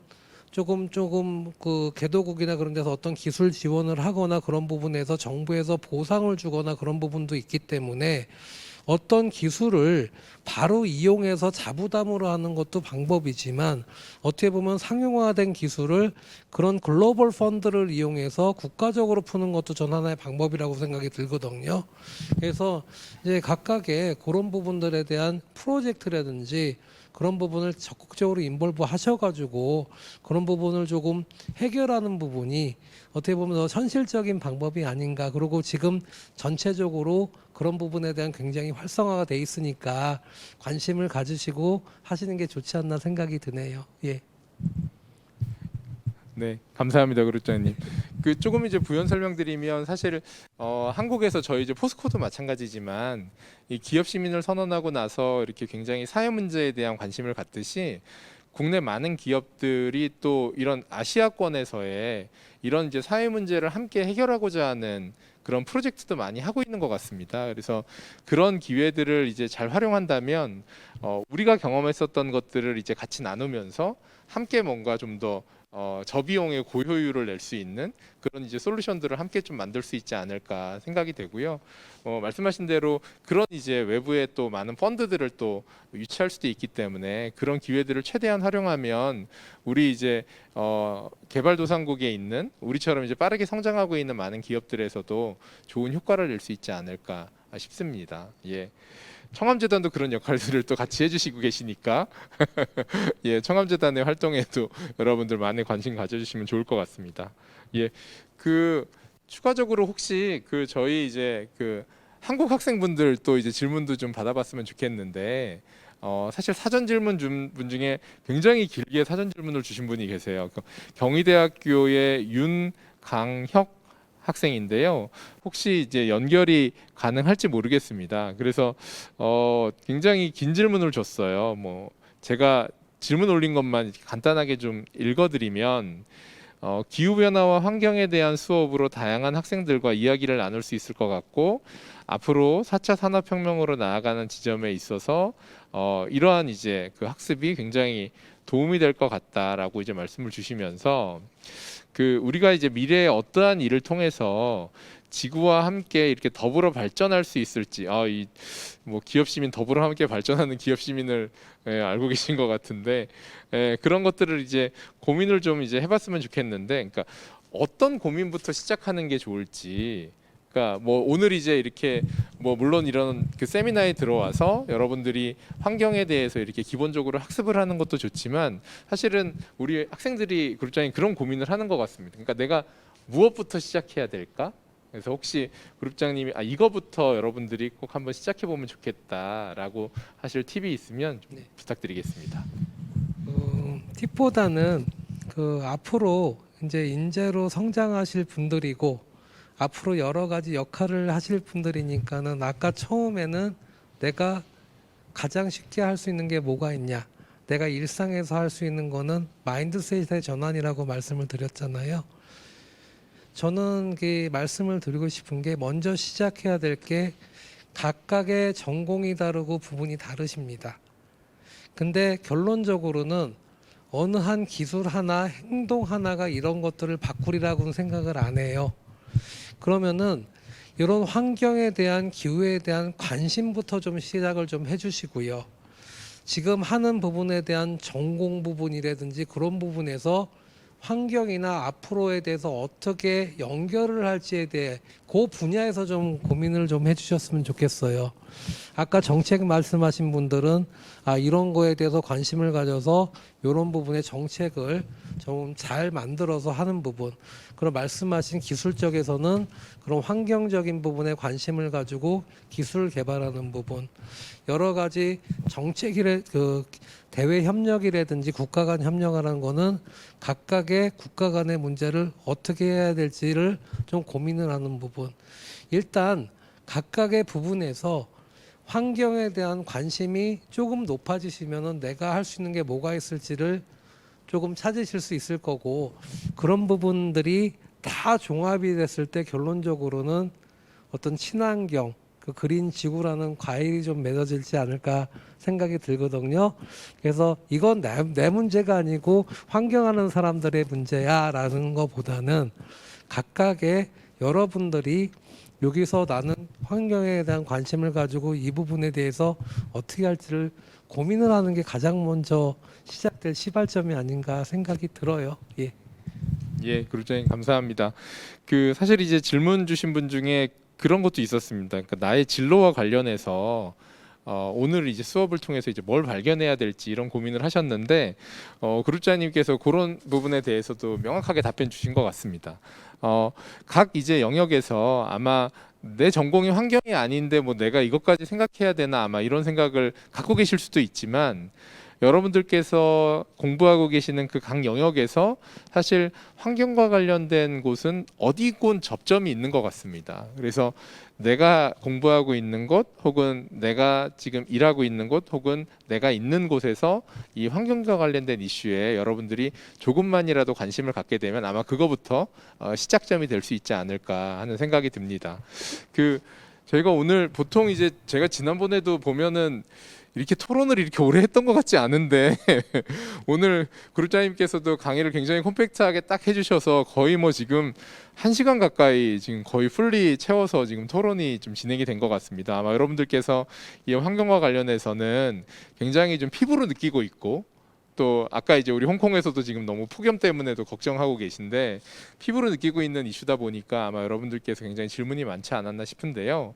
조금 그 개도국이나 그런 데서 어떤 기술 지원을 하거나 그런 부분에서 정부에서 보상을 주거나 그런 부분도 있기 때문에 어떤 기술을 바로 이용해서 자부담으로 하는 것도 방법이지만 어떻게 보면 상용화된 기술을 그런 글로벌 펀드를 이용해서 국가적으로 푸는 것도 전 하나의 방법이라고 생각이 들거든요. 그래서 이제 각각의 그런 부분들에 대한 프로젝트라든지 그런 부분을 적극적으로 인볼브 하셔가지고 그런 부분을 조금 해결하는 부분이 어떻게 보면 더 현실적인 방법이 아닌가. 그리고 지금 전체적으로 그런 부분에 대한 굉장히 활성화가 돼 있으니까 관심을 가지시고 하시는 게 좋지 않나 생각이 드네요. 예. 네, 감사합니다, 그룹장님. 그 조금 이제 부연 설명드리면 사실 한국에서 저희 이제 포스코도 마찬가지지만 이 기업 시민을 선언하고 나서 이렇게 굉장히 사회 문제에 대한 관심을 갖듯이 국내 많은 기업들이 또 이런 아시아권에서의 이런 이제 사회 문제를 함께 해결하고자 하는 그런 프로젝트도 많이 하고 있는 것 같습니다. 그래서 그런 기회들을 이제 잘 활용한다면 우리가 경험했었던 것들을 이제 같이 나누면서 함께 뭔가 좀 더 저비용의 고효율을 낼 수 있는 그런 이제 솔루션들을 함께 좀 만들 수 있지 않을까 생각이 되고요. 말씀하신 대로 그런 이제 외부에 또 많은 펀드들을 또 유치할 수도 있기 때문에 그런 기회들을 최대한 활용하면 우리 이제 개발도상국에 있는 우리처럼 이제 빠르게 성장하고 있는 많은 기업들에서도 좋은 효과를 낼 수 있지 않을까 싶습니다. 예. 청암재단도 그런 역할들을 또 같이 해주시고 계시니까 예, 청암재단의 활동에도 여러분들 많이 관심 가져주시면 좋을 것 같습니다. 예, 그 추가적으로 혹시 그 저희 이제 그 한국 학생분들 또 이제 질문도 좀 받아봤으면 좋겠는데 사실 사전 질문 분 중에 굉장히 길게 사전 질문을 주신 분이 계세요. 경희대학교의 윤강혁 학생인데요. 혹시 이제 연결이 가능할지 모르겠습니다. 그래서 굉장히 긴 질문을 줬어요. 뭐 제가 질문 올린 것만 간단하게 좀 읽어드리면 기후 변화와 환경에 대한 수업으로 다양한 학생들과 이야기를 나눌 수 있을 것 같고 앞으로 4차 산업혁명으로 나아가는 지점에 있어서 이러한 이제 그 학습이 굉장히 도움이 될 것 같다라고 이제 말씀을 주시면서 그 우리가 이제 미래에 어떠한 일을 통해서 지구와 함께 이렇게 더불어 발전할 수 있을지 이 뭐 기업 시민 더불어 함께 발전하는 기업 시민을 알고 계신 것 같은데 그런 것들을 이제 고민을 좀 이제 해봤으면 좋겠는데 그러니까 어떤 고민부터 시작하는 게 좋을지 그러니까 뭐 오늘 이제 이렇게 뭐 물론 이런 그 세미나에 들어와서 여러분들이 환경에 대해서 이렇게 기본적으로 학습을 하는 것도 좋지만 사실은 우리 학생들이 그룹장님 그런 고민을 하는 것 같습니다. 그러니까 내가 무엇부터 시작해야 될까? 그래서 혹시 그룹장님이 이거부터 여러분들이 꼭 한번 시작해 보면 좋겠다라고 하실 팁이 있으면 좀 부탁드리겠습니다. 팁보다는 그 앞으로 이제 인재로 성장하실 분들이고 앞으로 여러 가지 역할을 하실 분들이니까는 아까 처음에는 내가 가장 쉽게 할 수 있는 게 뭐가 있냐, 내가 일상에서 할 수 있는 거는 마인드셋의 전환이라고 말씀을 드렸잖아요. 저는 그 말씀을 드리고 싶은 게 먼저 시작해야 될 게 각각의 전공이 다르고 부분이 다르십니다. 근데 결론적으로는 어느 한 기술 하나, 행동 하나가 이런 것들을 바꾸리라고는 생각을 안 해요. 그러면은 이런 환경에 대한, 기후에 대한 관심부터 좀 시작을 좀 해주시고요. 지금 하는 부분에 대한 전공 부분이라든지 그런 부분에서 환경이나 앞으로에 대해서 어떻게 연결을 할지에 대해 그 분야에서 좀 고민을 좀 해주셨으면 좋겠어요. 아까 정책 말씀하신 분들은 이런 거에 대해서 관심을 가져서 이런 부분의 정책을 좀 잘 만들어서 하는 부분, 그리고 말씀하신 기술 쪽에서는 그런 환경적인 부분에 관심을 가지고 기술 개발하는 부분, 여러 가지 정책이래 그 대외 협력이라든지 국가 간 협력하는 거는 각각의 국가 간의 문제를 어떻게 해야 될지를 좀 고민을 하는 부분. 일단 각각의 부분에서 환경에 대한 관심이 조금 높아지시면은 내가 할 수 있는 게 뭐가 있을지를 조금 찾으실 수 있을 거고, 그런 부분들이 다 종합이 됐을 때 결론적으로는 어떤 친환경, 그 그린 지구라는 과일이 좀 맺어질지 않을까 생각이 들거든요. 그래서 이건 내 문제가 아니고 환경하는 사람들의 문제야라는 것보다는 각각의 여러분들이 여기서 나는 환경에 대한 관심을 가지고 이 부분에 대해서 어떻게 할지를 고민을 하는 게 가장 먼저 시작될 시발점이 아닌가 생각이 들어요. 예. 예, 그룹장님 감사합니다. 그 사실 이제 질문 주신 분 중에 그런 것도 있었습니다. 그러니까 나의 진로와 관련해서 오늘 이제 수업을 통해서 이제 뭘 발견해야 될지 이런 고민을 하셨는데 그룹장님께서 그런 부분에 대해서도 명확하게 답변 주신 것 같습니다. 각 이제 영역에서 아마 내 전공이 환경이 아닌데 뭐 내가 이것까지 생각해야 되나 아마 이런 생각을 갖고 계실 수도 있지만 여러분들께서 공부하고 계시는 그 각 영역에서 사실 환경과 관련된 곳은 어디건 접점이 있는 것 같습니다. 그래서 내가 공부하고 있는 곳 혹은 내가 지금 일하고 있는 곳 혹은 내가 있는 곳에서 이 환경과 관련된 이슈에 여러분들이 조금만이라도 관심을 갖게 되면 아마 그거부터 시작점이 될 수 있지 않을까 하는 생각이 듭니다. 그 저희가 오늘 보통 이제 제가 지난번에도 보면은 이렇게 토론을 이렇게 오래 했던 것 같지 않은데 오늘 그룹장님께서도 강의를 굉장히 콤팩트하게 딱 해주셔서 거의 뭐 지금 1시간 가까이 지금 거의 풀리 채워서 지금 토론이 좀 진행이 된 것 같습니다. 아마 여러분들께서 이 환경과 관련해서는 굉장히 좀 피부로 느끼고 있고 또 아까 이제 우리 홍콩에서도 지금 너무 폭염 때문에도 걱정하고 계신데 피부로 느끼고 있는 이슈다 보니까 아마 여러분들께서 굉장히 질문이 많지 않았나 싶은데요.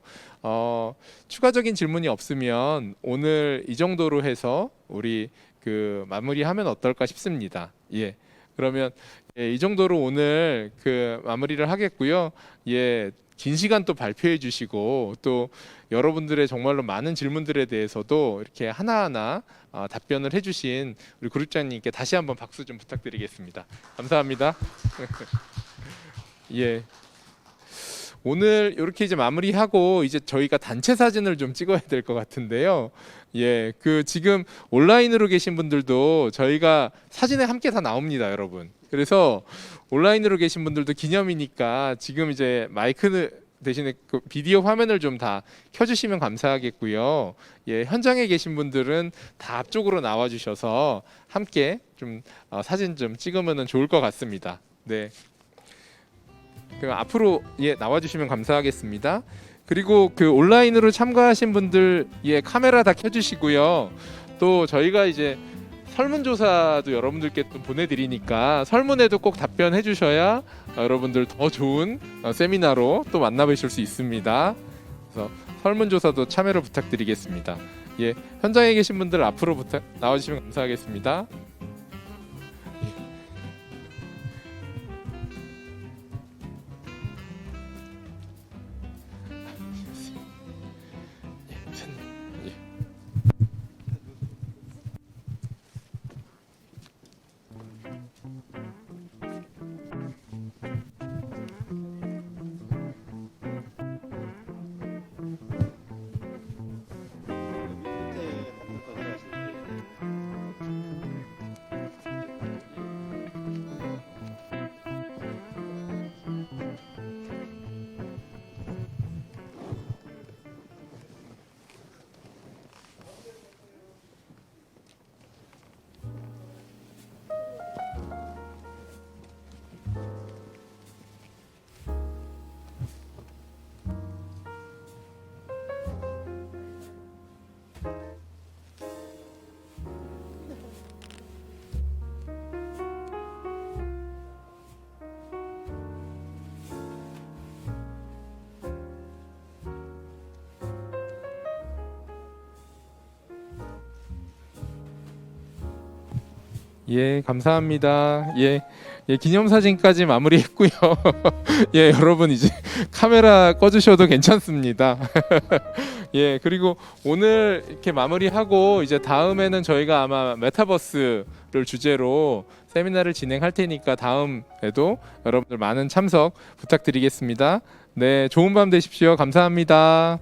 추가적인 질문이 없으면 오늘 이 정도로 해서 우리 그 마무리하면 어떨까 싶습니다. 예. 그러면 이 정도로 오늘 그 마무리를 하겠고요. 예. 긴 시간 또 발표해 주시고 또 여러분들의 정말로 많은 질문들에 대해서도 이렇게 하나하나 답변을 해주신 우리 그룹장님께 다시 한번 박수 좀 부탁드리겠습니다. 감사합니다. 예. 오늘 이렇게 이제 마무리하고 이제 저희가 단체 사진을 좀 찍어야 될 것 같은데요. 예, 그 지금 온라인으로 계신 분들도 저희가 사진에 함께 다 나옵니다, 여러분. 그래서 온라인으로 계신 분들도 기념이니까 지금 이제 마이크 대신에 그 비디오 화면을 좀 다 켜주시면 감사하겠고요. 예, 현장에 계신 분들은 다 앞쪽으로 나와주셔서 함께 좀 사진 좀 찍으면 좋을 것 같습니다. 네. 그럼 앞으로 예 나와주시면 감사하겠습니다. 그리고 그 온라인으로 참가하신 분들 예 카메라 다 켜주시고요. 또 저희가 이제 설문조사도 여러분들께 또 보내드리니까 설문에도 꼭 답변해 주셔야 여러분들 더 좋은 세미나로 또 만나보실 수 있습니다. 그래서 설문조사도 참여를 부탁드리겠습니다. 예, 현장에 계신 분들 앞으로 나와주시면 감사하겠습니다. 예, 감사합니다. 예, 기념사진까지 마무리했고요. 예, 여러분 이제 카메라 꺼주셔도 괜찮습니다. 예, 그리고 오늘 이렇게 마무리하고 이제 다음에는 저희가 아마 메타버스를 주제로 세미나를 진행할 테니까 다음에도 여러분들 많은 참석 부탁드리겠습니다. 네, 좋은 밤 되십시오. 감사합니다.